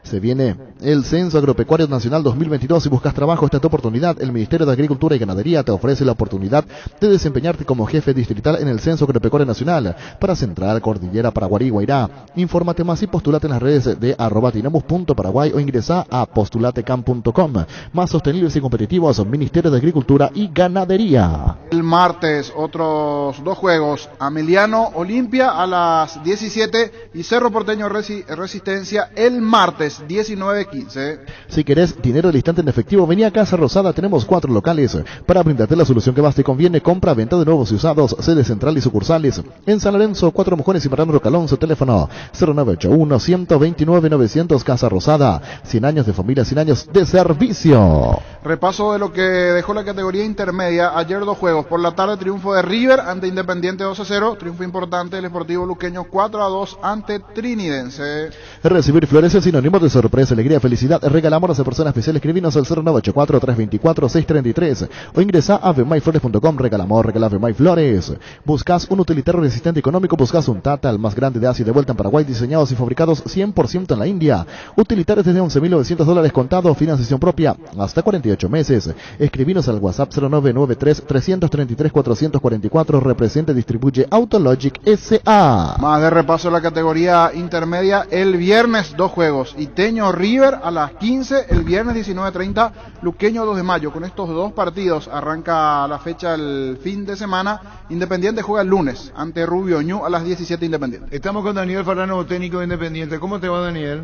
Se viene el Censo Agropecuario Nacional 2022. Si buscas trabajo, esta es tu oportunidad. El Ministerio de Agricultura y Ganadería te ofrece la oportunidad de desempeñarte como jefe distrital en el Censo Agropecuario Nacional para Central, Cordillera, Paraguarí, Guairá. Infórmate más y postulate en las redes de @tinamus.paraguay o ingresa a postulatecam.com. Más sostenibles y competitivos, Ministerio de Agricultura y Ganadería. El martes, otros 2 juegos. Ameliano Olimpia a las 17 y Cerro Porteño Resistencia el martes 19:15. Si querés dinero al instante en efectivo, vení a Casa Rosada. Tenemos 4 locales para brindarte la solución que más te conviene. Compra, venta de nuevos y usados, sede central y sucursales. En San Lorenzo, 4 Mojones y Marrano Calonzo. Teléfono 0981-129-900. Casa Rosada. 100 años de familia, 100 años de servicio. Repaso de lo que dejó la categoría intermedia. Ayer 2 juegos. Por la tarde, triunfo de River ante Independiente 2-0. Triunfo importante del Sportivo Luqueño 4-2 ante Trinidense. Recibir flores es sinónimo de sorpresa, alegría, felicidad. Regalamos a personas especiales. Escribinos al 0984-324-633 o ingresa a vemyflores.com. Regalamos, regala Vemyflores. Buscas un utilitario resistente económico, buscas un Tata, el más grande de Asia y de vuelta en Paraguay, diseñados y fabricados 100% en la India. Utilitarios desde $11.900 contado, financiación propia hasta 48 meses. Escribinos al WhatsApp 0993-333-444. Representa y distribuye Autologic S.A. Más de repaso de la categoría intermedia. El viernes 2 juegos. Iteño River a las 15, el viernes 19:30, Luqueño 2 de mayo. Con estos dos partidos arranca la fecha el fin de semana. Independiente juega el lunes ante Rubio Ñu a las 17 Independiente. Estamos con Daniel Farrano, técnico de Independiente. ¿Cómo te va, Daniel?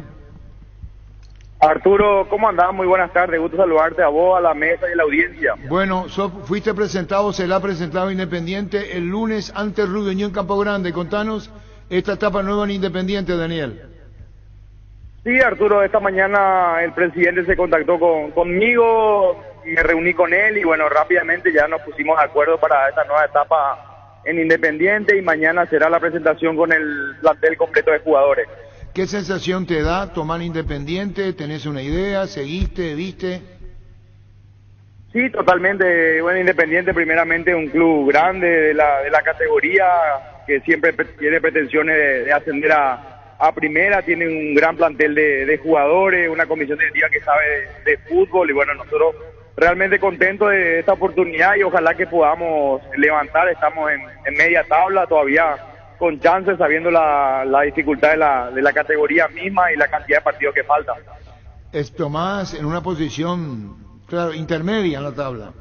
Arturo, ¿cómo andás? Muy buenas tardes, gusto saludarte a vos, a la mesa y a la audiencia. Bueno, fuiste presentado, se la ha presentado Independiente el lunes ante Rubio Ñu en Campo Grande. Contanos esta etapa nueva en Independiente, Daniel. Sí, Arturo, esta mañana el presidente se contactó conmigo, me reuní con él y bueno, rápidamente ya nos pusimos de acuerdo para esta nueva etapa en Independiente y mañana será la presentación con el plantel completo de jugadores. ¿Qué sensación te da tomar Independiente? ¿Tenés una idea? ¿Seguiste? ¿Viste? Sí, totalmente. Bueno, Independiente primeramente un club grande de la categoría que siempre tiene pretensiones de ascender a primera, tiene un gran plantel de jugadores, una comisión directiva que sabe de fútbol y bueno, nosotros realmente contentos de esta oportunidad y ojalá que podamos levantar. Estamos en media tabla todavía con chances, sabiendo la dificultad de la categoría misma y la cantidad de partidos que faltan. Es Tomás en una posición, claro, intermedia en la tabla.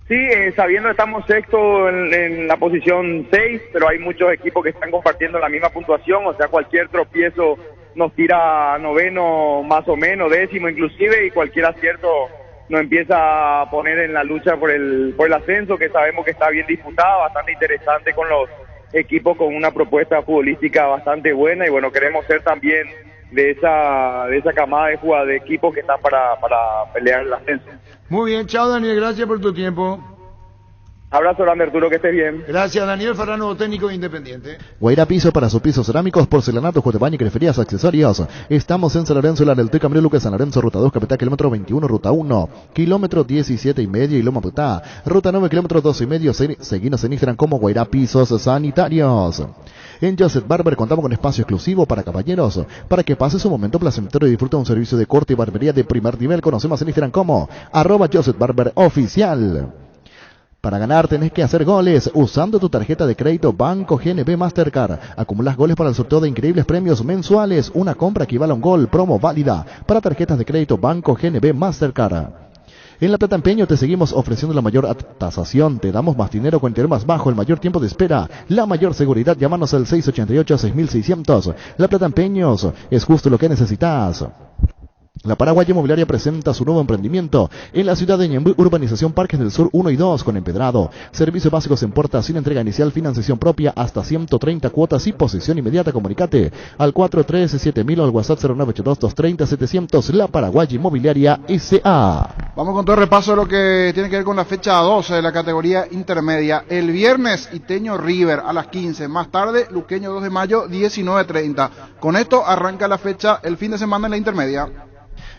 Sí, sabiendo estamos sexto en la posición 6, pero hay muchos equipos que están compartiendo la misma puntuación, o sea, cualquier tropiezo nos tira a noveno, más o menos, décimo inclusive, y cualquier acierto nos empieza a poner en la lucha por el ascenso, que sabemos que está bien disputada, bastante interesante con los equipos con una propuesta futbolística bastante buena y bueno, queremos ser también de esa camada de equipos que están para pelear el ascenso. Muy bien, chao Daniel, gracias por tu tiempo. Abrazo grande, Arturo, que estés bien. Gracias, Daniel Farrano, técnico de Independiente. Guaira Piso para sus pisos cerámicos, porcelanato, juego de baño y creferías, accesorios. Estamos en San Lorenzo, la del Camilo Lucas, San Lorenzo, ruta 2, capital, kilómetro 21, ruta 1, kilómetro 17 y medio y Loma Putá, ruta 9, kilómetro 2 y medio. Seguinos en Instagram como Guaira Pisos Sanitarios. En Joseph Barber contamos con espacio exclusivo para caballeros, para que pases un momento placentero y disfruta un servicio de corte y barbería de primer nivel. Conocemos en Instagram como @Joseph Barber Oficial. Para ganar tenés que hacer goles usando tu tarjeta de crédito Banco GNB Mastercard. Acumulas goles para el sorteo de increíbles premios mensuales. Una compra equivale a un gol. Promo válida para tarjetas de crédito Banco GNB Mastercard. En La Plata Empeño te seguimos ofreciendo la mayor tasación. Te damos más dinero con interés más bajo, el mayor tiempo de espera, la mayor seguridad. Llámanos al 688-6600. La Plata Empeños es justo lo que necesitas. La Paraguaya Inmobiliaria presenta su nuevo emprendimiento en la ciudad de Ñemby, urbanización Parques del Sur 1 y 2 con empedrado. Servicios básicos en puerta sin entrega inicial, financiación propia hasta 130 cuotas y posesión inmediata. Comunicate al 413-7000 o al WhatsApp 0982-230-700. La Paraguaya Inmobiliaria S.A. Vamos con todo el repaso de lo que tiene que ver con la fecha 12 de la categoría intermedia. El viernes, Iteño River a las 15. Más tarde, Luqueño 2 de mayo, 19:30. Con esto arranca la fecha el fin de semana en la intermedia.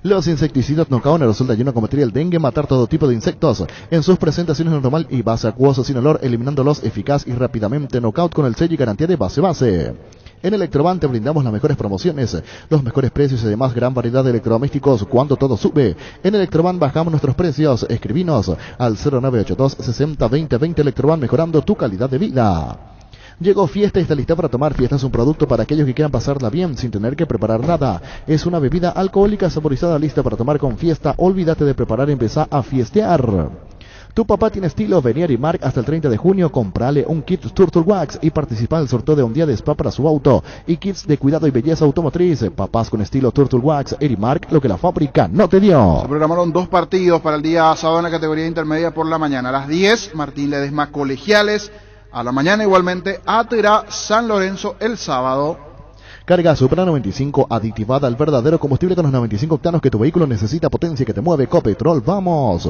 Los insecticidas Knockout resulta lleno a combatir el dengue, matar todo tipo de insectos en sus presentaciones normal y base acuoso sin olor, eliminándolos eficaz y rápidamente. Knockout con el sello y garantía de base. En Electroban te brindamos las mejores promociones, los mejores precios y además gran variedad de electrodomésticos cuando todo sube. En Electroban bajamos nuestros precios. Escribinos al 0982 60 20 20. Electroban, mejorando tu calidad de vida. Llegó Fiesta y está lista para tomar. Fiesta es un producto para aquellos que quieran pasarla bien sin tener que preparar nada. Es una bebida alcohólica saborizada lista para tomar con Fiesta. Olvídate de preparar y empezá a fiestear. Tu papá tiene estilo, vení a Erimark hasta el 30 de junio, comprale un kit Turtle Wax y participa en el sorteo de un día de spa para su auto y kits de cuidado y belleza automotriz. Papás con estilo Turtle Wax, Erimark, lo que la fábrica no te dio. Se programaron 2 partidos para el día sábado en la categoría intermedia por la mañana. A las 10, Martín Ledesma Colegiales. A la mañana igualmente, Atera San Lorenzo el sábado. Carga Supra 95 aditivada al verdadero combustible con los 95 octanos que tu vehículo necesita, potencia que te mueve. Copetrol, vamos.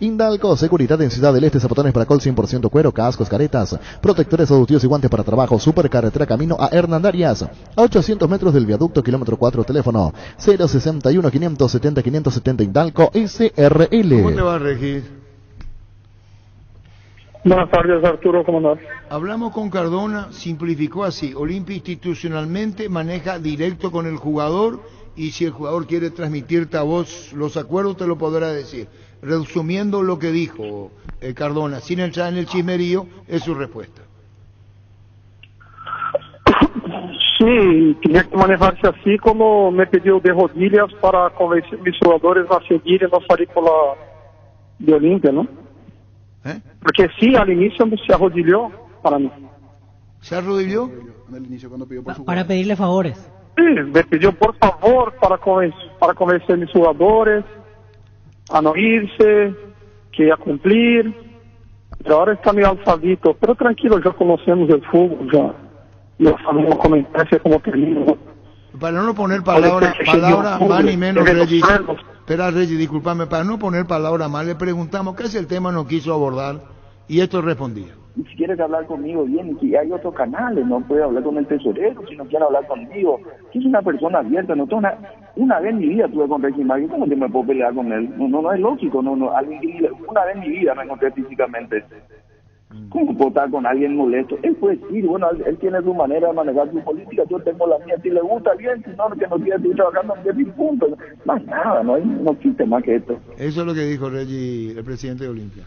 Indalco, seguridad en Ciudad del Este, zapatones para col 100% cuero, cascos, caretas, protectores auditivos y guantes para trabajo. Supercarretera camino a Hernandarias, a 800 metros del viaducto, kilómetro 4, teléfono 061 570 570. Indalco SRL. ¿Cómo te va, Regis? Buenas tardes, Arturo, ¿cómo andás? Hablamos con Cardona, simplificó así: Olimpia institucionalmente maneja directo con el jugador y si el jugador quiere transmitirte a vos los acuerdos te lo podrá decir. Resumiendo lo que dijo Cardona, sin entrar en el chismerío, es su respuesta. Sí, Sí, tenía que manejarse así como me pidió de rodillas para convencer mis jugadores a seguir y no salir por la de Olimpia, ¿no? Porque sí, al inicio se arrodilló para mí. ¿Se arrodilló? Para pedirle favores. Sí, me pidió por favor para convencer a mis jugadores a no irse, que a cumplir. Pero ahora está medio alzadito, pero tranquilo, ya conocemos el fútbol, ya sabemos cómo empieza, cómo termina, ¿no? Para no poner palabra más ni menos, Regis. Espera, Regis, discúlpame, para no poner palabra más, le preguntamos qué es el tema no quiso abordar y esto respondía. Y si quieres hablar conmigo bien, que hay otros canales, no puede hablar con el tesorero si no quiere hablar conmigo. Si es una persona abierta, no tengo una vez en mi vida tuve con Regis Márquez, ¿cómo que me puedo pelear con él? No es lógico, alguien que una vez en mi vida me encontré físicamente. ¿Cómo puedo estar con alguien molesto? Él puede decir, bueno, él tiene su manera de manejar su política, yo tengo la mía, si le gusta bien, si no, que no quiere seguir trabajando, no punto. Más nada, no existe más que esto. Eso es lo que dijo Regis, el presidente de Olimpia.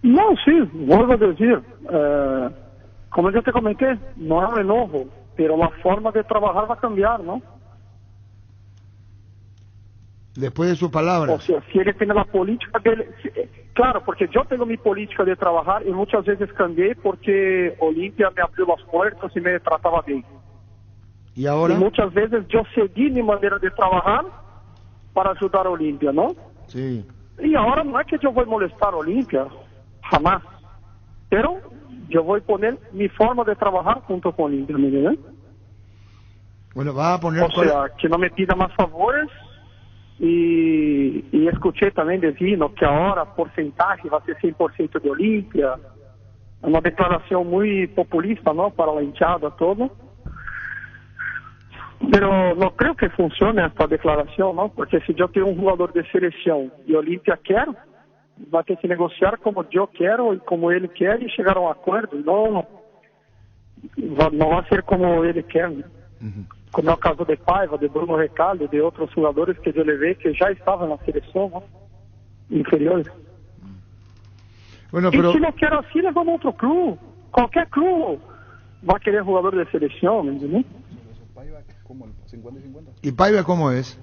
No, sí, vuelvo a decir, como yo te comenté, no es un enojo, pero la forma de trabajar va a cambiar, ¿no? Después de sus palabras. O sea, si él tiene la política de él, claro, porque yo tengo mi política de trabajar y muchas veces cambié porque Olimpia me abrió las puertas y me trataba bien. ¿Y ahora? Y muchas veces yo seguí mi manera de trabajar para ayudar a Olimpia, ¿no? Sí. Y ahora no es que yo voy a molestar a Olimpia, jamás. Pero yo voy a poner mi forma de trabajar junto con Olimpia, ¿me entiendes? Bueno, va a poner... O sea, que no me pida más favores. Y escuché también decir, ¿no?, que ahora porcentaje va a ser 100% de Olimpia. Una declaración muy populista, ¿no?, para la hinchada, todo. Pero no creo que funcione esta declaración, ¿no? Porque si yo tengo un jugador de selección y Olimpia quiere, va a tener que negociar como yo quiero y como él quiere y llegar a un acuerdo. No va a ser como él quiere. Como é o caso de Paiva, de Bruno Recalde, de outros jogadores que eu levei que já estavam na seleção, né? Inferiores. Bueno, pero... E se não quer assim, levamos a outro clube. Qualquer clube vai querer jogador de seleção, ¿me entiendes? ¿Y Paiva cómo es?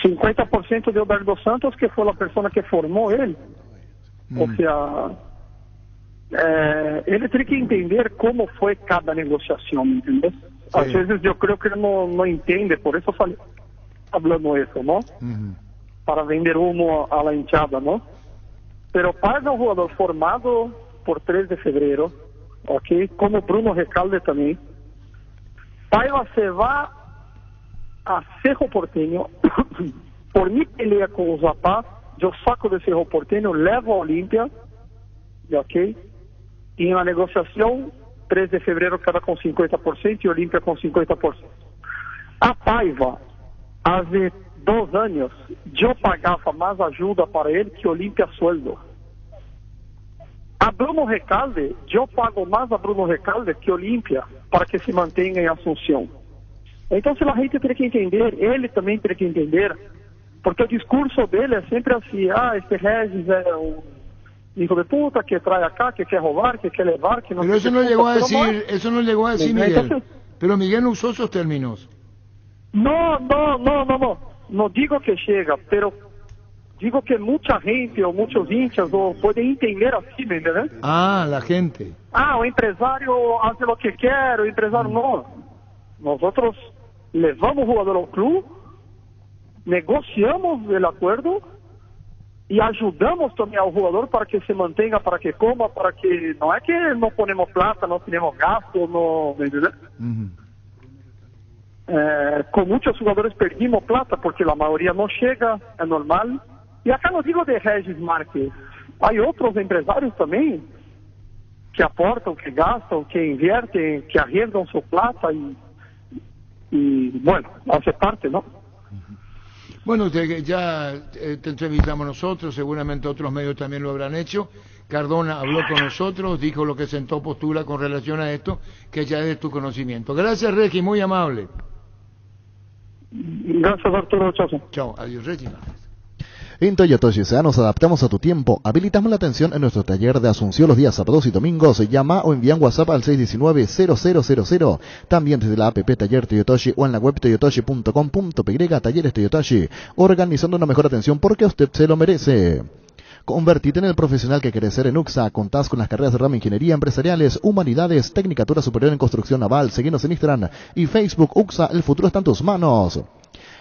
50% de Alberto Santos, que foi a pessoa que formou ele. Ou seja... ele tem que entender como foi cada negociação, entendeu? Às vezes eu creio que ele não entende, por isso eu falei, falando isso, não? Para vender humo a la hinchada, não? Pero Paz é um jogador formado por 3 de fevereiro, ok? Como Bruno Recalde também. Paiva se vai a Cerro Porteño, por mi pelea com os rapazes, eu saco de Cerro Porteño, levo a Olimpia, ok? E na negociação, 3 de fevereiro cada com 50% e Olimpia com 50%. A Paiva, há 2 anos, eu pagava mais ajuda para ele que Olimpia sueldo. A Bruno Recalde, eu pago mais a Bruno Recalde que Olimpia para que se mantenha em Assunção. Então, se a gente tem que entender, ele também tem que entender, porque o discurso dele é sempre assim, este Regis é um hijo de puta que trae acá, que quiere robar, que quiere levar, que no... Pero eso no llegó a decir, eso no llegó a decir Miguel. Pero Miguel no usó esos términos. No digo que llega, pero digo que mucha gente o muchos hinchas no pueden entender así, ¿me entiendes? Ah, la gente. O empresario hace lo que quiere, o empresario no. Nosotros levamos jugador al club, negociamos el acuerdo e ajudamos também ao jogador para que se mantenha, para que coma, para que... Não é que não ponemos plata, não temos gasto, não... ¿Entendeu? Com muitos jogadores perdimos plata, porque a maioria não chega, é normal. E acá não digo de Regis Márquez. Há outros empresários também que aportam, que gastam, que inviertem, que arriesgam sua plata e bueno, hace parte, ¿no? Bueno, ya te entrevistamos nosotros, seguramente otros medios también lo habrán hecho. Cardona habló con nosotros, dijo lo que sentó postura con relación a esto, que ya es de tu conocimiento. Gracias, Regi, muy amable. Gracias, Arturo. Chao. Chao, adiós, Regi. En Toyotoshi SA nos adaptamos a tu tiempo. Habilitamos la atención en nuestro taller de Asunción los días sábados y domingos. Llama o envía un WhatsApp al 619-0000. También desde la app Taller Toyotoshi o en la web toyotoshi.com.py. Talleres Toyotoshi, organizando una mejor atención porque usted se lo merece. Convertite en el profesional que querés ser en UXA. Contás con las carreras de rama Ingeniería Empresariales, Humanidades, Tecnicatura Superior en Construcción Naval. Seguinos en Instagram y Facebook. UXA, el futuro está en tus manos.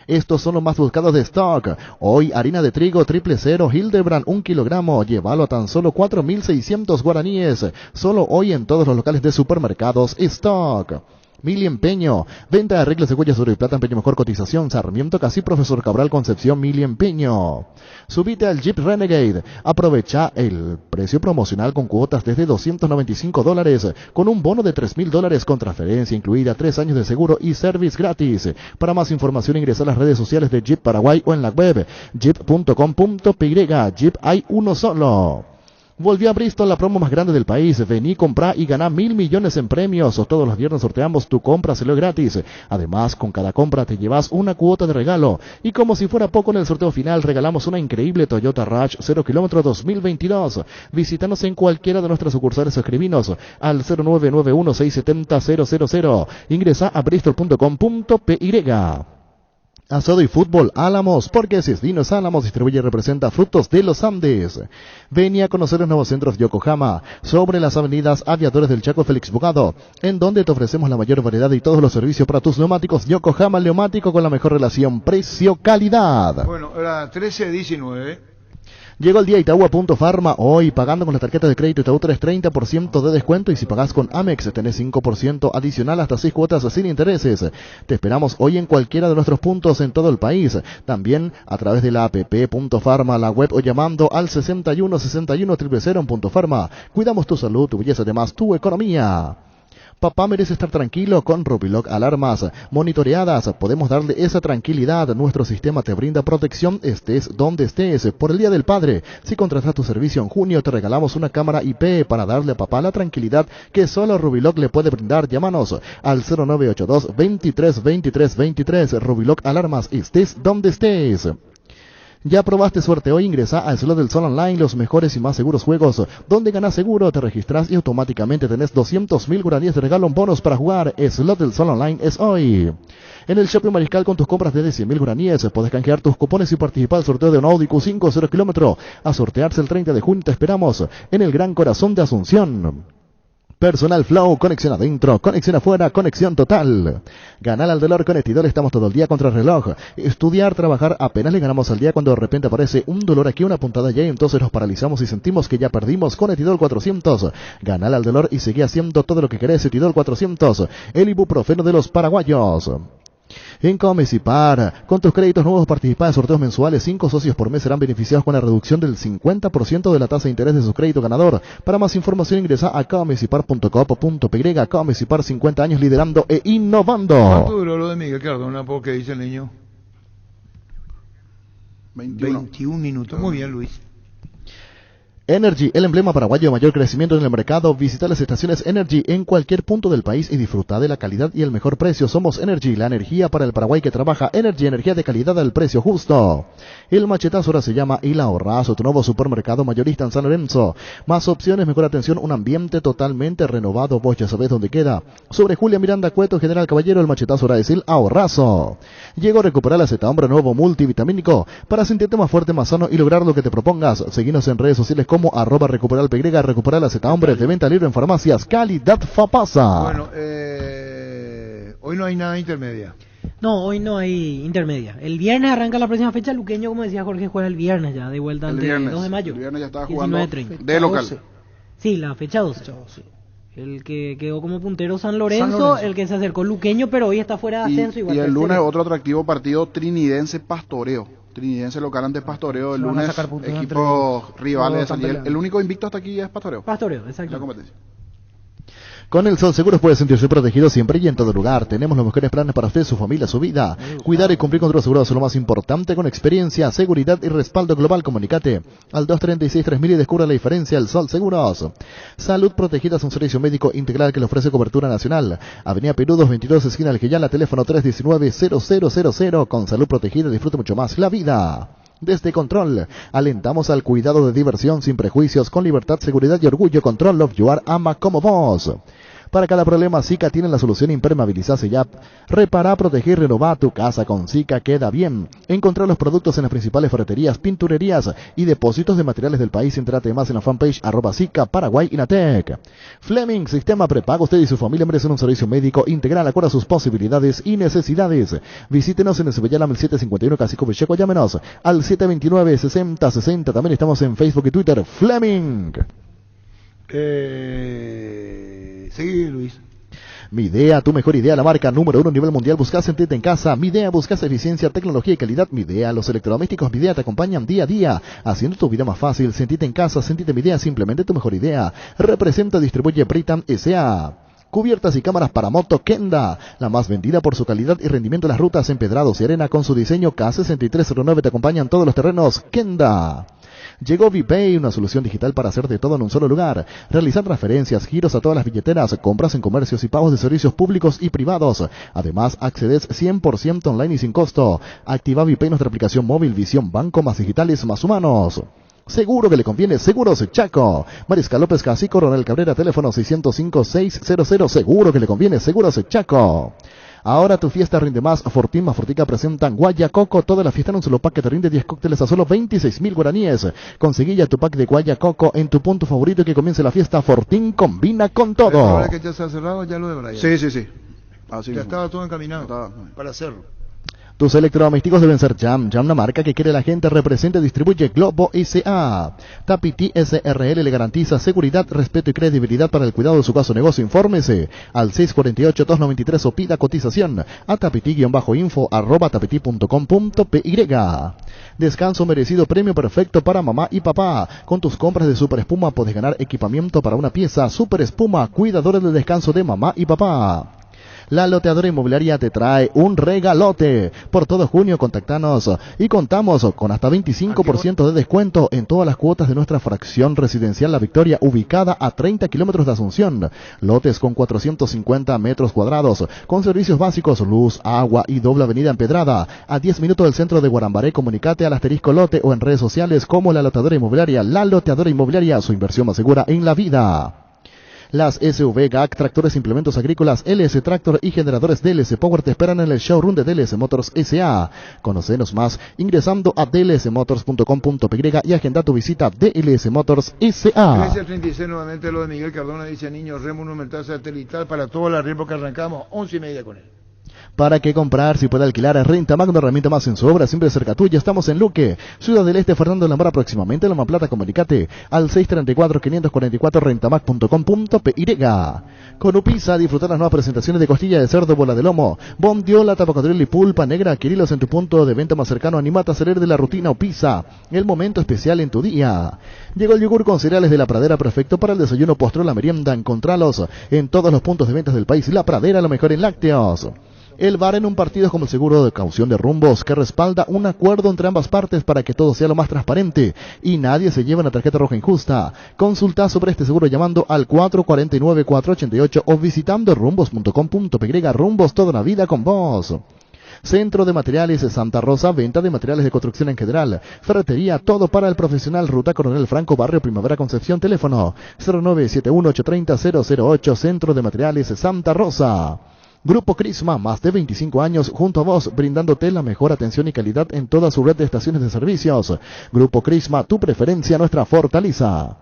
Estos son los más buscados de stock. Hoy, harina de trigo 000 Hildebrand 1 kilogramo. Llévalo a tan solo 4.600 guaraníes. Solo hoy en todos los locales de supermercados Stock. Mili Empeño, venta de arreglos de huellas oro y plata, empeño mejor cotización, Sarmiento Casi, Profesor Cabral Concepción. Mili Empeño. Subite al Jeep Renegade, aprovecha el precio promocional con cuotas desde $295, con un bono de $3,000 con transferencia incluida, 3 años de seguro y service gratis. Para más información ingresa a las redes sociales de Jeep Paraguay o en la web jeep.com.py. Jeep hay uno solo. Volvió a Bristol la promo más grande del país. Vení, comprá y ganá 1.000 millones en premios. Todos los viernes sorteamos tu compra, se lo gratis. Además, con cada compra te llevas una cuota de regalo. Y como si fuera poco, en el sorteo final regalamos una increíble Toyota Rush 0 kilómetro 2022. Visítanos en cualquiera de nuestras sucursales o escribinos al 0991-670-000. Ingresa a bristol.com.py. Asado y fútbol Álamos, porque Cisdinos Álamos distribuye y representa Frutos de los Andes. Ven a conocer los nuevos centros Yokohama, sobre las avenidas Aviadores del Chaco Félix Bogado, en donde te ofrecemos la mayor variedad y todos los servicios para tus neumáticos. Yokohama Neumático, con la mejor relación precio-calidad. Bueno, era 13-19. Llegó el día Itagua.Pharma. Hoy, pagando con la tarjeta de crédito Itaú 30% de descuento, y si pagás con Amex tenés 5% adicional hasta 6 cuotas sin intereses. Te esperamos hoy en cualquiera de nuestros puntos en todo el país. También a través de la app .Pharma, la web, o llamando al 61 61 000 en .Pharma. Cuidamos tu salud, tu belleza, además tu economía. Papá merece estar tranquilo con Rubiloc Alarmas monitoreadas. Podemos darle esa tranquilidad. Nuestro sistema te brinda protección estés donde estés. Por el Día del Padre, si contratas tu servicio en junio, te regalamos una cámara IP para darle a papá la tranquilidad que solo Rubiloc le puede brindar. Llámanos al 0982 23 23 23. Rubiloc Alarmas, estés donde estés. ¿Ya probaste suerte hoy? Ingresa a Slot del Sol Online, los mejores y más seguros juegos, donde ganás seguro, te registras y automáticamente tenés 200.000 guaraníes de regalo en bonos para jugar. Slot del Sol Online es hoy. En el Shopping Mariscal, con tus compras de 100.000 guaraníes, puedes canjear tus cupones y participar al sorteo de un Audi Q5 0 kilómetro. A sortearse el 30 de junio, te esperamos en el Gran Corazón de Asunción. Personal Flow, conexión adentro, conexión afuera, conexión total. Ganar al dolor con Estidol, estamos todo el día contra el reloj. Estudiar, trabajar, apenas le ganamos al día cuando de repente aparece un dolor aquí, una puntada allá, y entonces nos paralizamos y sentimos que ya perdimos. Con Estidol 400. Ganar al dolor y seguir haciendo todo lo que querés. Estidol 400, el ibuprofeno de los paraguayos. En Comecipar, con tus créditos nuevos participá en sorteos mensuales. 5 socios por mes serán beneficiados con la reducción del 50% de la tasa de interés de su crédito ganador. Para más información ingresa a comecipar.com.py. Comecipar, 50 años liderando e innovando. ¿Cuánto duró lo de Miguel Cardona? Porque dice el niño 21 minutos. Muy bien, Luis. Energy, el emblema paraguayo de mayor crecimiento en el mercado. Visita las estaciones Energy en cualquier punto del país y disfruta de la calidad y el mejor precio. Somos Energy, la energía para el Paraguay que trabaja. Energy, energía de calidad al precio justo. El machetazo ahora se llama El Ahorrazo, tu nuevo supermercado mayorista en San Lorenzo. Más opciones, mejor atención, un ambiente totalmente renovado. Vos ya sabés dónde queda. Sobre Julia Miranda Cueto, General Caballero, el machetazo ahora es El Ahorrazo. Llegó a recuperar la Z-Hombre nuevo multivitamínico para sentirte más fuerte, más sano y lograr lo que te propongas. Seguinos en redes sociales como @recuperalpy, recuperar la Z-Hombre, de venta libre en farmacias. Calidad Fapasa. Bueno, hoy no hay nada intermedia. No, hoy no hay intermedia. El viernes arranca la próxima fecha. Luqueño, como decía Jorge, juega el viernes ya, de vuelta el 2 de mayo. El viernes ya estaba jugando 19:30. de local. 12. Sí, la fecha 12. El que quedó como puntero San Lorenzo, el que se acercó Luqueño, pero hoy está fuera de ascenso. Y el lunes otro atractivo partido, Trinidense Pastoreo. Trinidense local ante Pastoreo. El lunes equipos rivales. El único invicto hasta aquí es Pastoreo. Pastoreo, exacto. La competencia. Con el Sol Seguros puede sentirse protegido siempre y en todo lugar. Tenemos los mejores planes para usted, su familia, su vida. Cuidar y cumplir con los seguros es lo más importante. Con experiencia, seguridad y respaldo global, comunicate al 236-3000 y descubra la diferencia. El Sol Seguros. Salud Protegida es un servicio médico integral que le ofrece cobertura nacional. Avenida Perú 222, esquina Alquillala, teléfono 319-0000. Con Salud Protegida disfruta mucho más la vida. Desde Control, alentamos al cuidado de diversión sin prejuicios, con libertad, seguridad y orgullo. Control, Love You Are, ama como vos. Para cada problema, Zika tiene la solución. Impermeabiliza, sellar, repara, proteger, renovar tu casa con Zika queda bien. Encontrar los productos en las principales ferreterías, pinturerías y depósitos de materiales del país. Entrate más en la fanpage @Zika Paraguay Inatec. Fleming, sistema prepago. Usted y su familia merecen un servicio médico integral acorde a sus posibilidades y necesidades. Visítenos en el Cebellalam 751 Casico Vecheco. Llámenos al 729-6060. También estamos en Facebook y Twitter. Fleming. Seguí, Luis. Mi Idea, tu mejor idea, la marca número 1 a nivel mundial. Buscas sentirte en casa. Mi Idea, buscas eficiencia, tecnología y calidad. Mi Idea, los electrodomésticos Mi Idea te acompañan día a día, haciendo tu vida más fácil. Sentirte en casa, sentirte Mi Idea, simplemente tu mejor idea. Representa, distribuye Britam S.A. Cubiertas y cámaras para moto Kenda, la más vendida por su calidad y rendimiento en las rutas empedrados y arena. Con su diseño K6309 te acompañan todos los terrenos Kenda. Llegó VPay, una solución digital para hacer de todo en un solo lugar. Realizar transferencias, giros a todas las billeteras, compras en comercios y pagos de servicios públicos y privados. Además, accedes 100% online y sin costo. Activa VPay, nuestra aplicación móvil, visión banco más digitales más humanos. Seguro que le conviene, Seguros Chaco. Mariscal López Casi, Coronel Cabrera, teléfono 605-600. Seguro que le conviene, Seguros Chaco. Ahora tu fiesta rinde más. Fortín más Fortica presentan Guayacoco. Toda la fiesta en un solo pack que te rinde 10 cócteles a solo 26.000 guaraníes. Conseguí ya tu pack de Guayacoco en tu punto favorito y que comience la fiesta. Fortín combina con todo. Ahora que ya se ha cerrado, ya lo de Brian. Sí. Así ya mismo. estaba todo encaminado para hacerlo. Tus electrodomésticos deben ser Jam, la marca que quiere la gente. Representa y distribuye Globo S.A. Tapiti SRL le garantiza seguridad, respeto y credibilidad para el cuidado de su caso o negocio. Infórmese al 648-293 o pida cotización a tapiti-info@tapiti.com.py. Descanso merecido, premio perfecto para mamá y papá. Con tus compras de Super Espuma podés ganar equipamiento para una pieza. Super Espuma, cuidadores del descanso de mamá y papá. La Loteadora Inmobiliaria te trae un regalote. Por todo junio contactanos y contamos con hasta 25% de descuento en todas las cuotas de nuestra fracción residencial La Victoria, ubicada a 30 kilómetros de Asunción. Lotes con 450 metros cuadrados, con servicios básicos, luz, agua y doble avenida empedrada. A 10 minutos del centro de Guarambaré. Comunicate al asterisco lote o en redes sociales como La Loteadora Inmobiliaria. La Loteadora Inmobiliaria, su inversión más segura en la vida. Las SUV, GAC, tractores, implementos agrícolas, LS Tractor y generadores DLS Power te esperan en el showroom de DLS Motors S.A. Conocenos más ingresando a dlsmotors.com.py y agenda tu visita a DLS Motors S.A. Iglesia 36, nuevamente lo de Miguel Cardona, dice niños, re monumental satelital para toda la red porque arrancamos 11:30 con él. ¿Para qué comprar si puede alquilar? Renta Magno, herramienta más en su obra, siempre cerca tuya. Estamos en Luque, Ciudad del Este, Fernando Lambara, próximamente Loma Plata. Comunicate al 634-544 rentamag.com.py. Con Upisa, disfrutar las nuevas presentaciones de costilla de cerdo, bola de lomo, bondiola, tapacondril y pulpa negra. Adquirilos en tu punto de venta más cercano. Animate a salir de la rutina. Upisa, el momento especial en tu día. Llegó el yogur con cereales de La Pradera, perfecto para el desayuno, postre o la merienda. Encontralos en todos los puntos de ventas del país. La Pradera, lo mejor en lácteos. El VAR en un partido es como el seguro de caución de rumbos, que respalda un acuerdo entre ambas partes para que todo sea lo más transparente y nadie se lleve una tarjeta roja injusta. Consulta sobre este seguro llamando al 449-488 o visitando rumbos.com.py. Rumbos, toda la vida con vos. Centro de Materiales Santa Rosa, venta de materiales de construcción en general, ferretería, todo para el profesional. Ruta Coronel Franco, Barrio Primavera Concepción, teléfono 0971-830-008. Centro de Materiales Santa Rosa. Grupo Crisma, más de 25 años junto a vos, brindándote la mejor atención y calidad en toda su red de estaciones de servicios. Grupo Crisma, tu preferencia, nuestra fortaleza.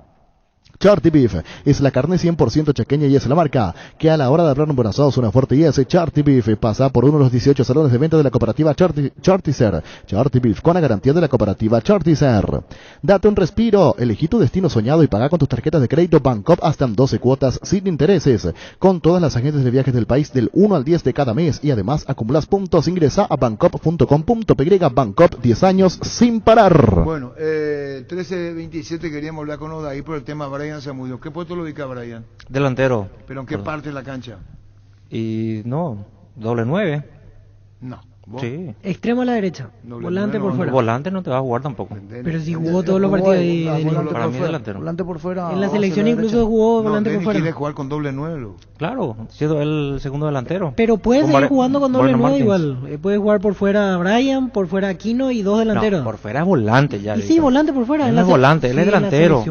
Charty Beef es la carne 100% chaqueña y es la marca que a la hora de hablar un buen asado suena fuerte y es Charty Beef. Pasa por uno de los 18 salones de venta de la cooperativa Charticer. Charty Beef con la garantía de la cooperativa Charticer. Date un respiro, elegí tu destino soñado y paga con tus tarjetas de crédito Bancop hasta en 12 cuotas sin intereses. Con todas las agentes de viajes del país del 1 al 10 de cada mes y además acumulas puntos. Ingresa a bancop.com.py. Bancop, 10 años sin parar. Bueno, 13:27 queríamos hablar con Odaí por el tema Brian Zamudio. ¿Qué puesto lo ubica Brian? Delantero. ¿Pero en qué parte de la cancha? Y no, doble 9. No. Sí. Extremo a la derecha, volante por fuera. Volante no te va a jugar tampoco. Pero si jugó todos los partidos ahí. Para mí delantero. Volante por fuera. En la selección incluso jugó volante por fuera. Quiere jugar con doble 9. Claro, siendo el segundo delantero. Pero puede seguir jugando con doble 9 igual. Puede jugar por fuera Brian, por fuera Aquino y dos delanteros. No, por fuera es volante ya. Y sí, volante por fuera. Él no es volante, él es delantero.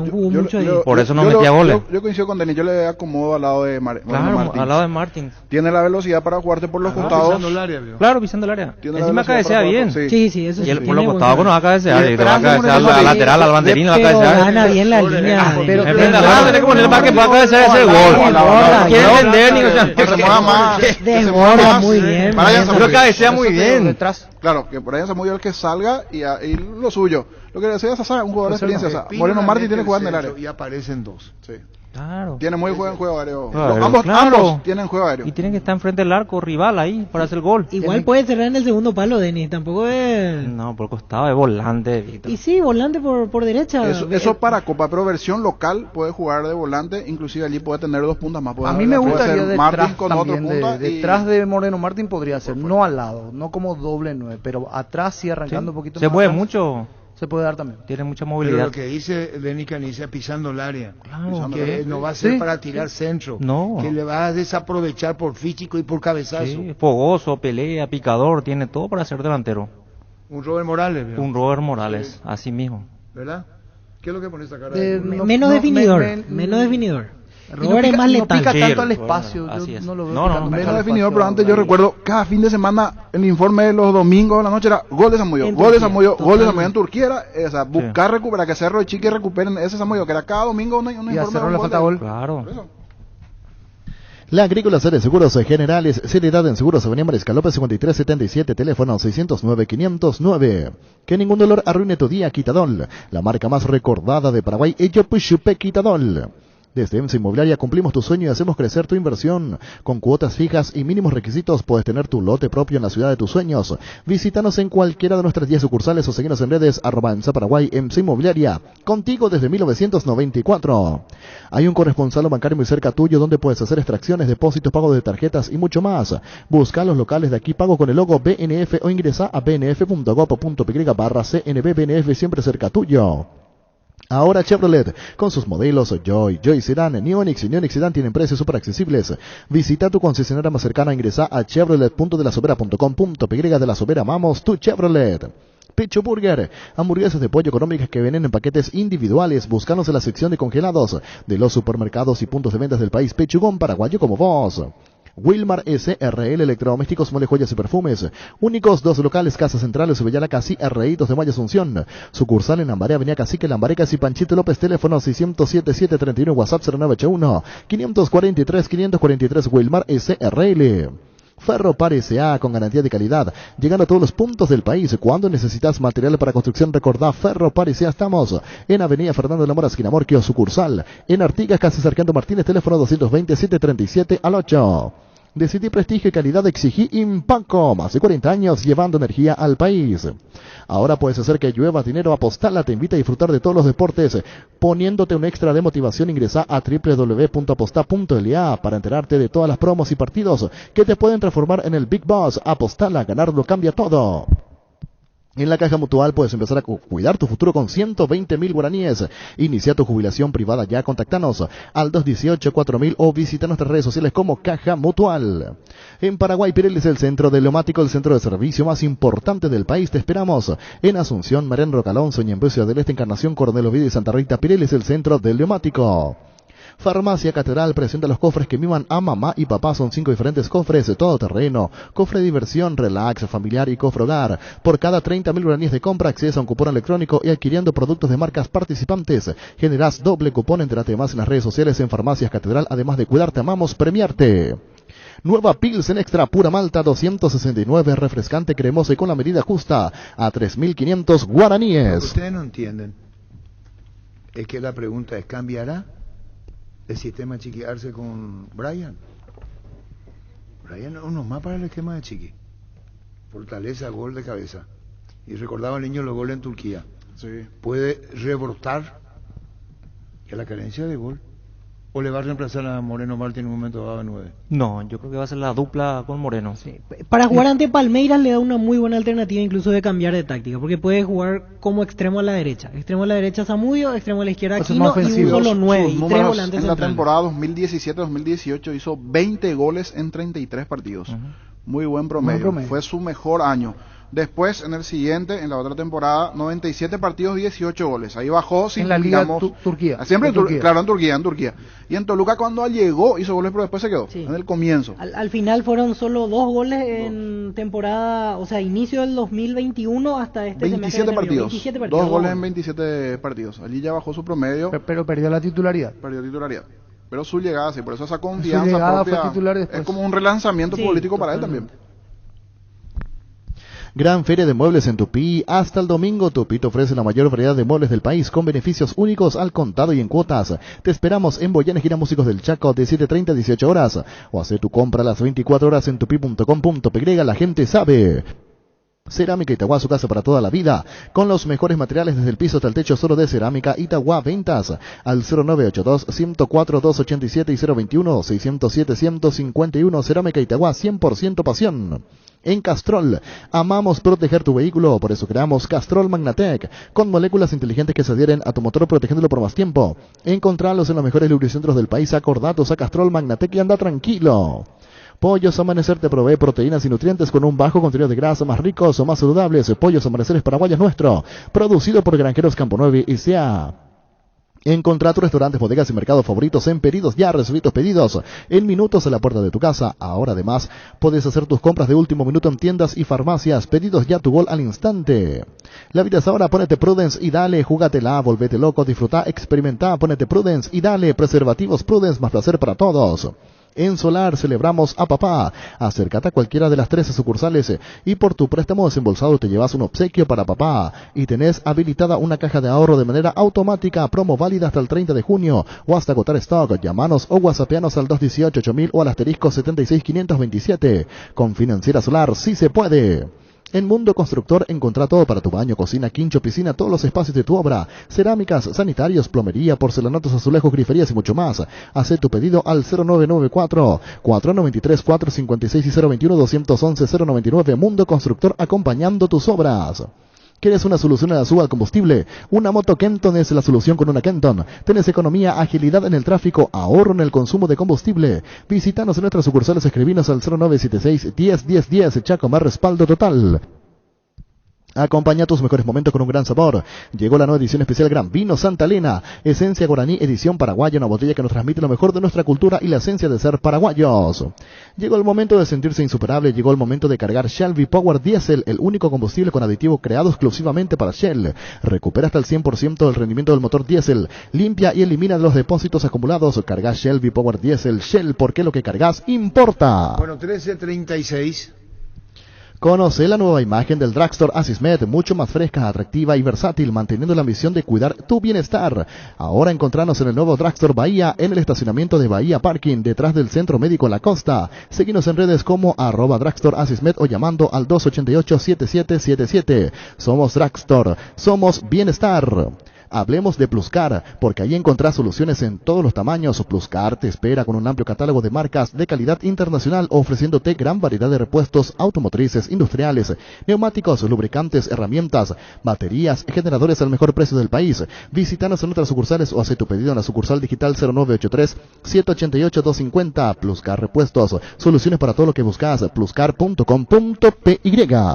Por eso no metía goles. Yo coincido con Denis, yo le acomodo al lado de Martín. Claro, al lado de Martín. Tiene la velocidad para jugarte por los costados. Pisando el área, claro, pisando el área. Encima cabecea bien. Sí, eso y él sí. por los costados no va a cabecear. Te va a cabecear al lateral, al banderín, va a cabecear. Gana bien la línea. Pero tiene que ponerle para que pueda cabecear ese gol. Quiere entender, ni o sea. Que se mueva más. Desborda muy bien. Pero cabecea muy bien. Claro, que por ahí se movió el que salga y lo suyo. Lo que decía Sasa, un jugador de experiencia. Moreno Martín tiene que jugar en el área. Y aparecen dos. Sí. Claro. Tiene muy buen juego aéreo. Claro, ambos tienen juego aéreo. Y tienen que estar enfrente del arco rival ahí para hacer el gol. Igual puede cerrar en el segundo palo, Denis. Tampoco es. No, por costado es volante, Víctor. Y sí, volante por derecha. Eso para Copa, pero versión local puede jugar de volante. Inclusive allí puede tener 2 puntas más. A mí me gustaría detrás con también otro punta detrás de Moreno Martín podría ser, no al lado, no como doble 9, pero atrás sí arrancando un poquito más. Se puede mucho. Se puede dar también. Tiene mucha movilidad. Pero lo que dice Denis Canicia pisando el área. Claro. Que no va a ser para tirar centro. No. Que le va a desaprovechar por físico y por cabezazo. Sí, fogoso, pelea, picador, tiene todo para ser delantero. Un Robert Morales. ¿verdad? Un Robert Morales, así mismo. ¿Verdad? ¿Qué es lo que pone esta cara? Menos definidor. Menos definidor. Robert es más letal. No pica tanto al espacio. Yo no lo veo. No, menos definido, pero antes yo recuerdo cada fin de semana el informe de los domingos de la noche era gol de Zamudio, gol de Zamudio, gol de Zamudio en Turquía. O sea, buscar recuperar, que Cerro y Chiqui recuperen ese Zamudio, que era cada domingo un informe. Y a Cerro le falta gol. Claro. La Agrícola Seres Seguros Generales, seriedad en seguros, Avenida Mariscal López 5377, teléfono 609-509. Que ningún dolor arruine tu día, Quitadol. La marca más recordada de Paraguay, Eyopuchupe Quitadol. Desde EMSA Inmobiliaria cumplimos tu sueño y hacemos crecer tu inversión. Con cuotas fijas y mínimos requisitos puedes tener tu lote propio en la ciudad de tus sueños. Visítanos en cualquiera de nuestras 10 sucursales o seguinos en redes @EMSA Paraguay, EMSA Inmobiliaria. Contigo desde 1994. Hay un corresponsal bancario muy cerca tuyo donde puedes hacer extracciones, depósitos, pagos de tarjetas y mucho más. Busca los locales de aquí, pago con el logo BNF o ingresa a bnf.gopo.py/CNB BNF, siempre cerca tuyo. Ahora Chevrolet, con sus modelos Joy Sedan, Neonix y Neonix Sedan tienen precios súper accesibles. Visita tu concesionaria más cercana, ingresa a chevrolet.delasobera.com.py. De La Sobera, amamos tu Chevrolet. Pecho Burger, hamburguesas de pollo económicas que vienen en paquetes individuales. Búscanos en la sección de congelados de los supermercados y puntos de ventas del país. Pechugón paraguayo como vos. Wilmar SRL, electrodomésticos, mole, joyas y perfumes. Únicos 2 locales, Casa Central, Subellala, Casi, RI, 2 de Mayo, Asunción. Sucursal en Lambaré, Avenida Cacique, Lambaré, Casi, Panchito López, teléfono 607-731, WhatsApp 0981 543-543, Wilmar SRL. Ferro Par S.A. con garantía de calidad, llegando a todos los puntos del país. Cuando necesitas material para construcción, recordá Ferro Par S.A. Estamos en Avenida Fernando de la Mora, esquina Morquio, sucursal. En Artigas, Casi Sargento Martínez, teléfono 220-737-8. Decidí prestigio y calidad, exigí Impaco, más de 40 años llevando energía al país. Ahora puedes hacer que llueva dinero. Apostala te invita a disfrutar de todos los deportes, poniéndote un extra de motivación. Ingresa a www.aposta.la para enterarte de todas las promos y partidos que te pueden transformar en el Big Boss. Apostala, ganarlo cambia todo. En la Caja Mutual puedes empezar a cuidar tu futuro con 120.000 guaraníes. Inicia tu jubilación privada ya. Contactanos al 218-4000 o visita nuestras redes sociales como Caja Mutual. En Paraguay, Pirelli es el centro de Leomático, el centro de servicio más importante del país. Te esperamos en Asunción, Marén, Rocalonso, Ñembucio del Este, Encarnación, Coronel Oviedo y Santa Rita. Pirelli es el centro del Leomático. Farmacia Catedral presenta los cofres que miman a mamá y papá. Son 5 diferentes cofres de todo terreno. Cofre de diversión, relax, familiar y cofre hogar. Por cada 30.000 guaraníes de compra, accesa a un cupón electrónico y adquiriendo productos de marcas participantes. Generás doble cupón. Entérate más en las redes sociales en Farmacias Catedral. Además de cuidarte, amamos premiarte. Nueva Pilsen Extra Pura Malta 269, refrescante, cremosa y con la medida justa a 3.500 guaraníes. Lo que ustedes no entienden es que la pregunta es, ¿cambiará el sistema de Chiqui Arce con Brian? Brian no es más para el esquema de Chiqui. Fortaleza, gol de cabeza. Y recordaba al niño los goles en Turquía. Sí. Puede rebrotar que la carencia de gol ¿O le va a reemplazar a Moreno Martín en un momento dado de 9? No, yo creo que va a ser la dupla con Moreno. Sí. Para jugar ante Palmeiras le da una muy buena alternativa incluso de cambiar de táctica, porque puede jugar como extremo a la derecha. Extremo a la derecha Zamudio, extremo a la izquierda Aquino y un solo 9 y 3 volantes en la centrales. temporada 2017-2018 hizo 20 goles en 33 partidos. Muy buen promedio. Fue su mejor año. Después, en el siguiente, en la otra temporada, 97 partidos, 18 goles. Ahí bajó, sin, en la Liga digamos, Turquía. Siempre en Turquía. Claro, en Turquía. Y en Toluca, cuando llegó, hizo goles, pero después se quedó. Sí. En el comienzo. Al final fueron solo 2 goles en temporada, o sea, inicio del 2021 hasta este 27 partidos. 27 partidos. 2 goles en 27 partidos. Allí ya bajó su promedio. Pero perdió la titularidad. Pero su llegada, sí, por eso esa confianza su llegada propia fue titular después. Es como un relanzamiento político para él también. Gran Feria de Muebles en Tupí. Hasta el domingo, Tupí te ofrece la mayor variedad de muebles del país con beneficios únicos al contado y en cuotas. Te esperamos en Boyanes Gira Músicos del Chaco de 7:30 a 18 horas. O hacer tu compra a las 24 horas en tupi.com.py. La gente sabe. Cerámica Itagua, su casa para toda la vida, con los mejores materiales desde el piso hasta el techo, solo de Cerámica Itagua. Ventas al 0982-104-287 y 021-607-151. Cerámica Itagua, 100% pasión. En Castrol, amamos proteger tu vehículo, por eso creamos Castrol Magnatec, con moléculas inteligentes que se adhieren a tu motor protegiéndolo por más tiempo. Encontralos en los mejores lubricentros del país, acordatos a Castrol Magnatec y anda tranquilo. Pollos Amanecer te provee proteínas y nutrientes con un bajo contenido de grasa, más ricos o más saludables. Pollos Amanecer Paraguayos nuestro, producido por Granjeros Campo 9 y sea. Encontrá tus restaurantes, bodegas y mercados favoritos en Pedidos Ya. Recibí tus pedidos en minutos a la puerta de tu casa. Ahora además puedes hacer tus compras de último minuto en tiendas y farmacias. Pedidos Ya, tu gol al instante. La vida es ahora, ponete Prudence y dale, júgatela, volvete loco, disfruta, experimenta, ponete Prudence y dale. Preservativos Prudence, más placer para todos. En Solar celebramos a papá. Acércate a cualquiera de las 13 sucursales y por tu préstamo desembolsado te llevas un obsequio para papá. Y tenés habilitada una caja de ahorro de manera automática, promo válida hasta el 30 de junio o hasta agotar stock. Llamanos o whatsappeanos al 218-8000 o al asterisco 76527. Con Financiera Solar sí se puede. En Mundo Constructor encontrá todo para tu baño, cocina, quincho, piscina, todos los espacios de tu obra, cerámicas, sanitarios, plomería, porcelanatos, azulejos, griferías y mucho más. Haz tu pedido al 0994-493-456 y 021-211-099. Mundo Constructor, acompañando tus obras. ¿Quieres una solución a la suba al combustible? Una moto Kenton es la solución con una Kenton. Tenés economía, agilidad en el tráfico, ahorro en el consumo de combustible. Visítanos en nuestras sucursales, escribinos al 0976-101010, Chaco, más respaldo total. Acompaña tus mejores momentos con un gran sabor. Llegó la nueva edición especial Gran Vino Santa Elena, esencia guaraní, edición paraguaya, una botella que nos transmite lo mejor de nuestra cultura y la esencia de ser paraguayos. Llegó el momento de sentirse insuperable, llegó el momento de cargar Shell V-Power Diesel, el único combustible con aditivo creado exclusivamente para Shell. Recupera hasta el 100% del rendimiento del motor diésel, limpia y elimina los depósitos acumulados. Carga Shell V-Power Diesel. Shell, porque lo que cargas importa. Bueno, 13:36. Conoce la nueva imagen del Drugstore Asismed, mucho más fresca, atractiva y versátil, manteniendo la misión de cuidar tu bienestar. Ahora encontranos en el nuevo Drugstore Bahía, en el estacionamiento de Bahía Parking, detrás del Centro Médico La Costa. Seguinos en redes como @Drugstore Asismed o llamando al 288-7777. Somos Drugstore, somos bienestar. Hablemos de Pluscar, porque ahí encontrás soluciones en todos los tamaños. Pluscar te espera con un amplio catálogo de marcas de calidad internacional, ofreciéndote gran variedad de repuestos automotrices, industriales, neumáticos, lubricantes, herramientas, baterías, generadores al mejor precio del país. Visítanos en otras sucursales o haz tu pedido en la sucursal digital 0983-788-250. Pluscar Repuestos, soluciones para todo lo que buscas. Pluscar.com.py.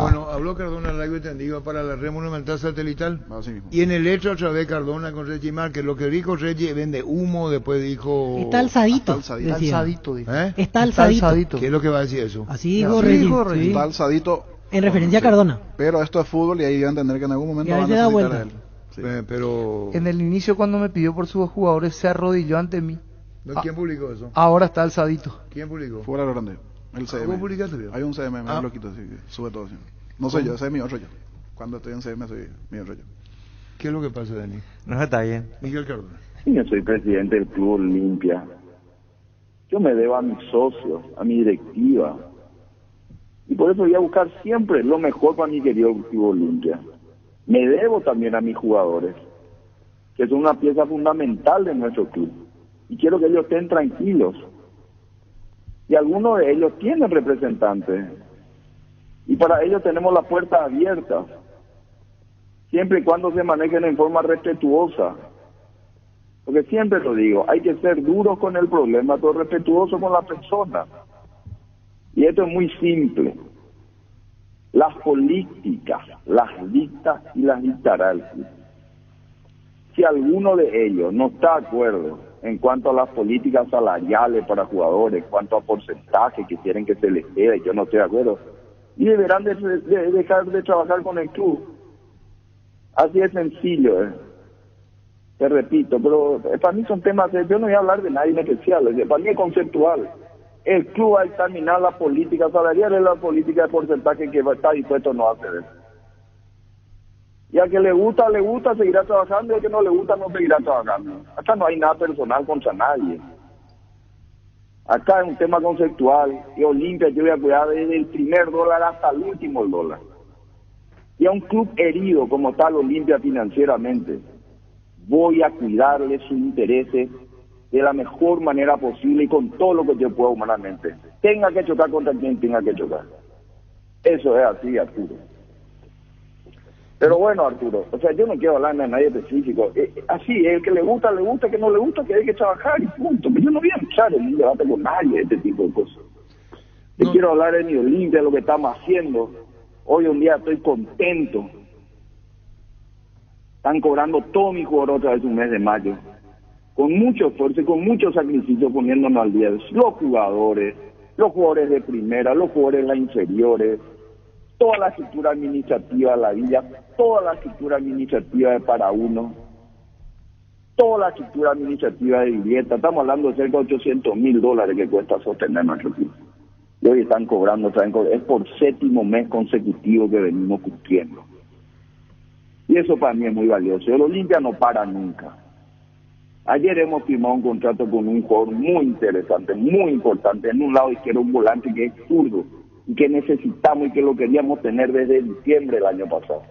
Bueno, habló Cardona largo y tendido para la red monumental satelital. Y en el hecho otra vez Cardona con Reggie Márquez, lo que dijo Reggie vende humo, después dijo... Está alzadito. Está alzadito. Está alzadito. ¿Qué es lo que va a decir eso? Así dijo Reggie. Sí. Está alzadito. En referencia a Cardona. Pero esto es fútbol y ahí van a entender que en algún momento y van a da necesitar a él. Sí. Pero... En el inicio, cuando me pidió por sus jugadores, se arrodilló ante mí. ¿Quién publicó eso? Ahora está alzadito. ¿Quién publicó? Fuera lo grande. El CM. ¿Cómo publicaste? Hay un CM, me loquito, así que sube todo. Así. No soy yo, ese es mi otro yo. Cuando estoy en CM soy mi otro yo. ¿Qué es lo que pasa, Dani? No está bien. Miguel Cardona. Sí, yo soy presidente del Club Olimpia. Yo me debo a mis socios, a mi directiva. Y por eso voy a buscar siempre lo mejor para mi querido Club Olimpia. Me debo también a mis jugadores, que son una pieza fundamental de nuestro club. y quiero que ellos estén tranquilos. Y algunos de ellos tienen representantes, y para ellos tenemos la puerta abierta, siempre y cuando se manejen en forma respetuosa. Porque siempre lo digo, hay que ser duros con el problema, pero respetuosos con la persona. Y esto es muy simple. Las políticas las dicta y las dictará el club. Si alguno de ellos no está de acuerdo en cuanto a las políticas salariales para jugadores, en cuanto a porcentaje que quieren que se les quede, yo no estoy de acuerdo, y deberán de dejar de trabajar con el club. Así es sencillo, te repito, pero para mí son temas, yo no voy a hablar de nadie en especial, para mí es conceptual. El club va a examinar la política salarial y la política de porcentaje que está dispuesto o no a hacer. Y al que le gusta, seguirá trabajando, y al que no le gusta, no seguirá trabajando. Acá no hay nada personal contra nadie. Acá es un tema conceptual, y Olimpia yo voy a cuidar desde el primer dólar hasta el último dólar. Y a un club herido como está el Olimpia financieramente, voy a cuidarle sus intereses de la mejor manera posible y con todo lo que yo pueda humanamente. Tenga que chocar contra quien tenga que chocar. Eso es así, Arturo. Pero bueno, Arturo, o sea, yo no quiero hablar de nadie específico. Así, el que le gusta, que no le gusta, que hay que trabajar y punto. Pero yo no voy a entrar en un debate con nadie de este tipo de cosas. Yo quiero hablar de mi Olimpia, de lo que estamos haciendo. Hoy un día estoy contento. Están cobrando todo mi jugador otra vez un mes de mayo. Con mucho esfuerzo y con mucho sacrificio poniéndonos al día. Los jugadores de primera, los jugadores de las inferiores, toda la estructura administrativa de la villa, toda la estructura administrativa de para uno, toda la estructura administrativa de vivienda. Estamos hablando de cerca de $800,000 que cuesta sostener nuestro equipo. Y hoy están cobrando, es por 7º mes consecutivo que venimos cumpliendo. Y eso para mí es muy valioso. El Olimpia no para nunca. Ayer hemos firmado un contrato con un jugador muy interesante, muy importante. En un lado izquierdo un volante que es zurdo y que necesitamos y que lo queríamos tener desde diciembre del año pasado.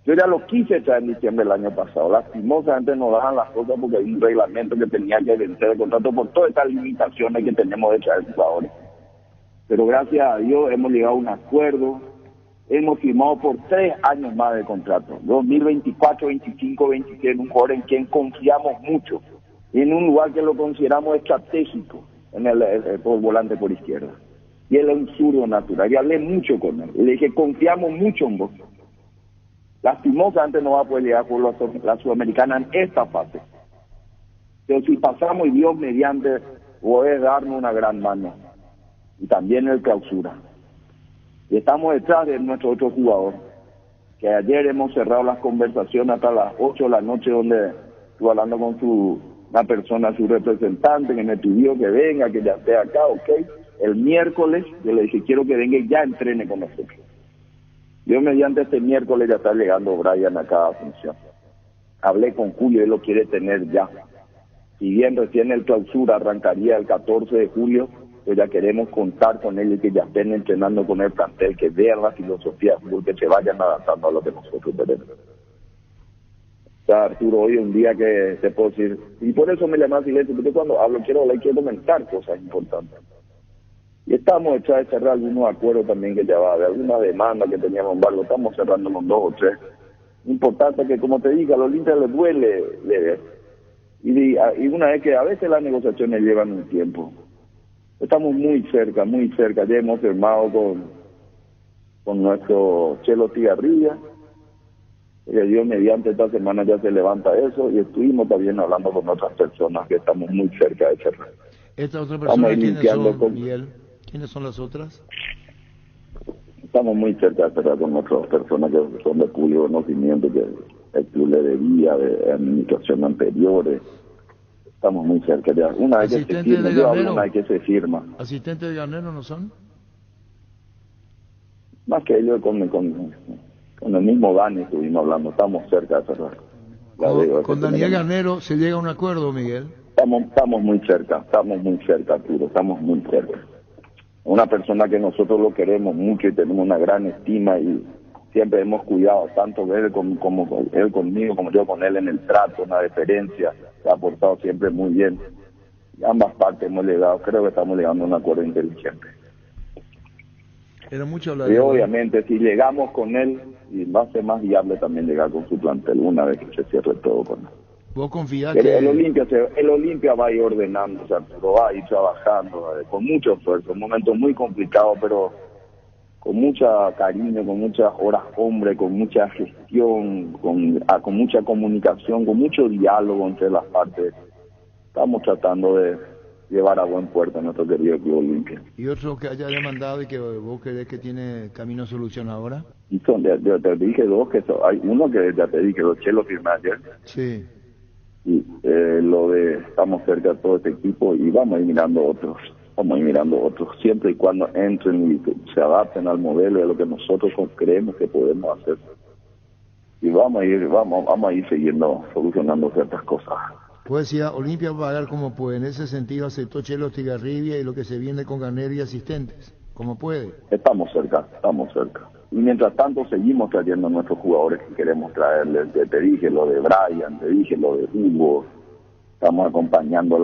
Yo ya lo quise traer en diciembre del año pasado. Lastimosamente no daban las cosas porque hay un reglamento que tenía que vencer el contrato por todas estas limitaciones que tenemos de traer jugadores. Pero gracias a Dios hemos llegado a un acuerdo. Hemos firmado por 3 años más de contrato, 2024, 25, 26, un jugador en quien confiamos mucho, y en un lugar que lo consideramos estratégico, en el volante por izquierda. Y él es un zurdo natural, y hablé mucho con él, y le dije, confiamos mucho en vos. Lastimosamente no va a poder llegar por la Sudamericana en esta fase. Pero si pasamos y Dios mediante, puede darnos una gran mano, y también el clausura. Y estamos detrás de nuestro otro jugador, que ayer hemos cerrado las conversaciones hasta las 8 de la noche, donde estuve hablando con una persona, su representante, que me pidió que venga, que ya esté acá, ok. El miércoles, yo le dije, quiero que venga y ya entrene con nosotros. Yo mediante este miércoles ya está llegando Brian acá a Asunción. Hablé con Julio, él lo quiere tener ya. Si bien recién el clausura arrancaría el 14 de julio, pues ya queremos contar con él y que ya estén entrenando con el plantel, que vean la filosofía, que se vayan adaptando a lo que nosotros tenemos. O sea, Arturo, hoy un día que te puedo decir, y por eso me llama silencio, porque cuando hablo quiero comentar cosas importantes. Y estamos hechos de cerrar algunos acuerdos también que ya va, de alguna demanda que teníamos en embargo, estamos cerrando los 2 o 3. Importante que, como te diga, a los Olimpia les duele leer. Y una vez que a veces las negociaciones llevan un tiempo. Estamos muy cerca, ya hemos firmado con nuestro Chelo Tigarrilla, que Dios mediante esta semana ya se levanta eso, y estuvimos también hablando con otras personas que estamos muy cerca de cerrar. ¿Estas otras personas quiénes son, Miguel? ¿Quiénes son las otras? Estamos muy cerca de cerrar con otras personas que son de público conocimiento, que el club le debía de administración anteriores. Estamos muy cerca ya. Una vez que se firma, una vez que se firma. ¿Asistentes de Garnero no son? Más que ellos con el mismo Dani estuvimos hablando, estamos cerca de cerrar. Con Daniel Garnero se llega a un acuerdo, Miguel. Estamos muy cerca, Arturo, estamos muy cerca. Una persona que nosotros lo queremos mucho y tenemos una gran estima, y siempre hemos cuidado tanto él como él conmigo, como yo con él en el trato, una deferencia, se ha portado siempre muy bien. ambas partes hemos llegado, creo que estamos llegando a un acuerdo inteligente. Era mucho hablar Y obviamente si llegamos con él, y va a ser más viable también llegar con su plantel una vez que se cierre todo con él. ¿Vos confías El que Olimpia va a ir ordenando, o sea, va a ir trabajando con mucho esfuerzo, un momento muy complicado, pero con mucha cariño, con muchas horas hombre, con mucha gestión, con mucha comunicación, con mucho diálogo entre las partes. Estamos tratando de llevar a buen puerto a nuestro querido Club Olimpia. ¿Y otro que haya demandado y que vos crees que tiene camino a solución ahora? Y yo te dije dos, hay uno que ya te dije, los Chelos firmé ayer. Sí. Y lo de estamos cerca de todo este equipo y vamos a ir mirando otros. Siempre y cuando entren y se adapten al modelo de lo que nosotros creemos que podemos hacer. Y vamos a ir siguiendo, solucionando ciertas cosas. Pues decía, Olimpia va a pagar como puede. En ese sentido aceptó Chelo Estigarribia y lo que se viene con Garner y asistentes. Como puede. Estamos cerca. Y mientras tanto seguimos trayendo a nuestros jugadores que queremos traerles. Te dije lo de Brian, te dije lo de Hugo. Estamos acompañando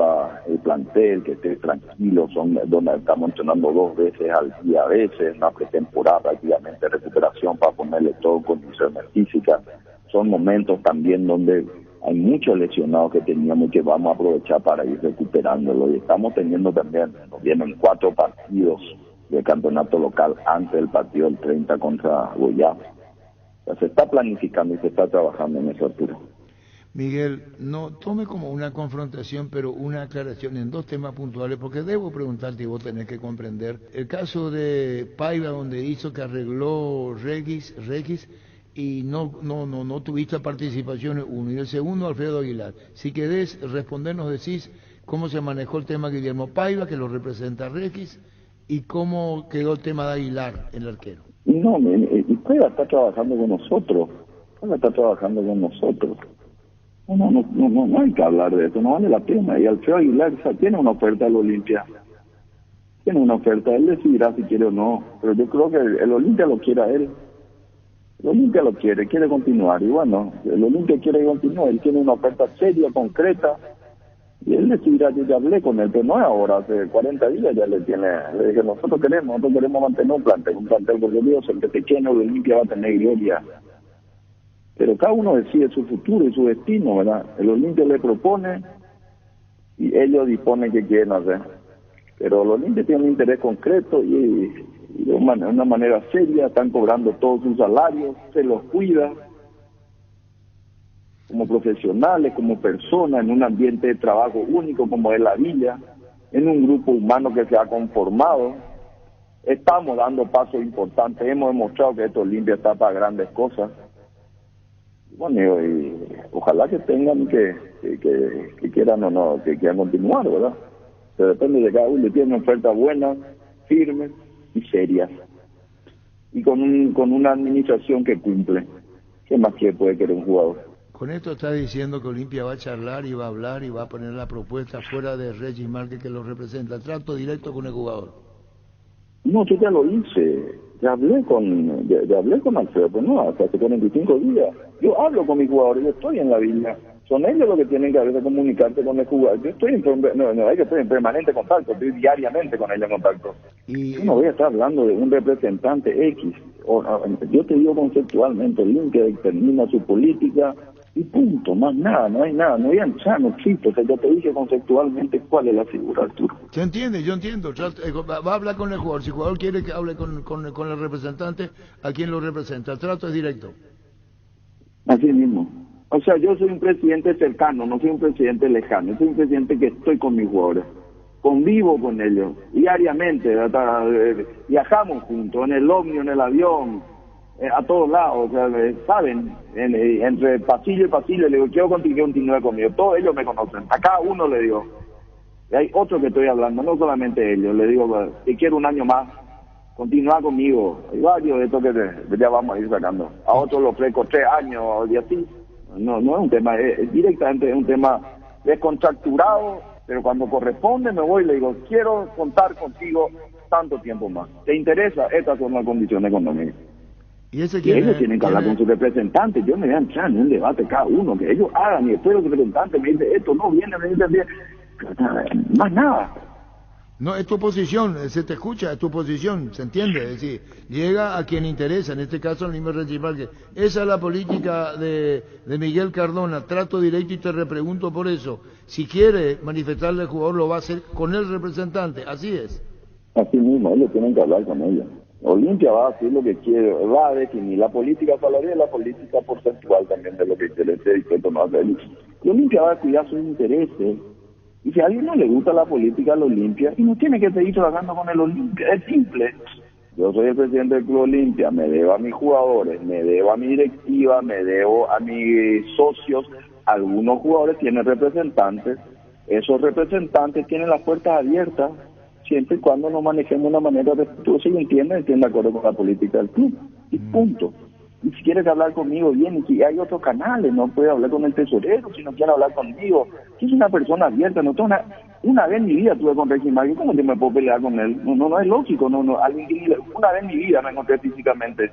el plantel, que esté tranquilo, donde estamos entrenando 2 veces al día a veces, una pretemporada prácticamente, recuperación para ponerle todo en condiciones físicas. Son momentos también donde hay muchos lesionados que teníamos y que vamos a aprovechar para ir recuperándolo. Y estamos teniendo también, nos vienen 4 partidos de campeonato local antes del partido del 30 contra Goiás. O sea, se está planificando y se está trabajando en esa altura. Miguel, no tome como una confrontación, pero una aclaración en 2 temas puntuales, porque debo preguntarte y vos tenés que comprender. El caso de Paiva, donde hizo que arregló Regis y no tuviste participación uno. Y el segundo, Alfredo Aguilar. Si querés respondernos, decís cómo se manejó el tema Guillermo Paiva, que lo representa Regis, y cómo quedó el tema de Aguilar, el arquero. No, y Paiva está trabajando con nosotros. No hay que hablar de eso, no vale la pena. Y Alfredo Aguilar tiene una oferta al Olimpia. Él decidirá si quiere o no. Pero yo creo que el Olimpia lo quiere a él. El Olimpia lo quiere continuar. Y bueno, el Olimpia quiere continuar. Él tiene una oferta seria, concreta. Y él decidirá, yo ya hablé con él, pero no es ahora, hace 40 días ya le dije, nosotros queremos mantener un plantel porque Dios, el que se quiere el Olimpia va a tener gloria. Pero cada uno decide su futuro y su destino, ¿verdad? El Olimpia le propone y ellos disponen qué quieren hacer. Pero el Olimpia tiene un interés concreto y de una manera seria, están cobrando todos sus salarios, se los cuida como profesionales, como personas, en un ambiente de trabajo único como es la Villa, en un grupo humano que se ha conformado. Estamos dando pasos importantes, hemos demostrado que esto Olimpia está para grandes cosas. Bueno, y ojalá que tengan que quieran o no, que quieran continuar, ¿verdad? Pero depende de cada uno, tiene una oferta buena, firme y seria. Y con una administración que cumple. ¿Qué más puede querer un jugador? Con esto está diciendo que Olimpia va a charlar y va a hablar y va a poner la propuesta fuera de Regis Márquez que lo representa. Trato directo con el jugador. No, yo ya lo hice. Ya hablé con Alfredo, pero no, hasta hace 45 días. Yo hablo con mis jugadores, yo estoy en la Villa. Son ellos los que tienen que a veces comunicarse con el jugador. Yo estoy en permanente contacto, estoy diariamente con ellos en contacto. Yo no voy a estar hablando de un representante X. Yo te digo conceptualmente, Olimpia determina su política y punto, más nada, no hay no existe. O sea, yo te dije conceptualmente cuál es la figura, Arturo. Se entiende, yo entiendo. Va a hablar con el jugador. Si el jugador quiere que hable con el representante, ¿a quién lo representa? El trato es directo. Así mismo. O sea, yo soy un presidente cercano, no soy un presidente lejano. Soy un presidente que estoy con mis jugadores. Convivo con ellos diariamente. Viajamos juntos, en el ómnibus, en el avión, a todos lados. O sea, saben, entre pasillo y pasillo, le digo, quiero continuar conmigo. Todos ellos me conocen. A cada uno le digo. Y hay otros que estoy hablando, no solamente ellos. Le digo, que quiero un año más. Continúa conmigo. Hay varios de estos que ya vamos a ir sacando. A otros los ofrezco 3 años y así. No es un tema, directamente es un tema descontracturado, pero cuando corresponde me voy y le digo, quiero contar contigo tanto tiempo más. ¿Te interesa? Estas son las condiciones económicas. ¿Y ellos tienen que hablar con sus representantes. Yo me voy a entrar en un debate cada uno, que ellos hagan, y después los representantes me dicen, esto no viene, me dicen bien. Más nada. No, es tu posición, se te escucha, es tu posición, se entiende, es decir, llega a quien interesa, en este caso al mismo principal, que esa es la política de Miguel Cardona, trato directo y te repregunto por eso, si quiere manifestarle al jugador lo va a hacer con el representante, así es. Así mismo, ellos tienen que hablar con ella. Olimpia va a hacer lo que quiere, va a definir la política salarial y la política porcentual también de lo que quiere ser dispuesto no hacer. Y Olimpia va a cuidar sus intereses. Y si a alguien no le gusta la política del Olimpia, y no tiene que seguir trabajando con el Olimpia, es simple. Yo soy el presidente del Club Olimpia, me debo a mis jugadores, me debo a mi directiva, me debo a mis socios. Algunos jugadores tienen representantes, esos representantes tienen las puertas abiertas, siempre y cuando nos manejemos de una manera respetuosa y estén de acuerdo con la política del club. Y punto. Y si quieres hablar conmigo, bien, y si hay otros canales, no puede hablar con el tesorero, si no quiere hablar conmigo. Si es una persona abierta, no tengo una vez en mi vida tuve con Reggie Mario, ¿cómo yo me puedo pelear con él? No es lógico, alguien que una vez en mi vida me encontré físicamente.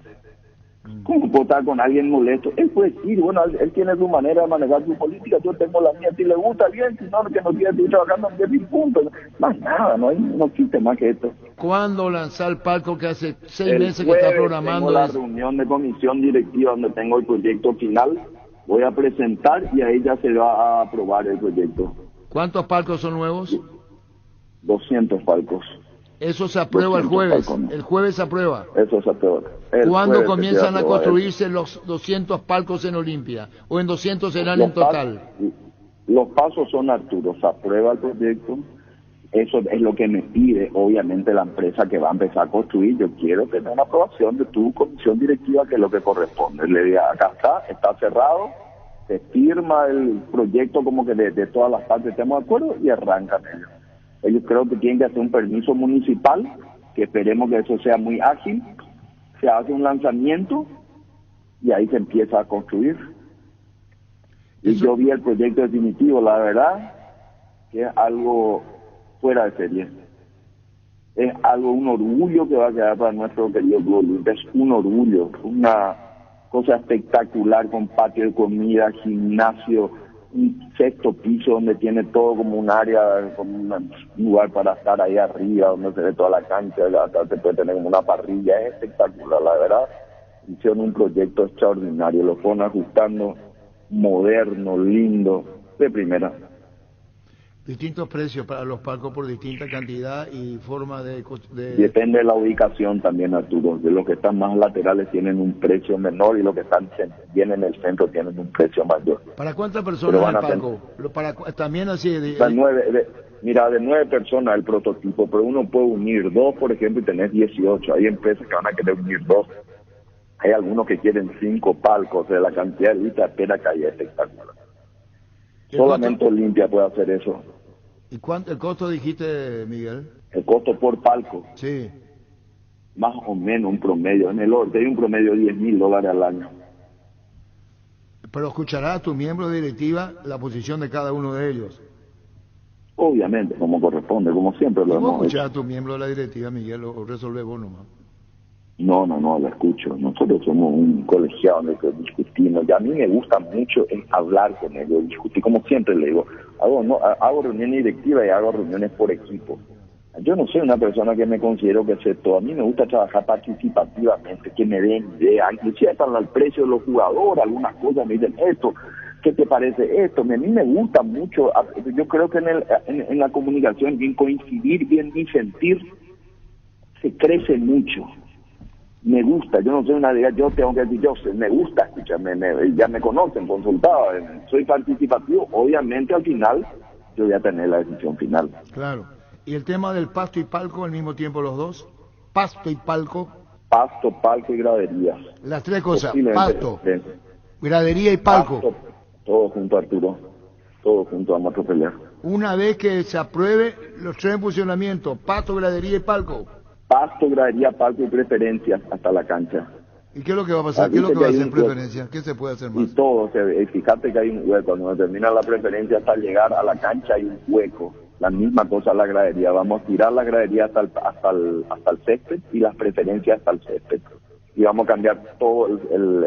¿Cómo puedo estar con alguien molesto? Él puede decir, bueno, él tiene su manera de manejar su política, yo tengo la mía, si le gusta bien, si no, que no quiere seguir trabajando, en punto. Más nada, no existe más que esto. ¿Cuándo lanzar el palco que hace 6 meses que está programando? Tengo la reunión de comisión directiva donde tengo el proyecto final, voy a presentar y ahí ya se va a aprobar el proyecto. ¿Cuántos palcos son nuevos? 200 palcos. Eso se aprueba el jueves. El jueves se aprueba. Eso se aprueba. ¿Cuándo comienzan a construirse los 200 palcos en Olimpia? ¿O en 200 serán en total? Los pasos son, Arturo, se aprueba el proyecto. Eso es lo que me pide, obviamente, la empresa que va a empezar a construir. Yo quiero tener una aprobación de tu comisión directiva, que es lo que corresponde. Le diga, acá está cerrado, se firma el proyecto como que de todas las partes estemos de acuerdo y arrancan ellos. Ellos creo que tienen que hacer un permiso municipal, que esperemos que eso sea muy ágil, se hace un lanzamiento y ahí se empieza a construir. Y yo vi el proyecto definitivo, la verdad, que es algo fuera de serie. Es algo, un orgullo que va a quedar para nuestro querido Club Olimpia, es un orgullo, una cosa espectacular con patio de comida, gimnasio, un 6º piso donde tiene todo como un área, como un lugar para estar ahí arriba, donde se ve toda la cancha, hasta se puede tener como una parrilla, es espectacular, la verdad. Hicieron un proyecto extraordinario, lo fueron ajustando, moderno, lindo, de primera. Distintos precios para los palcos por distinta cantidad y forma de... Depende de la ubicación también, Arturo. De los que están más laterales tienen un precio menor y los que están bien en el centro tienen un precio mayor. ¿Para cuántas personas el palco? También así de 9 personas el prototipo, pero uno puede unir 2, por ejemplo, y tenés 18. Hay empresas que van a querer unir 2. Hay algunos que quieren 5 palcos, de la cantidad de lista espera que haya espectacular. Solamente Olimpia puede hacer eso. ¿Y cuánto el costo dijiste, Miguel? El costo por palco. Sí. Más o menos un promedio. En el orden hay un promedio de $10,000 al año. Pero escuchará a tu miembro de directiva la posición de cada uno de ellos. Obviamente, como corresponde, como siempre lo hemos hecho. ¿Escuchar a tu miembro de la directiva, Miguel, o resolver vos nomás? No, lo escucho. Nosotros somos un colegiado en el que discutimos. Y a mí me gusta mucho hablar con ellos, discutir, como siempre le digo. Hago reuniones directivas y hago reuniones por equipo. Yo no soy una persona que me considero que sé todo. A mí me gusta trabajar participativamente, que me den ideas, inclusive para el precio de los jugadores, algunas cosas me dicen esto. ¿Qué te parece esto? A mí me gusta mucho. Yo creo que en la comunicación, bien coincidir, bien disentir, se crece mucho. Me gusta, yo no soy una de yo tengo que decir, me gusta escucharme, ya me conocen, consultado, soy participativo, obviamente al final yo voy a tener la decisión final. Claro. ¿Y el tema del pasto y palco al mismo tiempo los dos? ¿Pasto y palco? Pasto, palco y graderías. Las 3 cosas, pasto, gradería y palco. Pasto, todo junto, Arturo, todo junto, vamos a pelear. Una vez que se apruebe los 3 en funcionamiento, pasto, gradería y palco. Pasto, gradería, palco y preferencias hasta la cancha. ¿Y qué es lo que va a pasar? ¿Qué es lo que va a hacer en preferencia? ¿Qué se puede hacer más? Y todo, fíjate que hay un hueco. Cuando termina la preferencia hasta llegar a la cancha hay un hueco. La misma cosa la gradería. Vamos a tirar la gradería hasta el césped y las preferencias hasta el césped. Y vamos a cambiar todo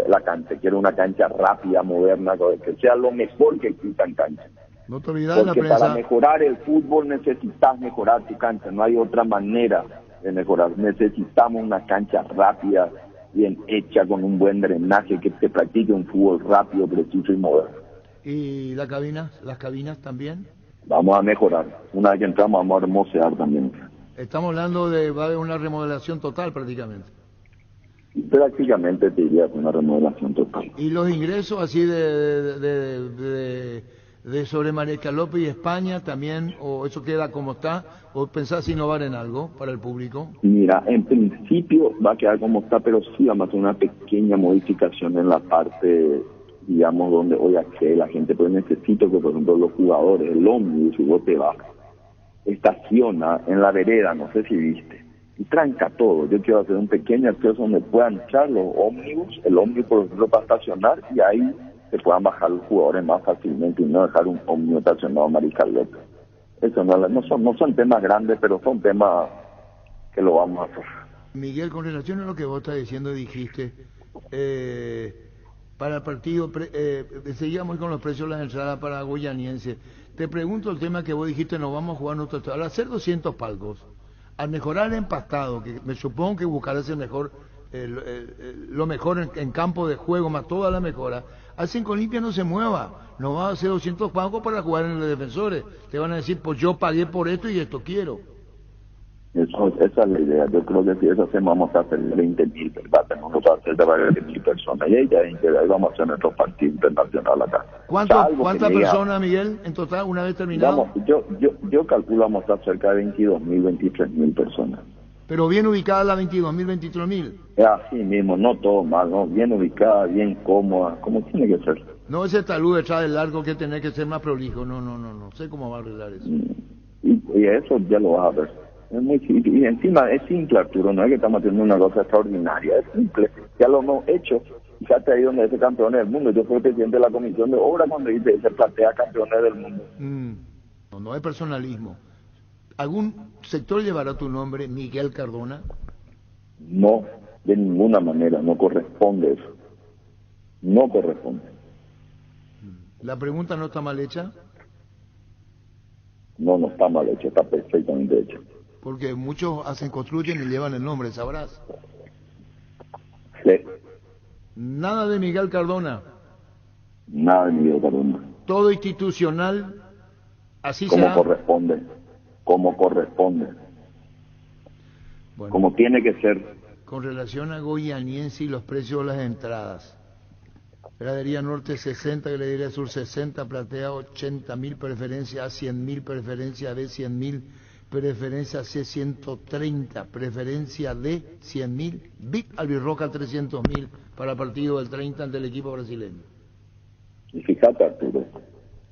la cancha. Quiero una cancha rápida, moderna, que sea lo mejor que exista en cancha. Notoriedad en la Porque prensa. para mejorar el fútbol necesitas mejorar tu cancha, no hay otra manera de mejorar. Necesitamos una cancha rápida, bien hecha, con un buen drenaje, que se practique un fútbol rápido, preciso y moderno. ¿Y las cabinas también? Vamos a mejorar. Una vez que entramos vamos a hermosear también. Estamos hablando de va a haber una remodelación total prácticamente. Y prácticamente te diría que una remodelación total. ¿Y los ingresos así de sobre María López y España también, o eso queda como está, o pensás innovar en algo para el público? Mira, en principio va a quedar como está, pero sí vamos a hacer una pequeña modificación en la parte, digamos, donde hoy accede la gente, pero necesito que, por ejemplo, los jugadores, el ómnibus, si vos te vas, estaciona en la vereda, no sé si viste, y tranca todo. Yo quiero hacer un pequeño acceso donde puedan echar los ómnibus, el ómnibus, por ejemplo, para estacionar, y ahí se puedan bajar los jugadores más fácilmente y no dejar un ómnibus estacionado en Mariscal López. Eso no son temas grandes, pero son temas que lo vamos a hacer. Miguel, con relación a lo que vos estás diciendo, dijiste, para el partido, seguíamos con los precios de las entradas para Goianiense. Te pregunto el tema que vos dijiste, nos vamos a jugar nosotros. Al hacer 200 palcos, al mejorar el empastado, que me supongo que buscarás el mejor, lo mejor en campo de juego, más toda la mejora, hacen que Olimpia no se mueva. No va a hacer 200 palcos para jugar en los defensores. Te van a decir, pues yo pagué por esto y esto quiero. Esa es la idea. Yo creo que si eso hacemos, vamos a hacer 20.000, ¿verdad? Tenemos que hacer de varias 20.000 personas. Y ahí vamos a hacer nuestro partido internacional acá. ¿Cuántas personas, Miguel, en total, una vez terminado? Yo calculo vamos a estar cerca de 22.000, 23.000 personas. Pero bien ubicada la 22.000, 23.000. Así mismo, no todo mal, ¿no? Bien ubicada, bien cómoda, como tiene que ser. No ese talud detrás del largo que tiene que ser más prolijo. No sé cómo va a arreglar eso. Y eso ya lo vas a ver. Es muy simple. Y encima es simple, Arturo, no es que estamos haciendo una cosa extraordinaria, es simple. Ya lo hemos hecho. Fíjate ahí donde dice campeones del mundo. Yo fui el presidente de la comisión de obra cuando dice se plantea campeones del mundo. No hay personalismo. ¿Algún sector llevará tu nombre, Miguel Cardona? No, de ninguna manera, no corresponde eso. No corresponde. ¿La pregunta no está mal hecha? No está mal hecha, está perfectamente hecha. Porque muchos construyen y llevan el nombre, ¿sabrás? Sí. Nada de Miguel Cardona. Nada de Miguel Cardona. Todo institucional, así como será. Como corresponde. Bueno, como tiene que ser. Con relación a Goianiense y los precios de las entradas. Gradería Norte 60, Gradería Sur 60, Platea 80.000, preferencia A 100.000, preferencia B 100.000, preferencia C 130, preferencia D 100.000, VIP Albirroca 300.000 para el partido del 30 ante el equipo brasileño. Y fíjate, Arturo,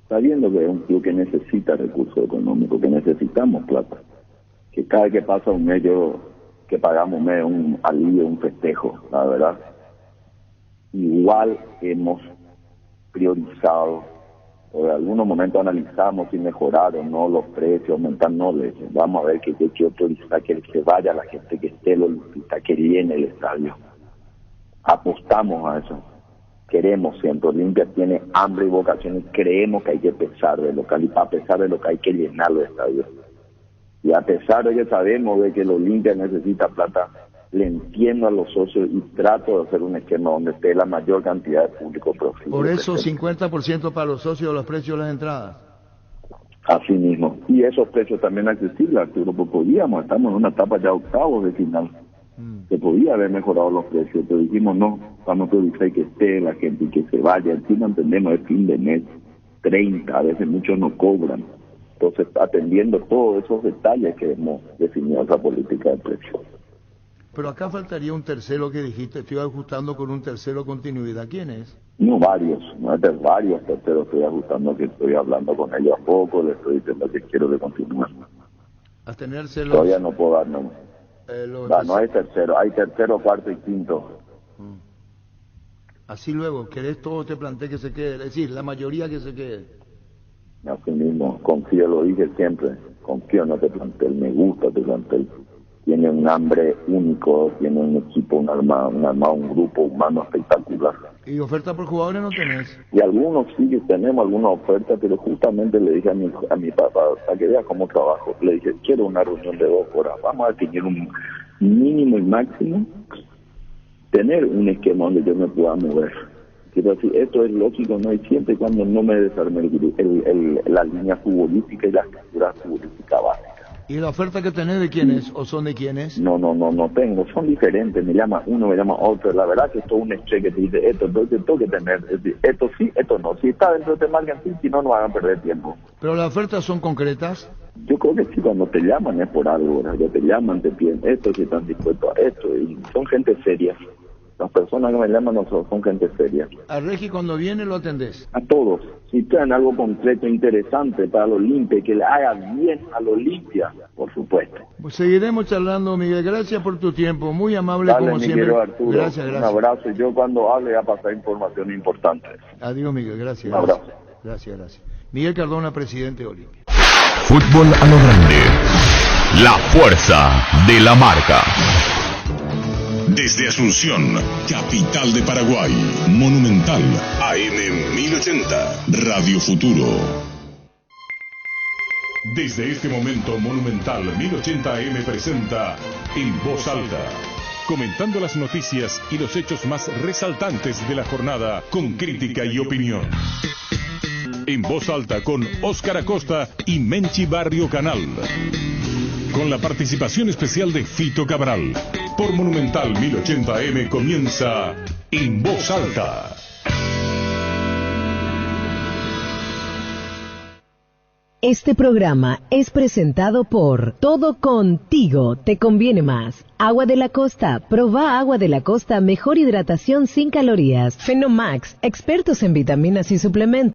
sabiendo que es un club que necesita recursos económicos, que necesitamos plata, que cada vez que pasa un mes que pagamos un mes, un alivio, un festejo, la verdad. Igual hemos priorizado, o en algunos momentos analizamos si mejorar o no los precios, aumentar, no, vamos a ver que yo quiero priorizar que se vaya la gente que esté el Olimpista, que llene el estadio. Apostamos a eso, queremos siempre, Olimpia tiene hambre y vocación y creemos que hay que pesar de local, y a pesar de lo que hay que llenar los estadios. Y a pesar de que sabemos de que el Olimpia necesita plata, le entiendo a los socios y trato de hacer un esquema donde esté la mayor cantidad de público posible. Por eso 50% para los socios de los precios de las entradas. Así mismo. Y esos precios también accesibles, Arturo, porque podíamos, estamos en una etapa ya octavos de final. Se podía haber mejorado los precios, pero dijimos no, vamos a priorizar que esté la gente y que se vaya. Encima entendemos el fin de mes, 30, a veces muchos no cobran. Entonces, atendiendo todos esos detalles que hemos definido esa política de precios. Pero acá faltaría un tercero que dijiste, estoy ajustando con un tercero continuidad. ¿Quién es? No, varios terceros estoy ajustando, que estoy hablando con ellos a poco, les estoy diciendo que quiero que continúen. A tenerse Todavía no puedo dar nombres. No hay tercero, hay tercero, cuarto y quinto. Así luego, ¿querés todo te planteé que se quede? Es decir, la mayoría que se quede. Así mismo, confío, lo dije siempre, confío en este plantel, me gusta este plantel. tiene un hambre único, tiene un equipo, un grupo humano espectacular. ¿Y oferta por jugadores no tenés? Y algunos sí que tenemos alguna oferta, pero justamente le dije a mi papá, para que vea cómo trabajo, le dije, quiero una reunión de 2 horas, vamos a definir un mínimo y máximo, tener un esquema donde yo me pueda mover. Quiero decir, esto es lógico, ¿no? Y siempre y cuando no me desarme la línea futbolística y la estructura futbolística básica. ¿Y la oferta que tenés de quién es o son de quiénes? No tengo, son diferentes, me llama uno, me llama otro, la verdad que esto es un estrés que te dice, esto tengo que tener, es decir, esto sí, esto no, si está dentro de margen sí, si no, no hagan perder tiempo. ¿Pero las ofertas son concretas? Yo creo que sí, cuando te llaman es por algo, ¿verdad? Ya te llaman, te piden esto, si están dispuestos a esto, y son gente seria. Las personas que me llaman no son gente seria. ¿A Regi cuando viene lo atendés? A todos. Si traen algo concreto, interesante para el Olimpia, que le haga bien al Olimpia, por supuesto. Pues seguiremos charlando, Miguel. Gracias por tu tiempo. Muy amable. Dale, como siempre. Arturo. Gracias. Un abrazo. Yo cuando hable voy a pasar información importante. Adiós, Miguel. Gracias. Un abrazo. Gracias. Miguel Cardona, presidente de Olimpia. Fútbol a lo grande. La fuerza de la marca. Desde Asunción, capital de Paraguay, Monumental, AM 1080, Radio Futuro. Desde este momento, Monumental 1080 AM presenta En Voz Alta, comentando las noticias y los hechos más resaltantes de la jornada con crítica y opinión. En Voz Alta con Óscar Acosta y Menchi Barrio Canal. Con la participación especial de Fito Cabral. Por Monumental 1080 AM comienza En Voz Alta. Este programa es presentado por Todo Contigo te conviene más. Agua de la Costa, proba Agua de la Costa, mejor hidratación sin calorías. Fenomax, expertos en vitaminas y suplementos.